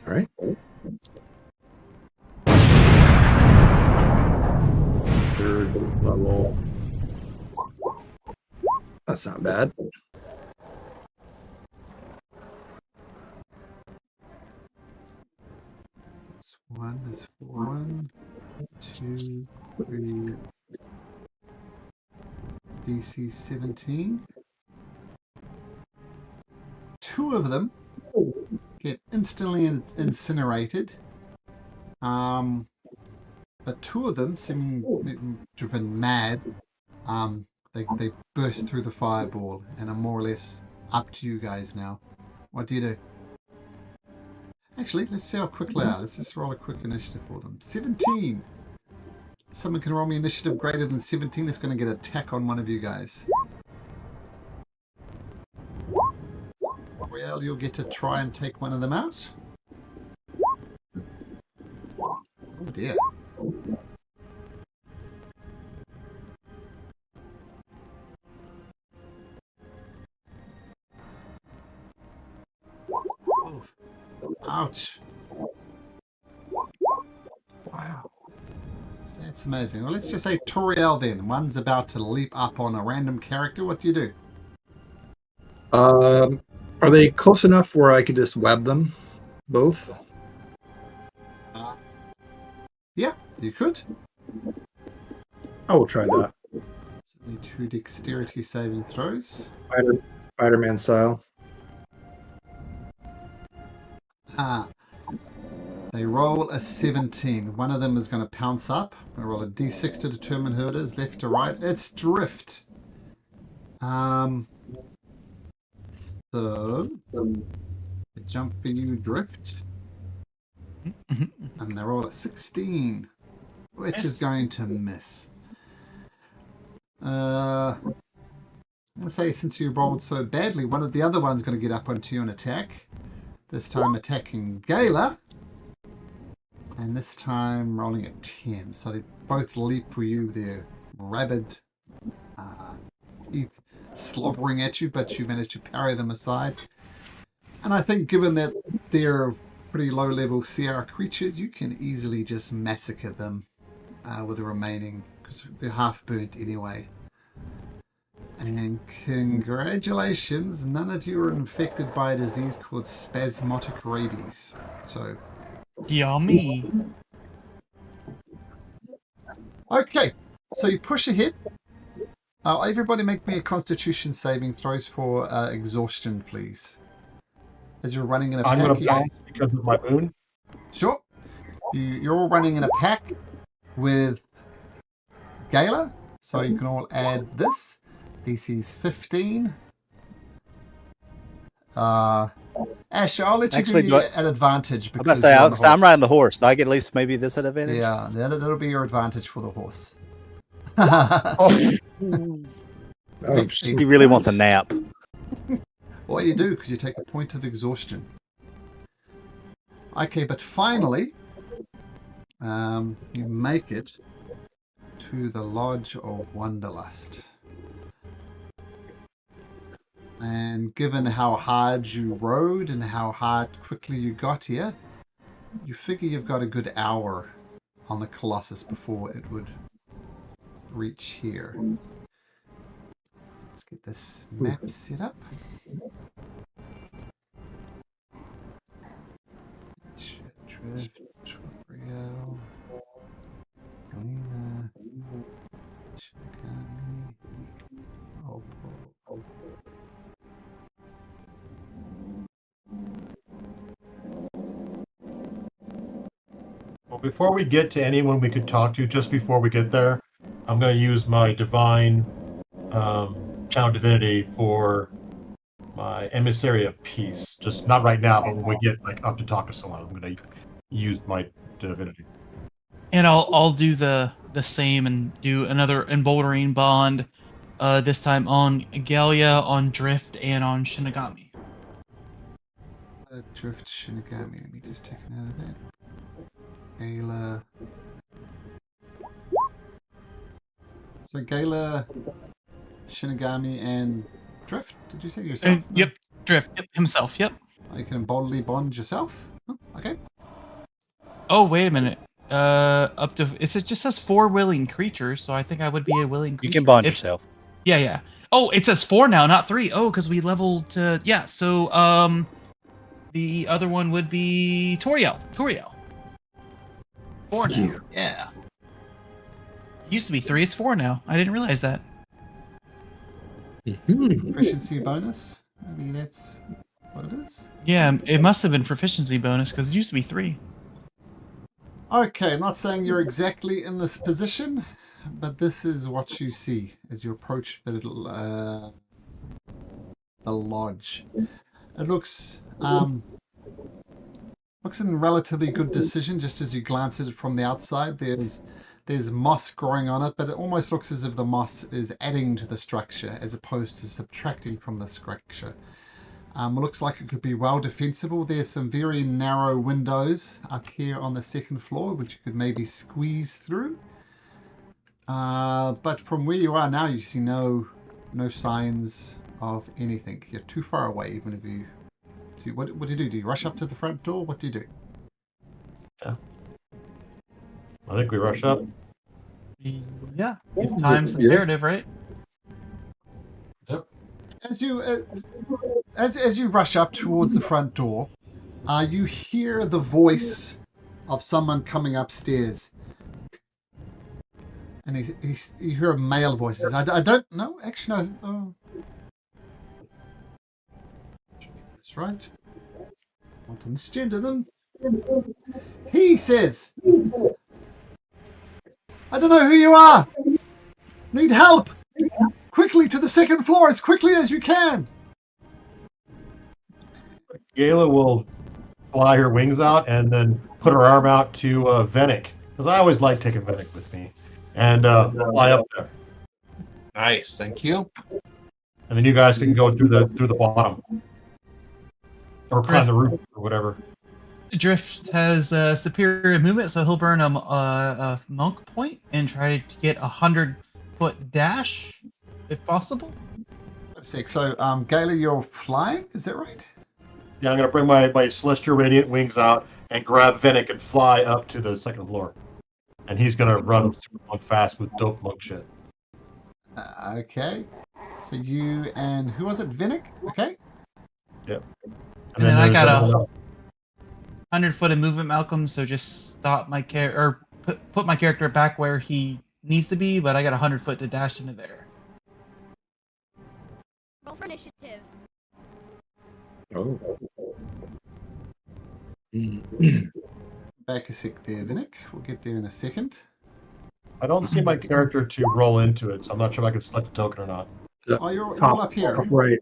All right. Third level. That's not bad. That's 1. That's 4. 1, 2, 3. DC 17. 2 of them get instantly incinerated. But 2 of them, seeming driven mad, they burst through the fireball and are more or less up to you guys now. What do you do? Actually, let's see how quick they are. Let's just roll a quick initiative for them. 17. Someone can roll me initiative greater than 17. It's going to get an attack on one of you guys. Well, you'll get to try and take one of them out. Oh dear. Oof. Ouch. Wow. That's amazing. Well, let's just say Toriel then. One's about to leap up on a random character. What do you do? Are they close enough where I could just web them both? Yeah, you could. I will try that. So need 2 dexterity saving throws. Spider-Man style. They roll a 17. One of them is going to pounce up. I roll a d6 to determine who it is, left to right. It's Drift. So, jump for you, Drift. And they roll a 16, which is going to miss. Let's say since you rolled so badly, one of the other one's going to get up onto you and attack. This time attacking Gala. And this time rolling a 10. So they both leap for you. They're rabid, teeth slobbering at you, but you manage to parry them aside. And I think given that they're pretty low-level CR creatures, you can easily just massacre them with the remaining, because they're half burnt anyway. And congratulations, none of you are infected by a disease called spasmodic rabies. So, Yummy. okay, so you push ahead. Everybody make me a constitution saving throws for exhaustion, please. As you're running in a pack. I'm going to bounce because of my moon. Sure. You're all running in a pack with Gala, so you can all add this. DC's 15. Ash, I'll let you Actually, do do I- an advantage I'm about to because say, you're on I'm, the so I'm horse. riding the horse. Do I get at least maybe this at advantage? Yeah, that'll be your advantage for the horse. Oh, He really wants a nap. What you do, because you take a point of exhaustion. Okay, but finally, you make it to the Lodge of Wanderlust. And given how hard you rode and how hard quickly you got here, you figure you've got a good hour on the Colossus before it would reach here. Let's get this map set up. Drift, Rio, Galena, Shinigami, Opal. Well, before we get to anyone we could talk to, just before we get there, I'm going to use my divine channel divinity for my emissary of peace. Just not right now, but when we get like up to talk to someone, I'm going to use my divinity. And I'll do the same and do another emboldening bond. This time on Galia, on Drift, and on Shinigami. Drift, Shinigami. Let me just take another of that. Gala. So Gala, Shinigami, and Drift. Did you say yourself? No. Yep, Drift. Yep, himself. Yep. Oh, you can boldly bond yourself. Oh, okay. Oh, wait a minute. Up to it just says 4 willing creatures, so I think I would be a willing creature. You can bond yourself. Yeah. Oh, it says 4 now, not 3. Oh, because we leveled yeah. So the other one would be Toriel. 4 now. Yeah. It used to be 3. It's 4 now. I didn't realize that. Proficiency bonus. Maybe that's what it is. Yeah, it must have been proficiency bonus because it used to be 3. Okay, I'm not saying you're exactly in this position, but this is what you see as you approach the little the lodge. It looks in relatively good decision just as you glance at it from the outside. There's moss growing on it, but it almost looks as if the moss is adding to the structure as opposed to subtracting from the structure. It looks like it could be well defensible. There's some very narrow windows up here on the second floor, which you could maybe squeeze through. But from where you are now, you see no signs of anything. You're too far away, even if you... What do you do? Do you rush up to the front door? What do you do? Yeah. I think we rush up. Yeah. If time's imperative, right? Yep. As you rush up towards the front door, you hear the voice of someone coming upstairs. And you hear a male voice. I don't know. Actually, no. Oh. That's right. I want to misgender them. He says, I don't know who you are. Need help. Quickly to the second floor as quickly as you can. Gala will fly her wings out and then put her arm out to Venick, because I always like taking Venick with me, and fly up there. Nice, thank you. And then you guys can go through the bottom, or climb the roof or whatever. Drift has superior movement, so he'll burn a monk point and try to get 100-foot dash, if possible. So, Gala, you're flying, is that right? Yeah, I'm going to bring my Celestial Radiant wings out and grab Venick and fly up to the second floor. And he's going to run super monk fast with dope monk shit. Okay. So you and... Who was it? Venick? Okay. Yep. And then I got a 100-foot of movement, Malcolm, so just stop my character... Or put my character back where he needs to be, but I got 100-foot to dash into there. Roll for initiative. Oh. Back a sec there, Venick. We'll get there in a second. I don't see my character to roll into it, so I'm not sure if I can select a token or not. Oh, you're up here. Right.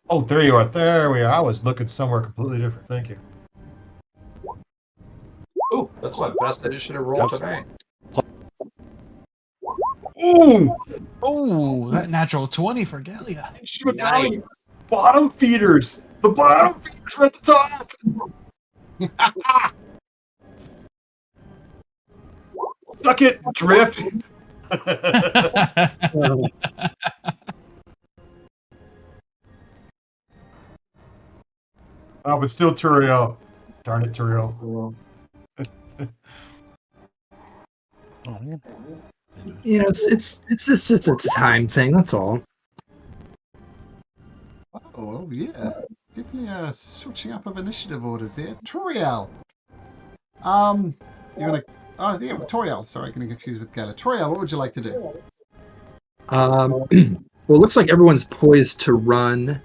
Oh, there you are. There we are. I was looking somewhere completely different. Thank you. Ooh, that's what best that you should have rolled today. Ooh! Oh, that natural 20 for Galia. Nice. Bottom feeders. The bottom feeders are at the top. Suck it, drift. Oh, but still Turiel. Darn it, Turiel. Oh, man. You know, it's just it's a time thing. That's all. Oh, yeah. Definitely switching up of initiative orders there. Toriel. You're gonna. Oh, yeah, Toriel. Sorry, getting confused with Gala. Toriel, what would you like to do? Well, it looks like everyone's poised to run.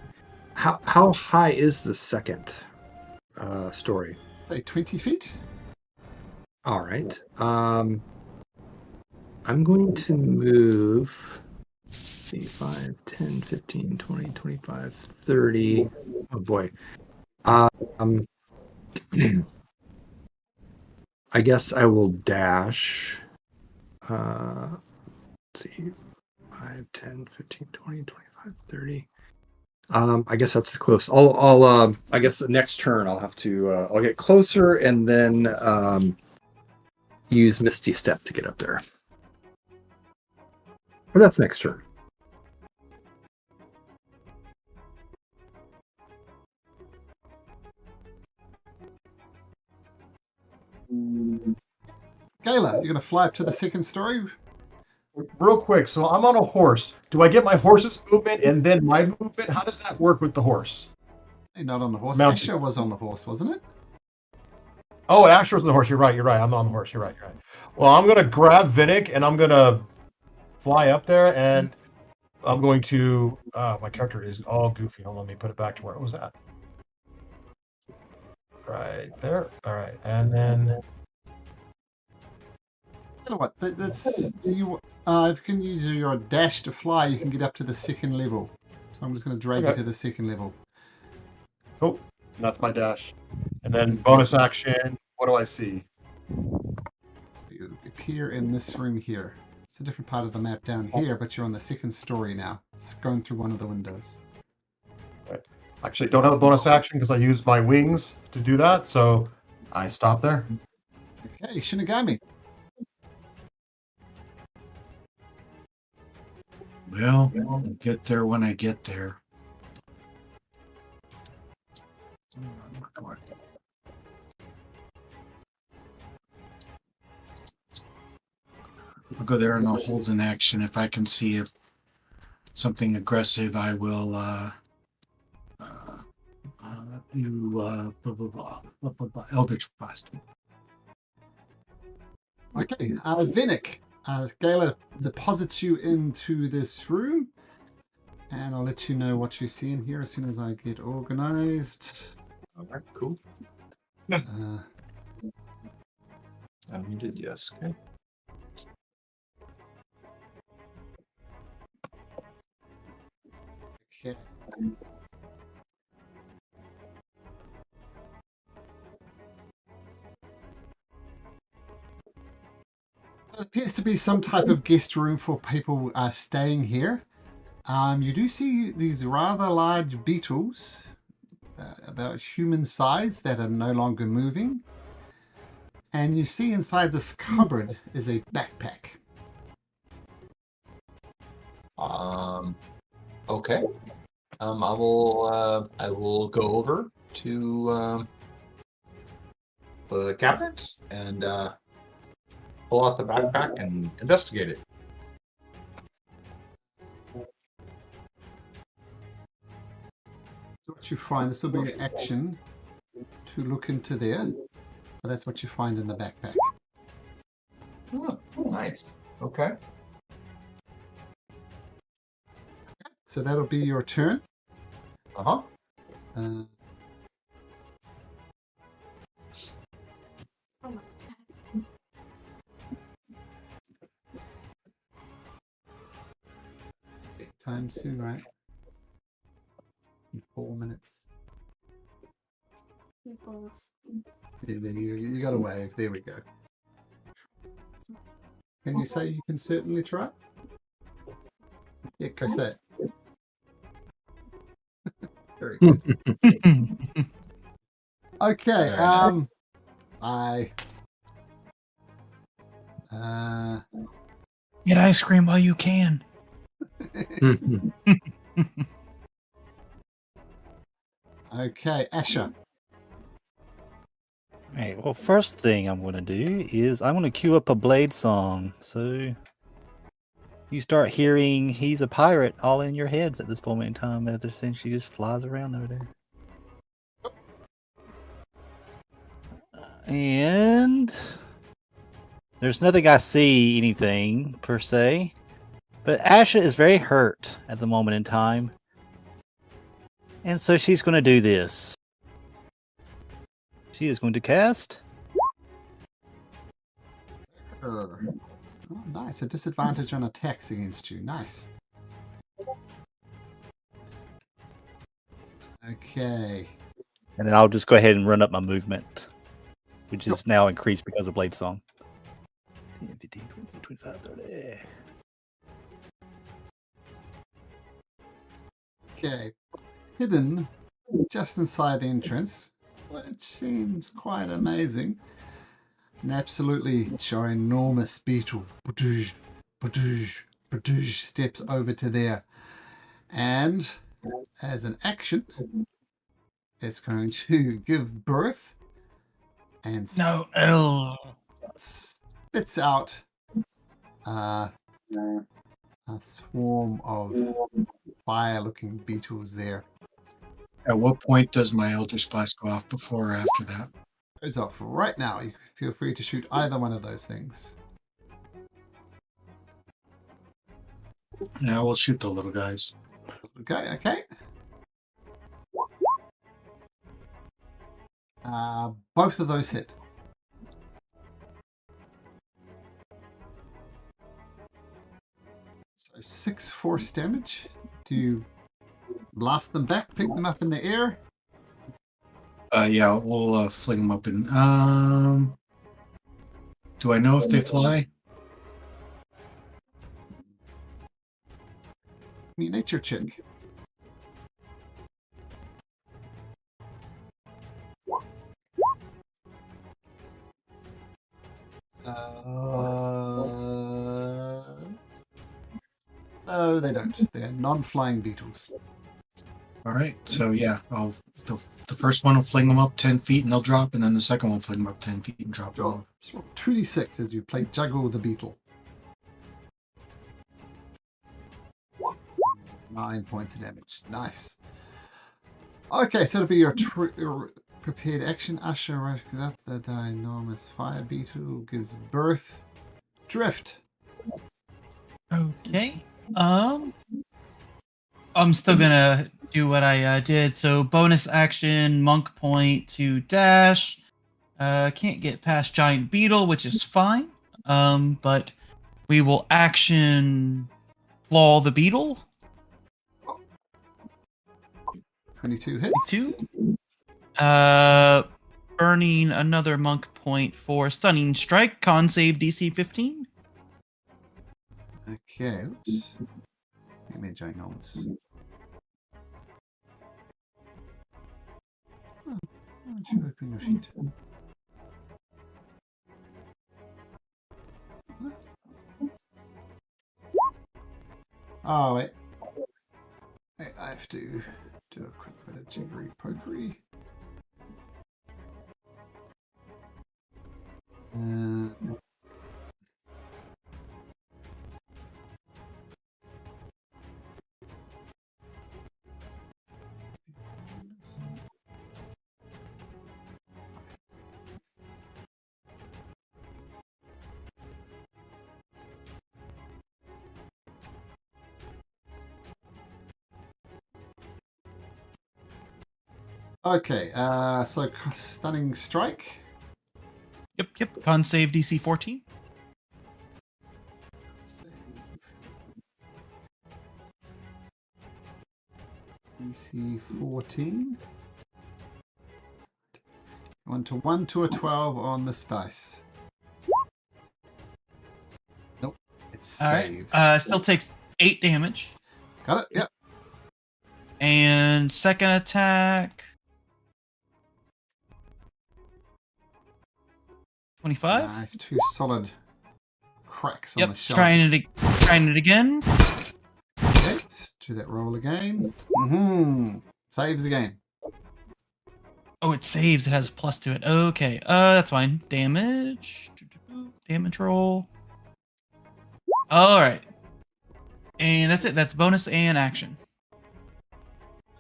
How high is the second story? Say 20 feet. All right. I'm going to move. Let's see, 5, 10, 15, 20, 25, 30. Oh boy. Um, I guess I will dash. Let's see. 5, 10, 15, 20, 25, 30. I guess that's close. I guess the next turn I'll have to I'll get closer and then use Misty Step to get up there. But that's next turn. Gala, you're gonna fly up to the second story. Real quick, so I'm on a horse. Do I get my horse's movement and then my movement? How does that work with the horse? Hey, not on the horse. Mounted. Asher was on the horse, wasn't it? Oh, Asher was on the horse. You're right. I'm on the horse. You're right. Well, I'm gonna grab Vinnick and I'm gonna fly up there and I'm going to. My character is all goofy. Hold on, let me put it back to where it was at. Right there. All right, and then. You know what? That's you. If you can use your dash to fly, you can get up to the second level. So I'm just going to drag you to the second level. Oh, that's my dash. And then bonus action. What do I see? You appear in this room here. It's a different part of the map down here, but you're on the second story now. It's going through one of the windows. Right. Actually, don't have a bonus action because I used my wings to do that, so I stop there. Okay, Shinigami. Well, I'll get there when I get there. I'll go there and I'll hold an action. If I can see something aggressive, I will do blah, blah, blah, Eldritch Blast. Okay, Vinnick. Gala deposits you into this room, and I'll let you know what you see in here as soon as I get organized. All right, cool. Unmuted, yes. Okay. Okay. It appears to be some type of guest room for people staying here. You do see these rather large beetles, about human size, that are no longer moving. And you see inside this cupboard is a backpack. Okay. I will go over to the cabinet and pull out the backpack and investigate it. So what you find, this will be your action to look into there. But that's what you find in the backpack. Oh, nice. Okay. So that'll be your turn. Uh-huh. Time soon, right? minutes. Yeah, there you got a wave. There we go. Can you say you can certainly try? Yeah, Cosette. Very good. Okay. Very nice. Get ice cream while you can. Okay, Asher. Alright, well, first thing I'm going to do is I'm going to cue up a Blade song. So you start hearing He's a Pirate all in your heads at this moment in time as this thing she just flies around over there. And there's nothing I see anything per se. But Asha is very hurt at the moment in time. And so she's going to do this. She is going to cast. Oh, nice. A disadvantage on attacks against you. Nice. Okay. And then I'll just go ahead and run up my movement, which is now increased because of Blade Song. 10, 15, 20, 25, 30. Okay. Hidden just inside the entrance, which seems quite amazing. An absolutely ginormous beetle steps over to there. And as an action, it's going to give birth and No, L. spits out a swarm of fire-looking beetles there. At what point does my Eldritch Blast go off, before or after that? Goes off right now. You feel free to shoot either one of those things. Yeah, we'll shoot the little guys. Okay. Both of those hit. So 6 force damage. Do you blast them back, pick them up in the air? Yeah, we'll fling them up in. Do I know if they fly? Give me a nature check. No, they don't. They're non-flying beetles. All right, so yeah, the first one will fling them up 10 feet and they'll drop, and then the second one will fling them up 10 feet and drop. Draw 2d6 as you play juggle the beetle. 9 points of damage. Nice. Okay, so it'll be your prepared action. Usher raises up the ginormous fire beetle, gives birth. Drift. Okay. I'm still gonna do what I did. So bonus action, monk point to dash. Can't get past giant beetle, which is fine. But we will action claw the beetle. 22 hits. 2. Burning another monk point for stunning strike. Con save DC 15. Okay, oops. Give me ginormous. Oh, why don't you open your sheet? Oh, wait. I have to do a quick bit of jiggery pokery. Okay, so stunning strike. Yep. Con save DC 14. Save. DC 14. One to 1 to a 12 on this dice. Nope. It saves. Still takes 8 damage. Got it? Yep. And second attack. 25. Nice. 2 solid cracks on Yep. the shoulder. Trying it again. Okay, let's do that roll again. Saves again. Oh, it saves. It has a plus to it. Okay. That's fine. Damage. Damage roll. All right. And that's it. That's bonus and action.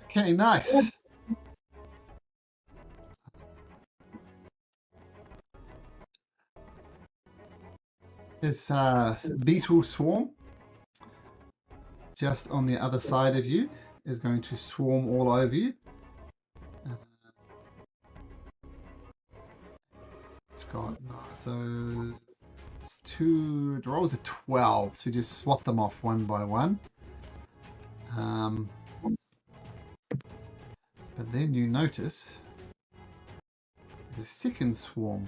Okay, nice. This beetle swarm, just on the other side of you, is going to swarm all over you. It's got, so it's 2, the rolls are 12, so you just swap them off one by one. But then you notice the second swarm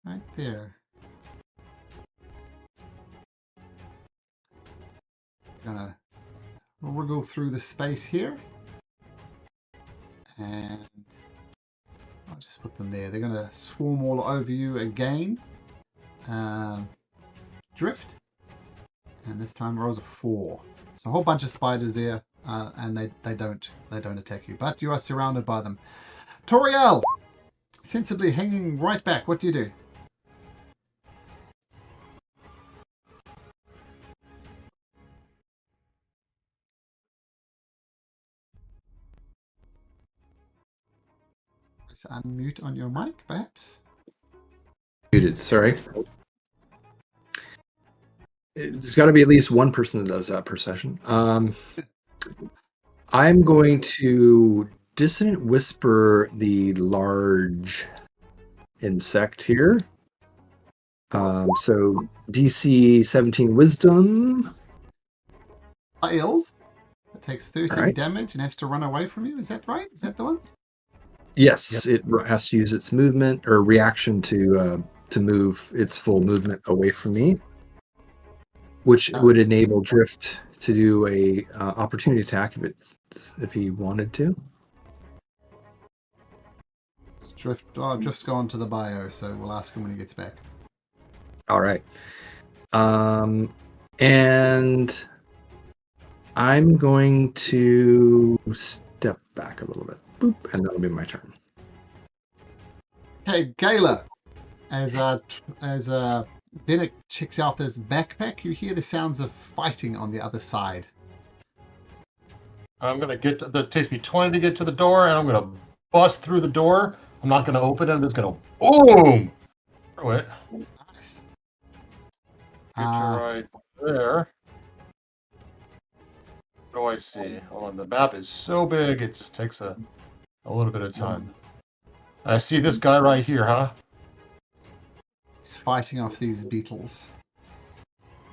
right there. Gonna wriggle through the space here, and I'll just put them there. They're gonna swarm all over you again. Drift, and this time rolls a 4. So a whole bunch of spiders there, and they don't attack you, but you are surrounded by them. Toriel, sensibly hanging right back. What do you do? Press unmute on your mic, perhaps. Muted. Sorry. There's got to be at least one person that does that per session. I'm going to dissonant whisper the large insect here. So DC 17 wisdom. Fails. It takes 13 Right. damage and has to run away from you. Is that right? Is that the one? Yes, it has to use its movement or reaction to move its full movement away from me, which would enable Drift to do a opportunity attack if he wanted to. It's Drift. Oh, Drift's gone to the bio, so we'll ask him when he gets back. All right. And I'm going to step back a little bit. Boop, and that'll be my turn. Okay, Gayla. As Bennett checks out this backpack, you hear the sounds of fighting on the other side. I'm gonna get to, that takes me 20 to get to the door, and I'm gonna bust through the door. I'm not gonna open it. I'm just gonna boom through it. Nice. Get you right there. What do I see? Hold on, the map is so big it just takes a little bit of time. I see this guy right here, huh? He's fighting off these beetles.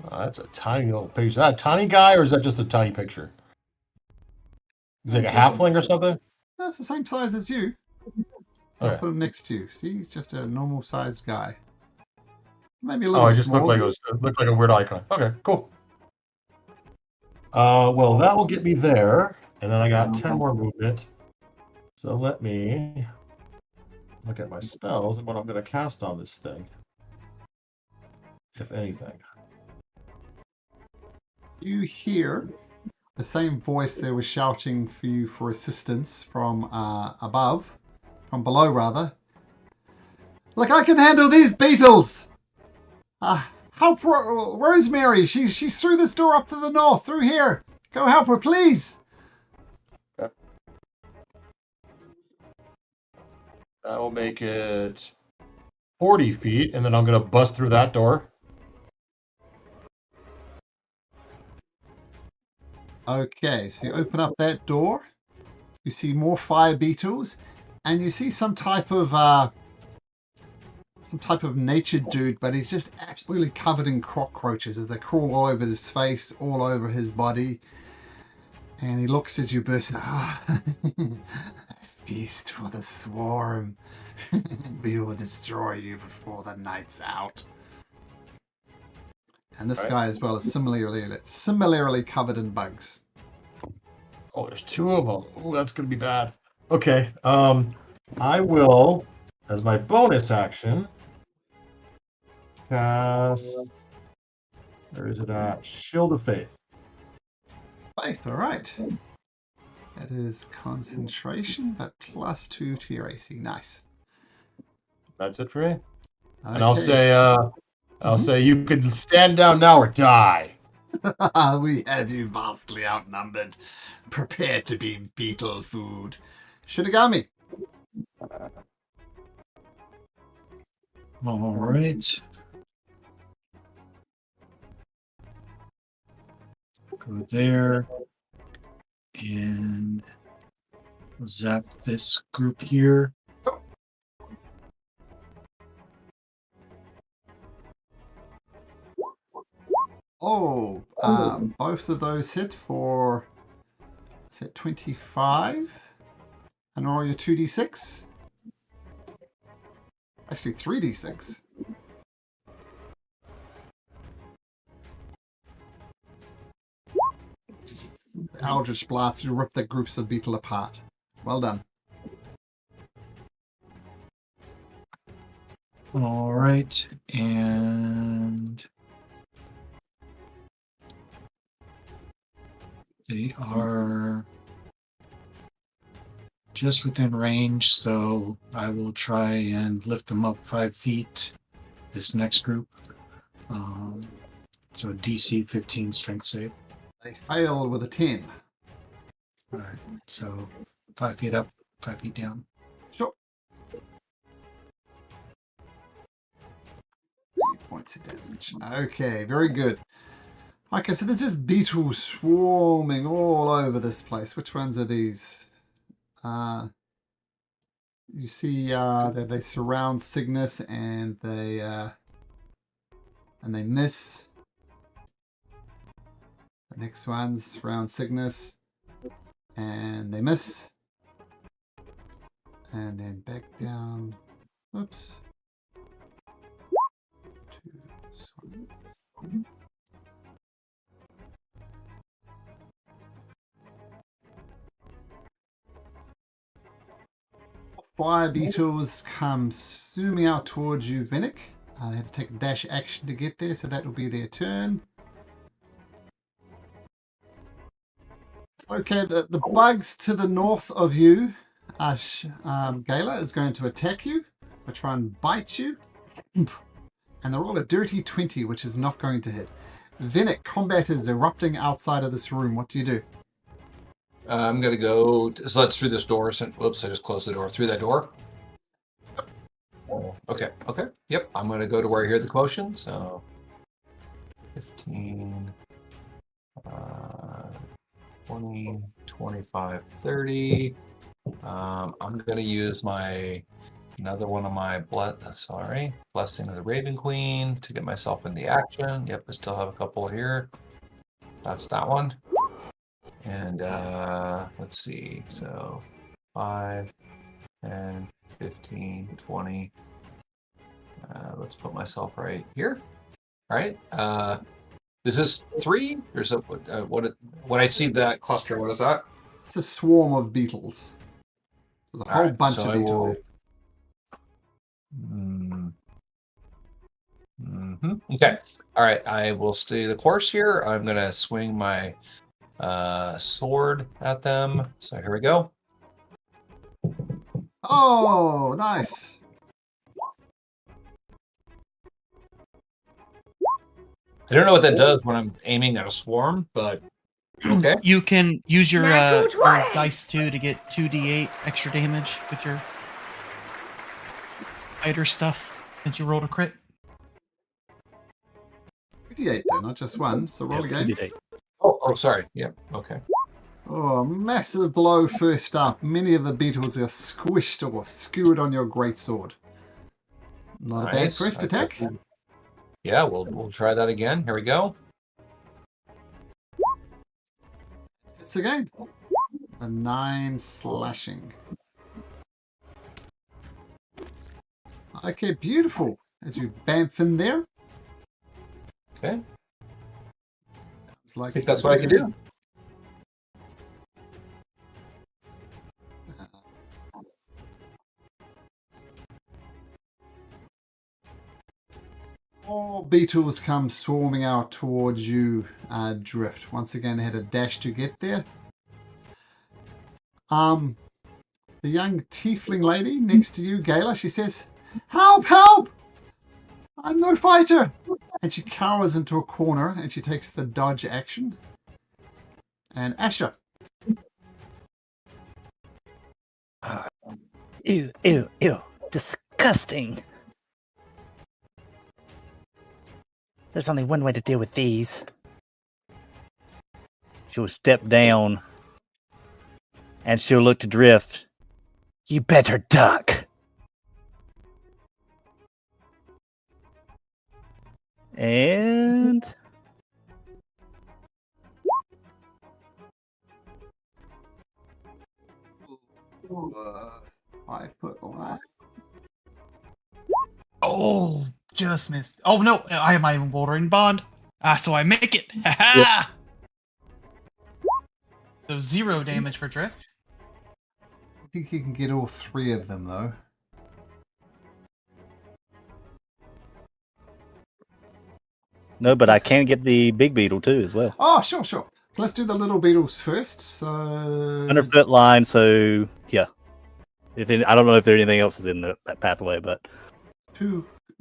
That's a tiny little picture. Is that a tiny guy, or is that just a tiny picture? Is it like a halfling or something? No, it's the same size as you. I'll Okay. put him next to you. See, he's just a normal-sized guy. Maybe a Oh, little it just small. looked like a weird icon. Okay, cool. Well, that will get me there, and then I got 10 more movement. So let me look at my spells and what I'm going to cast on this thing, if anything. You hear the same voice that was shouting for you for assistance from below rather. Look, I can handle these beetles! Help Rosemary! She's through this door up to the north, through here! Go help her, please! Okay. That'll make it 40 feet, and then I'm going to bust through that door. Okay, so you open up that door, you see more fire beetles, and you see some type of nature dude, but he's just absolutely covered in cockroaches as they crawl all over his face, all over his body. And he looks at you, bursting. Ah, feast for the swarm. We will destroy you before the night's out. And this guy as well is similarly covered in bugs. Oh, there's two of them. Oh, that's gonna be bad. Okay. I will, as my bonus action, cast. Where is it at? Shield of Faith. Faith, all right. That is concentration, but +2 to your AC. Nice. That's it for me. Okay. And I'll say you can stand down now or die. We have you vastly outnumbered. Prepare to be beetle food. Shinigami. All right. Go there. And zap this group here. Oh, both of those hit for, is it 25? And roll your 2d6? Actually, 3d6. The Eldritch Blasts, you rip the groups of beetle apart. Well done. All right. And they are just within range, so I will try and lift them up 5 feet. This next group. So DC 15 strength save. They fail with a 10. All right. So 5 feet up, 5 feet down. Sure. 8 points of damage. Okay, very good. Like I said, there's just beetles swarming all over this place. Which ones are these? You see that they surround Cygnus and they miss. The next ones surround Cygnus and they miss. And then back down. Oops. To this one. Fire beetles come zooming out towards you, Vinnick. They had to take a dash action to get there, so that will be their turn. Okay, the bugs to the north of you, Gala, is going to attack you. They'll try and bite you. And they're all a dirty 20, which is not going to hit. Vinnick, combat is erupting outside of this room. What do you do? I'm going to go, so let's through this door. Whoops, I just closed the door. Through that door? Okay, yep. I'm going to go to where I hear the commotion. So 15, 20, 25, 30. I'm going to use another one of my Blessing of the Raven Queen to get myself in the action. Yep, I still have a couple here. That's that one. And let's see, so 5, 10, 15, 20. Let's put myself right here. All right. Is this 3? Or so, when I see that cluster, what is that? It's a swarm of beetles. There's a whole bunch of beetles. Okay. All right. I will stay the course here. I'm going to swing my sword at them. So here we go. Oh, nice. I don't know what that does when I'm aiming at a swarm, but okay. You can use your Natural 20. dice to get 2d8 extra damage with your fighter stuff since you rolled a crit. 2d8 though, not just one. So roll again. 2d8. Oh, sorry. Yep. Okay. Oh, massive blow first up. Many of the beetles are squished or skewered on your greatsword. Not a bad first attack. Yeah, we'll try that again. Here we go. It's again. A 9 slashing. Okay, beautiful. As you bamf in there. Okay. It's like I think that's what I can do. More beetles come swarming out towards you, Drift. Once again, they had a dash to get there. The young tiefling lady next to you, Gala, she says, "Help, help! I'm no fighter!" And she cowers into a corner and she takes the dodge action. And Asher. Ew, ew, ew. Disgusting. There's only one way to deal with these. She'll step down and she'll look to Drift. You better duck. And I put line. Oh, just missed. Oh no, I have my Wolverine bond. So I make it. Ha ha! So 0 damage for Drift. I think you can get all 3 of them, though. no, but I can get the big beetle too as well. Oh, sure, sure. So let's do the little beetles first. So 100-foot line, so yeah. I don't know if there anything else is in that pathway, but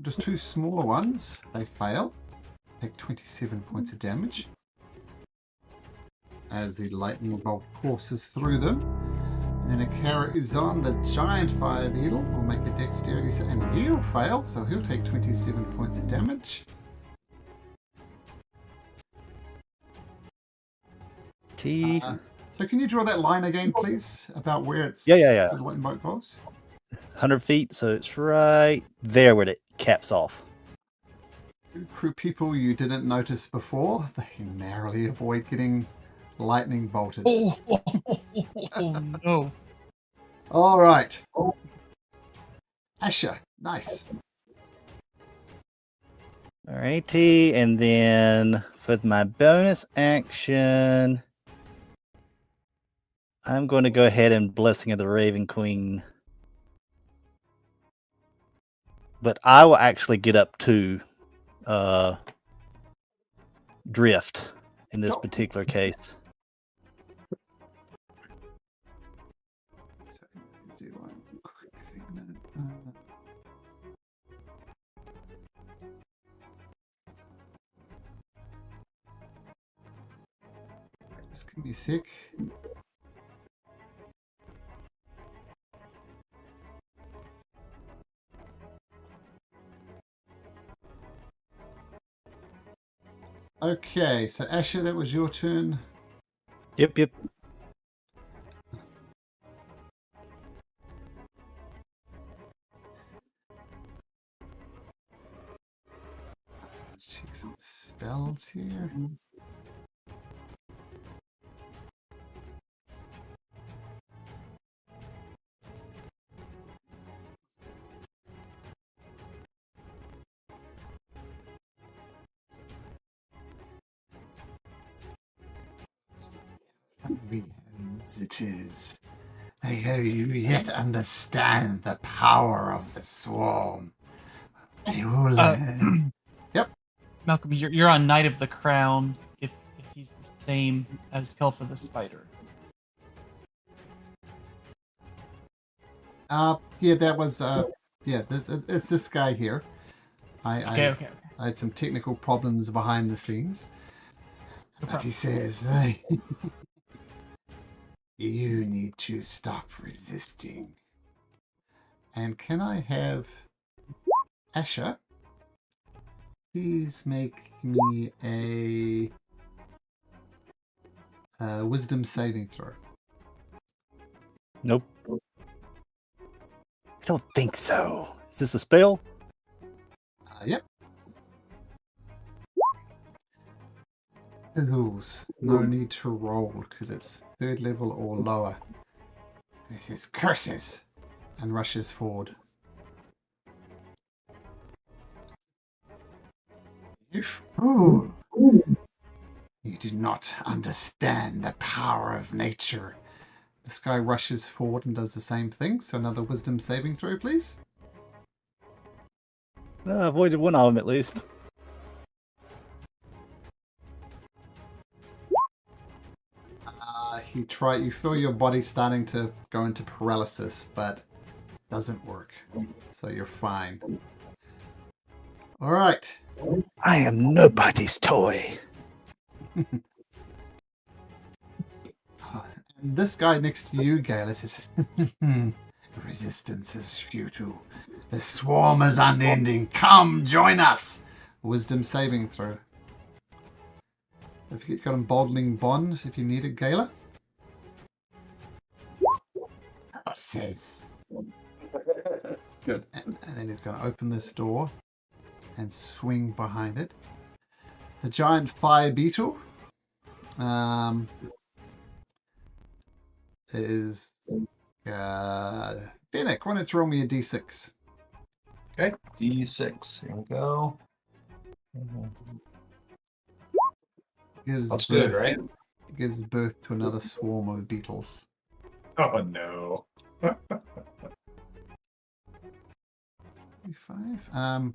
just 2 smaller ones. They fail. Take 27 points of damage as the lightning bolt courses through them. And then a carrot is on. The giant fire beetle will make a dexterity save, and he'll fail, so he'll take 27 points of damage. So can you draw that line again, please, about where it's Yeah. the lightning bolt goes? 100 feet, so it's right there where it caps off. Crew people you didn't notice before, they narrowly avoid getting lightning bolted. Oh no. All right. Asher, nice. Alrighty, and then for my bonus action, I'm going to go ahead and Blessing of the Raven Queen. But I will actually get up to Drift in this particular case. So, do one quick thing then. This can be sick. Okay, so Asher, that was your turn. Yep. Check some spells here. It is. I have you yet understand the power of the swarm. You will learn. Yep. Malcolm, you're on Knight of the Crown if he's the same as Kelfer the Spider. Yeah, that was it's this guy here. Okay. I had some technical problems behind the scenes. But he says, you need to stop resisting. And can I have Asher please make me a wisdom saving throw? Nope. I don't think so. Is this a spell? Yep. fizzles. No need to roll because it's 3rd level or lower. And he says curses and rushes forward. You fool! You do not understand the power of nature. This guy rushes forward and does the same thing. So another wisdom saving throw, please. Avoided one of them at least. You feel your body starting to go into paralysis, but doesn't work. So you're fine. All right. I am nobody's toy. And this guy next to you, Gale, says, resistance is futile. The swarm is unending. Come, join us. Wisdom saving throw. If you got emboldening bond, if you need it, Gala. Says. Good. And then he's going to open this door and swing behind it. The giant fire beetle is Fennec, why don't you roll me a d6? Okay, D6. Here we go. That's good, right? It gives birth to another swarm of beetles. Oh no. 5.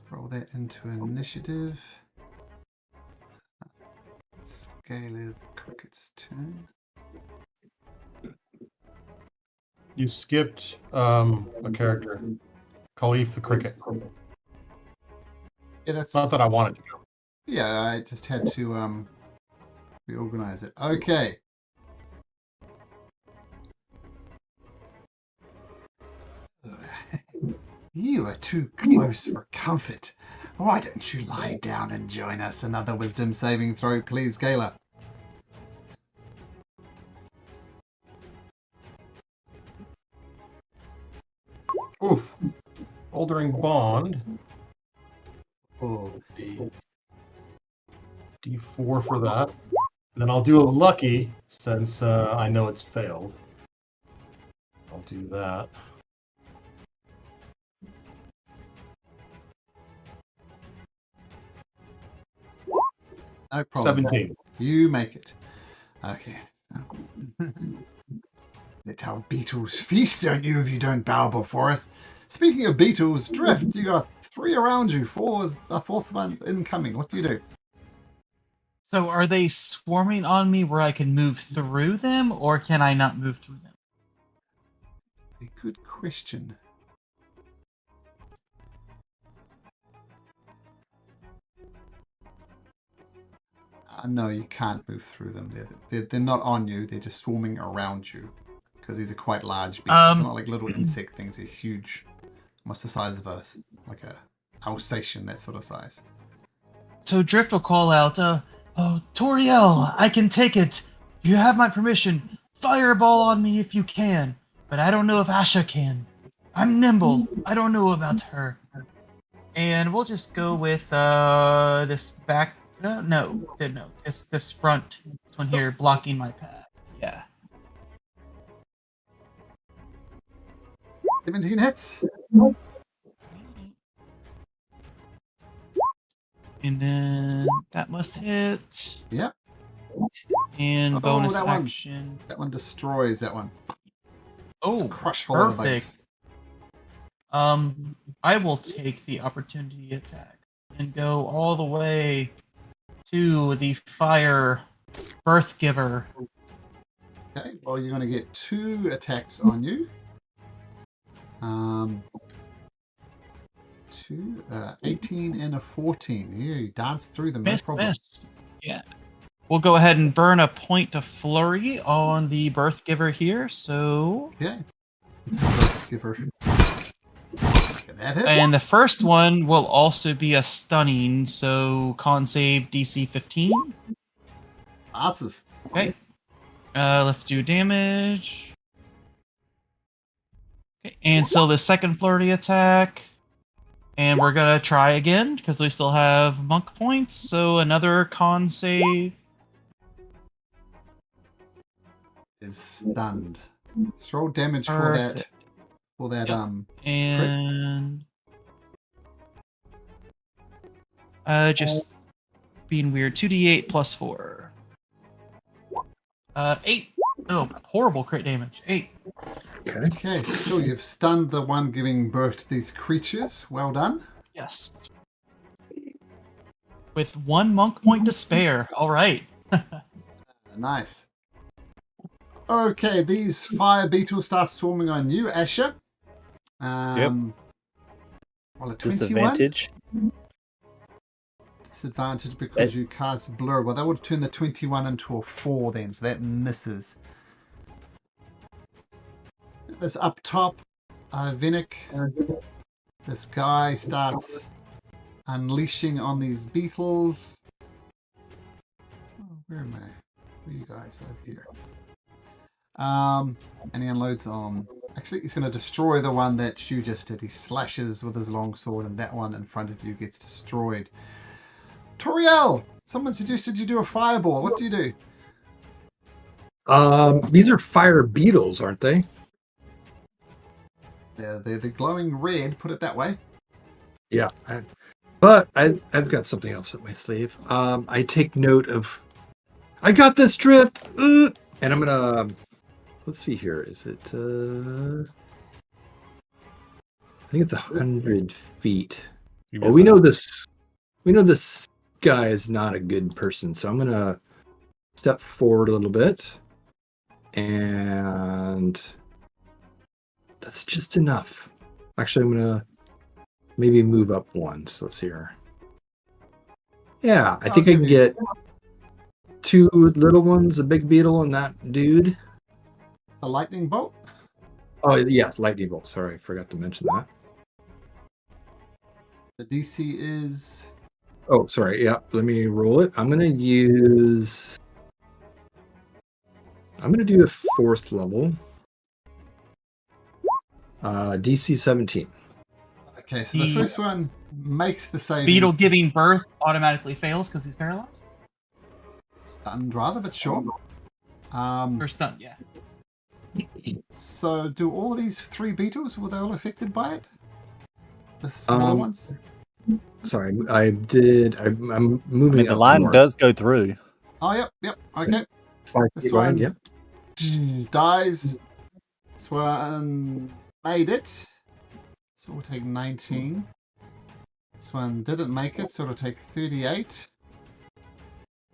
Roll that into initiative. Scale the cricket's turn. You skipped a character. Khalif the cricket. Yeah, that's Not that I wanted to go. Yeah, I just had to reorganize it. Okay. You are too close for comfort. Why don't you lie down and join us? Another wisdom saving throw, please, Gala. Oof. Bouldering bond. Oh. D4 for that. Then I'll do a lucky since I know it's failed. I'll do that. No problem. 17. You make it. Okay. Let our beetles feast on you if you don't bow before us. Speaking of beetles, Drift, you got 3 around you. 4 is the 4th one incoming. What do you do? So are they swarming on me where I can move through them, or can I not move through them? A good question. No, you can't move through them. They're not on you. They're just swarming around you. Because these are quite large beetles. They're not like little insect things. They're huge. Almost the size of us. Like a Alsatian, that sort of size. So Drift will call out, oh, Toriel, I can take it. You have my permission. Fireball on me if you can. But I don't know if Asha can. I'm nimble. I don't know about her. And we'll just go with this back. No. This front one here blocking my path. Yeah. 17 hits. And then that must hit. Yep. And bonus that action. That one destroys that one. Oh, Just crush all of the perfect. bugs. I will take the opportunity attack and go all the way to the fire birth giver. Okay, well, you're going to get 2 attacks on you. 18 and a 14. You dance through them, no problem. Miss. Yeah. We'll go ahead and burn a point of flurry on the birth giver here. So. Okay. Birth giver. That hits. And the first one will also be a stunning. So con save DC 15. Passes. Okay. Let's do damage. Okay. And so the second flurry attack. And we're gonna try again because we still have monk points. So another con save. Is stunned. Throw damage Perfect. for that Yep. crit. And just being weird. 2d8 plus 4. 8. Oh, horrible crit damage. 8. Okay. Okay, still you've stunned the one giving birth to these creatures. Well done. Yes. With 1 monk point to spare. All right. Nice. Okay, these fire beetles start swarming on you, Asher. Well, a 21? Disadvantage. Disadvantage because you cast blur. Well, that would turn the 21 into a 4 then, so that misses. This up top, Vinnick. This guy starts unleashing on these beetles. Oh, where am I? Where are you guys? Over here. And he unloads on... Actually, he's going to destroy the one that you just did. He slashes with his longsword, and that one in front of you gets destroyed. Toriel! Someone suggested you do a fireball. What do you do? These are fire beetles, aren't they? Yeah, they're the glowing red, put it that way. Yeah. But I've got something else up my sleeve. I take note of... I got this drift! And I'm gonna... Let's see here. Is it... I think it's 100 feet. Well, we know this... We know this guy is not a good person, so I'm gonna step forward a little bit. And... That's just enough. Actually, I'm gonna maybe move up one. So let's see here. Yeah, I think I can get 2 little ones, a big beetle, and that dude. A lightning bolt? Oh yeah, lightning bolt. Sorry, I forgot to mention that. The DC is... Oh, sorry. Yeah, let me roll it. I'm gonna use... I'm gonna do a 4th level. DC 17. Okay, so the first one makes the save. Beetle giving birth automatically fails because he's paralyzed. Stunned rather, but sure. Or stunned, yeah. So do all these 3 beetles, were they all affected by it? The smaller ones? Sorry, I'm moving. I mean, the up line more. does go through. Oh, yep, okay. 5 This feet wide, one yep. dies. This one made it. So we'll take 19. This one didn't make it, so it'll take 38.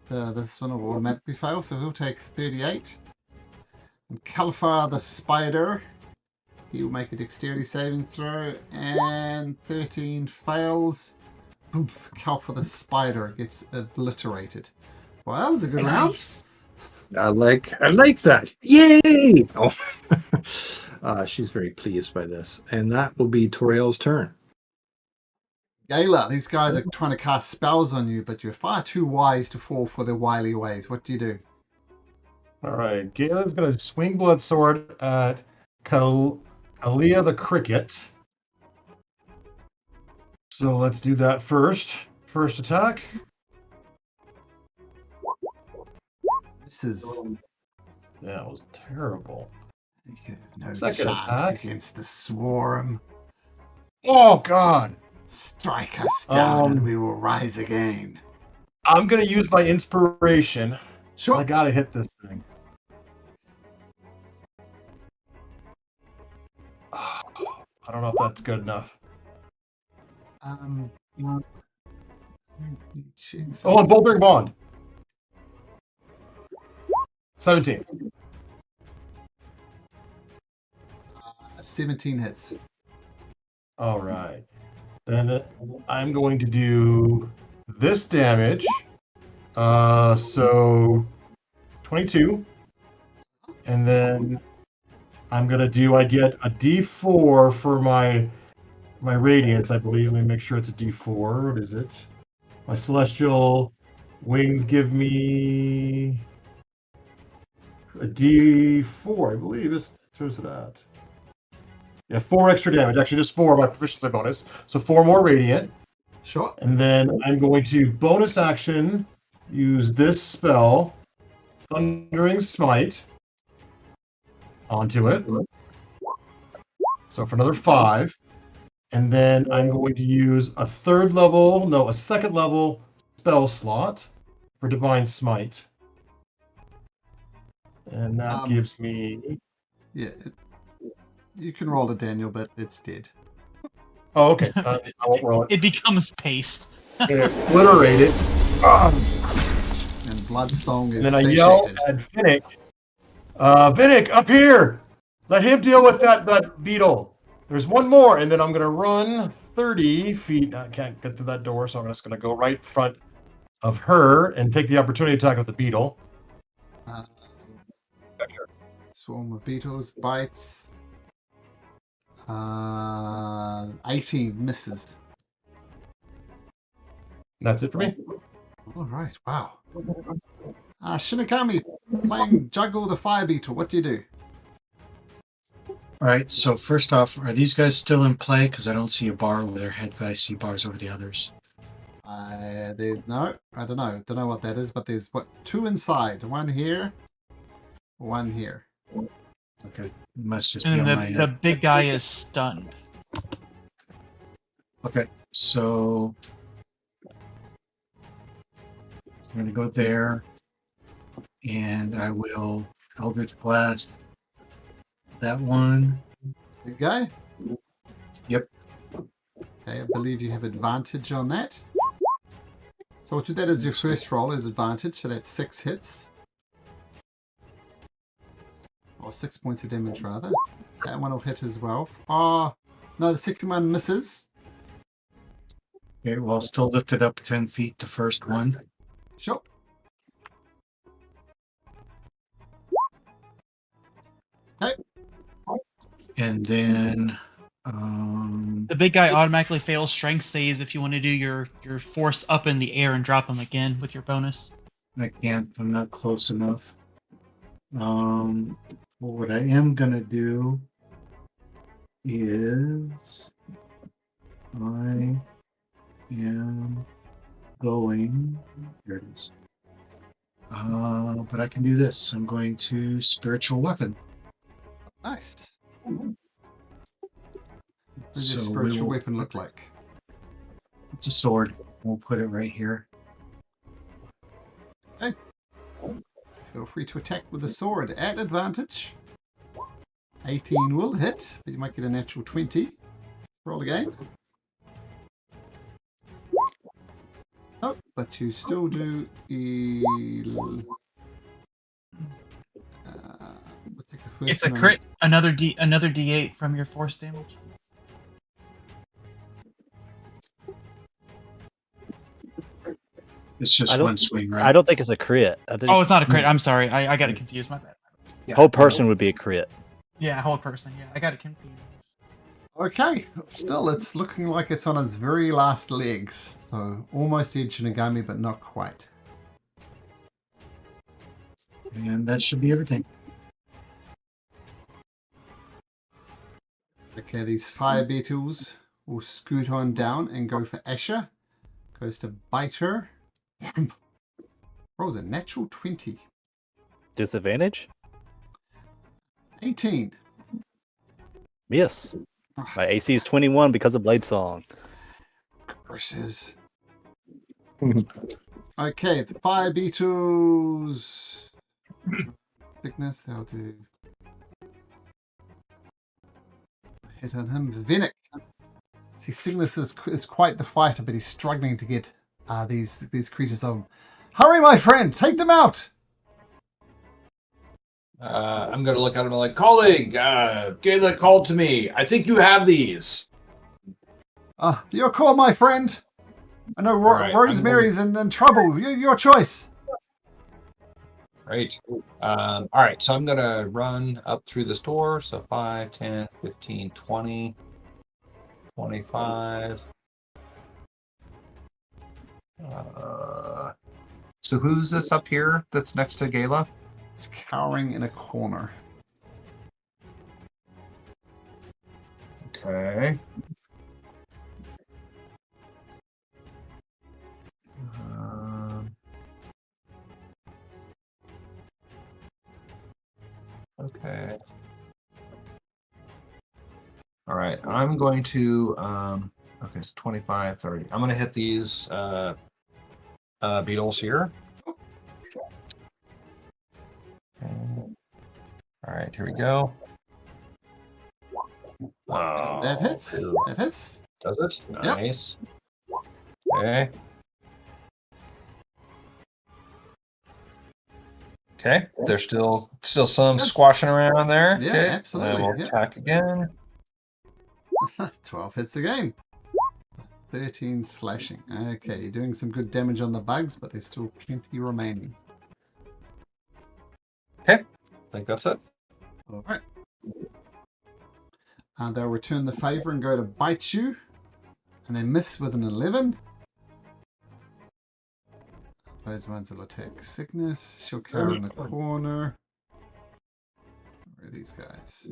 This one will automatically fail, so he'll take 38. And Califar the spider, he will make a dexterity saving throw, and 13 fails. Oof, Califar the spider gets obliterated. Well, that was a good round. I like that. Yay! Oh, she's very pleased by this, and that will be Toriel's turn. Gayla, these guys are trying to cast spells on you, but you're far too wise to fall for their wily ways. What do you do? All right, Gayla's going to swing blood sword at Kalia the cricket. So let's do that first. First attack. This is... That was terrible. You have no Second chance attack. against the swarm. Oh, God. Strike us down and we will rise again. I'm going to use my inspiration. Sure. I got to hit this thing. I don't know if that's good enough. Oh, and Boltering Bond. 17. 17 hits. All right. Then I'm going to do this damage. So 22. And then I'm going to do, I get a D4 for my radiance, I believe. Let me make sure it's a D4. What is it? My celestial wings give me a D4, I believe. Where's it at? Yeah, 4 extra damage. Actually, just 4 by proficiency bonus. So 4 more radiant. Sure. And then I'm going to bonus action use this spell, Thundering Smite, onto it. So for another 5. And then I'm going to use a second level spell slot for Divine Smite. And that gives me... Yeah. You can roll it, Daniel, but it's dead. Oh, okay. I won't roll it. It becomes paste. Obliterate it. And Blood Song is And then I yell satiated. at Vinnick. Vinnick, up here! Let him deal with that beetle. There's one more, and then I'm going to run 30 feet. I can't get to that door, so I'm just going to go right in front of her and take the opportunity attack with the beetle. Swarm of beetles, bites. 18 misses. That's it for me. All right, wow. Shinigami playing Juggle the Fire Beetle. What do you do? All right. So first off, are these guys still in play? Because I don't see a bar over their head, but I see bars over the others. No, I don't know. Don't know what that is, but there's 2 inside. 1 here, 1 here. Okay. It must just And be on then my the big guy is stunned. Okay. So I'm going to go there, and I will Eldritch Blast that one. Big guy? Yep. Okay, I believe you have advantage on that. So what you did is your first roll at advantage, so that's 6 hits. Or 6 points of damage, rather. That one will hit as well. Oh, no, the second one misses. Okay, well, I'll still lift it up 10 feet, the first one. Sure. Okay. And then... The big guy automatically fails strength saves if you want to do your force up in the air and drop him again with your bonus. I can't. I'm not close enough. What I am going to do is I am going... Here it is. But I can do this. I'm going to Spiritual Weapon. Nice. What does your spiritual weapon look like? It's a sword. We'll put it right here. Okay. Feel free to attack with the sword at advantage. 18 will hit, but you might get a natural 20. Roll again. Oh, but you still do we'll take the first It's a one. crit. Another D8 from your force damage. It's just one swing, right? I don't think it's a crit. I think Oh, it's not a crit. I'm sorry. I got it confused. My bad. whole person would be a crit. Yeah, whole person. Yeah, I got it confused. Okay, still it's looking like it's on its very last legs. So almost Ed Shinigami, but not quite. And that should be everything. Okay, these fire beetles will scoot on down and go for Asher. Goes to bite her. Rolls a natural 20. Disadvantage? 18. Yes. My AC is 21 because of Blade Song. Curses. Okay, the fire beetles. Thickness, they'll do. Hit on him. Vinnick. See, Cygnus is quite the fighter, but he's struggling to get these creatures on. Hurry, my friend! Take them out! I'm going to look at him like, colleague, Gayla called to me. I think you have these. Your call, my friend. I know Right, Rosemary's in trouble. Your choice. Right. All right, so I'm going to run up through this door. So 5, 10, 15, 20, 25. So who's this up here that's next to Gayla? It's cowering in a corner. Okay. Okay. All right. I'm going to okay, it's 25, 30. I'm gonna hit these beetles here. Okay. All right, here we go. Oh, That hits. two. That hits. Does it? Yep. Nice. Okay. Okay. There's still some squashing around there. Yeah, Okay. absolutely, We'll yeah. attack again. 12 hits again. 13 slashing. Okay, you're doing some good damage on the bugs, but there's still plenty remaining. Okay. I think that's it. All right. They'll return the favor and go to bite you, and they miss with an 11. Those ones will attack sickness. She'll carry in the corner. Where are these guys?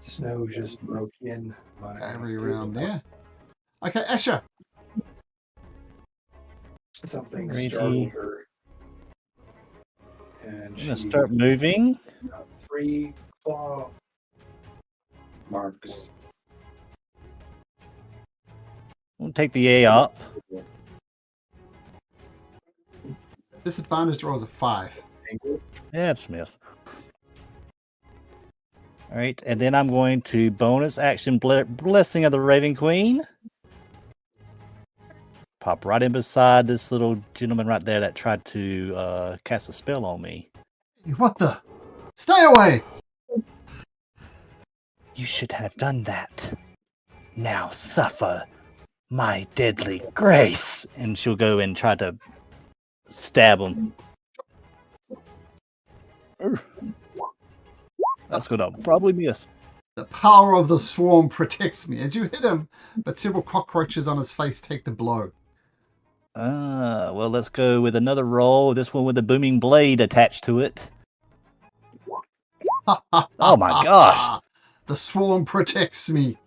Snow just broke in. Every round there. Okay, Asher. Something Ready. startled her. And I'm gonna she start moving. got 3 claw marks. We'll take the A up. Disadvantage rolls a 5. Yeah, it's Smith. All right, and then I'm going to bonus action Blessing of the Raven Queen. Pop right in beside this little gentleman right there that tried to cast a spell on me. What the? Stay away! You should have done that. Now suffer my deadly grace. And she'll go and try to stab him. That's gonna probably miss. The power of the swarm protects me as you hit him, but several cockroaches on his face take the blow. Well, let's go with another roll. This one with a booming blade attached to it. Oh my gosh. The swarm protects me.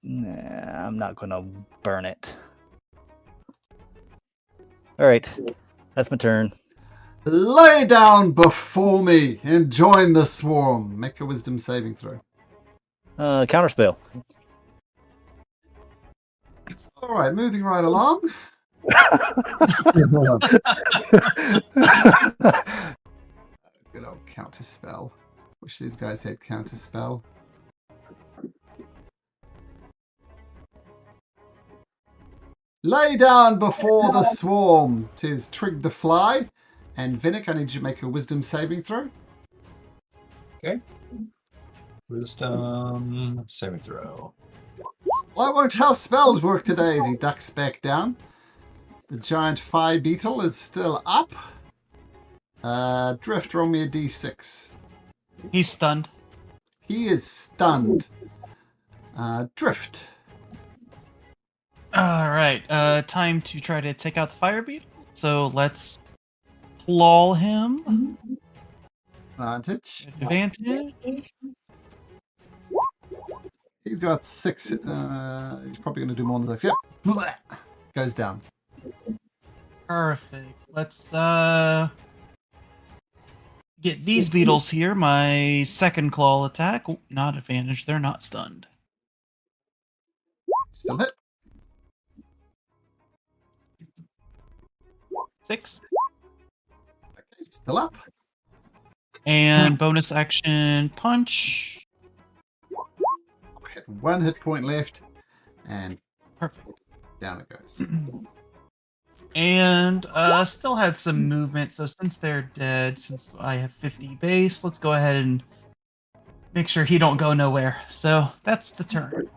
Nah, I'm not gonna burn it. All right, that's my turn. Lay down before me and join the swarm. Make a wisdom saving throw. Counterspell. All right, moving right along. Good old counterspell. Wish these guys had counterspell. Lay down before the swarm. Tis Trig the Fly. And Vinnick, I need you to make a wisdom saving throw. Okay. Wisdom saving throw. Well, I won't how spells work today as he ducks back down. The giant fire beetle is still up. Drift, roll me a d6. He's stunned. He is stunned. Drift. All right. Time to try to take out the fire beetle. So let's claw him. Advantage. Advantage. He's got 6. He's probably going to do more than 6. Yep. Blech. Goes down. Perfect. Let's get these beetles here. My second claw attack. Ooh, not advantage. They're not stunned. Still hit. 6. Okay, still up. And bonus action punch. Okay, 1 hit point left. And Perfect. down it goes. And still had some movement. So since they're dead, since I have 50 base, let's go ahead and make sure he don't go nowhere. So that's the turn.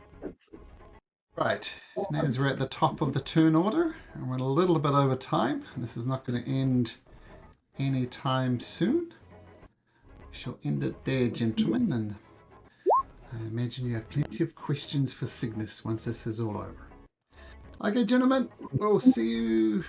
Right, now as we're at the top of the turn order, and we're a little bit over time, and this is not going to end anytime soon. We shall end it there, gentlemen, and I imagine you have plenty of questions for Cygnus once this is all over. Okay, gentlemen, we'll see you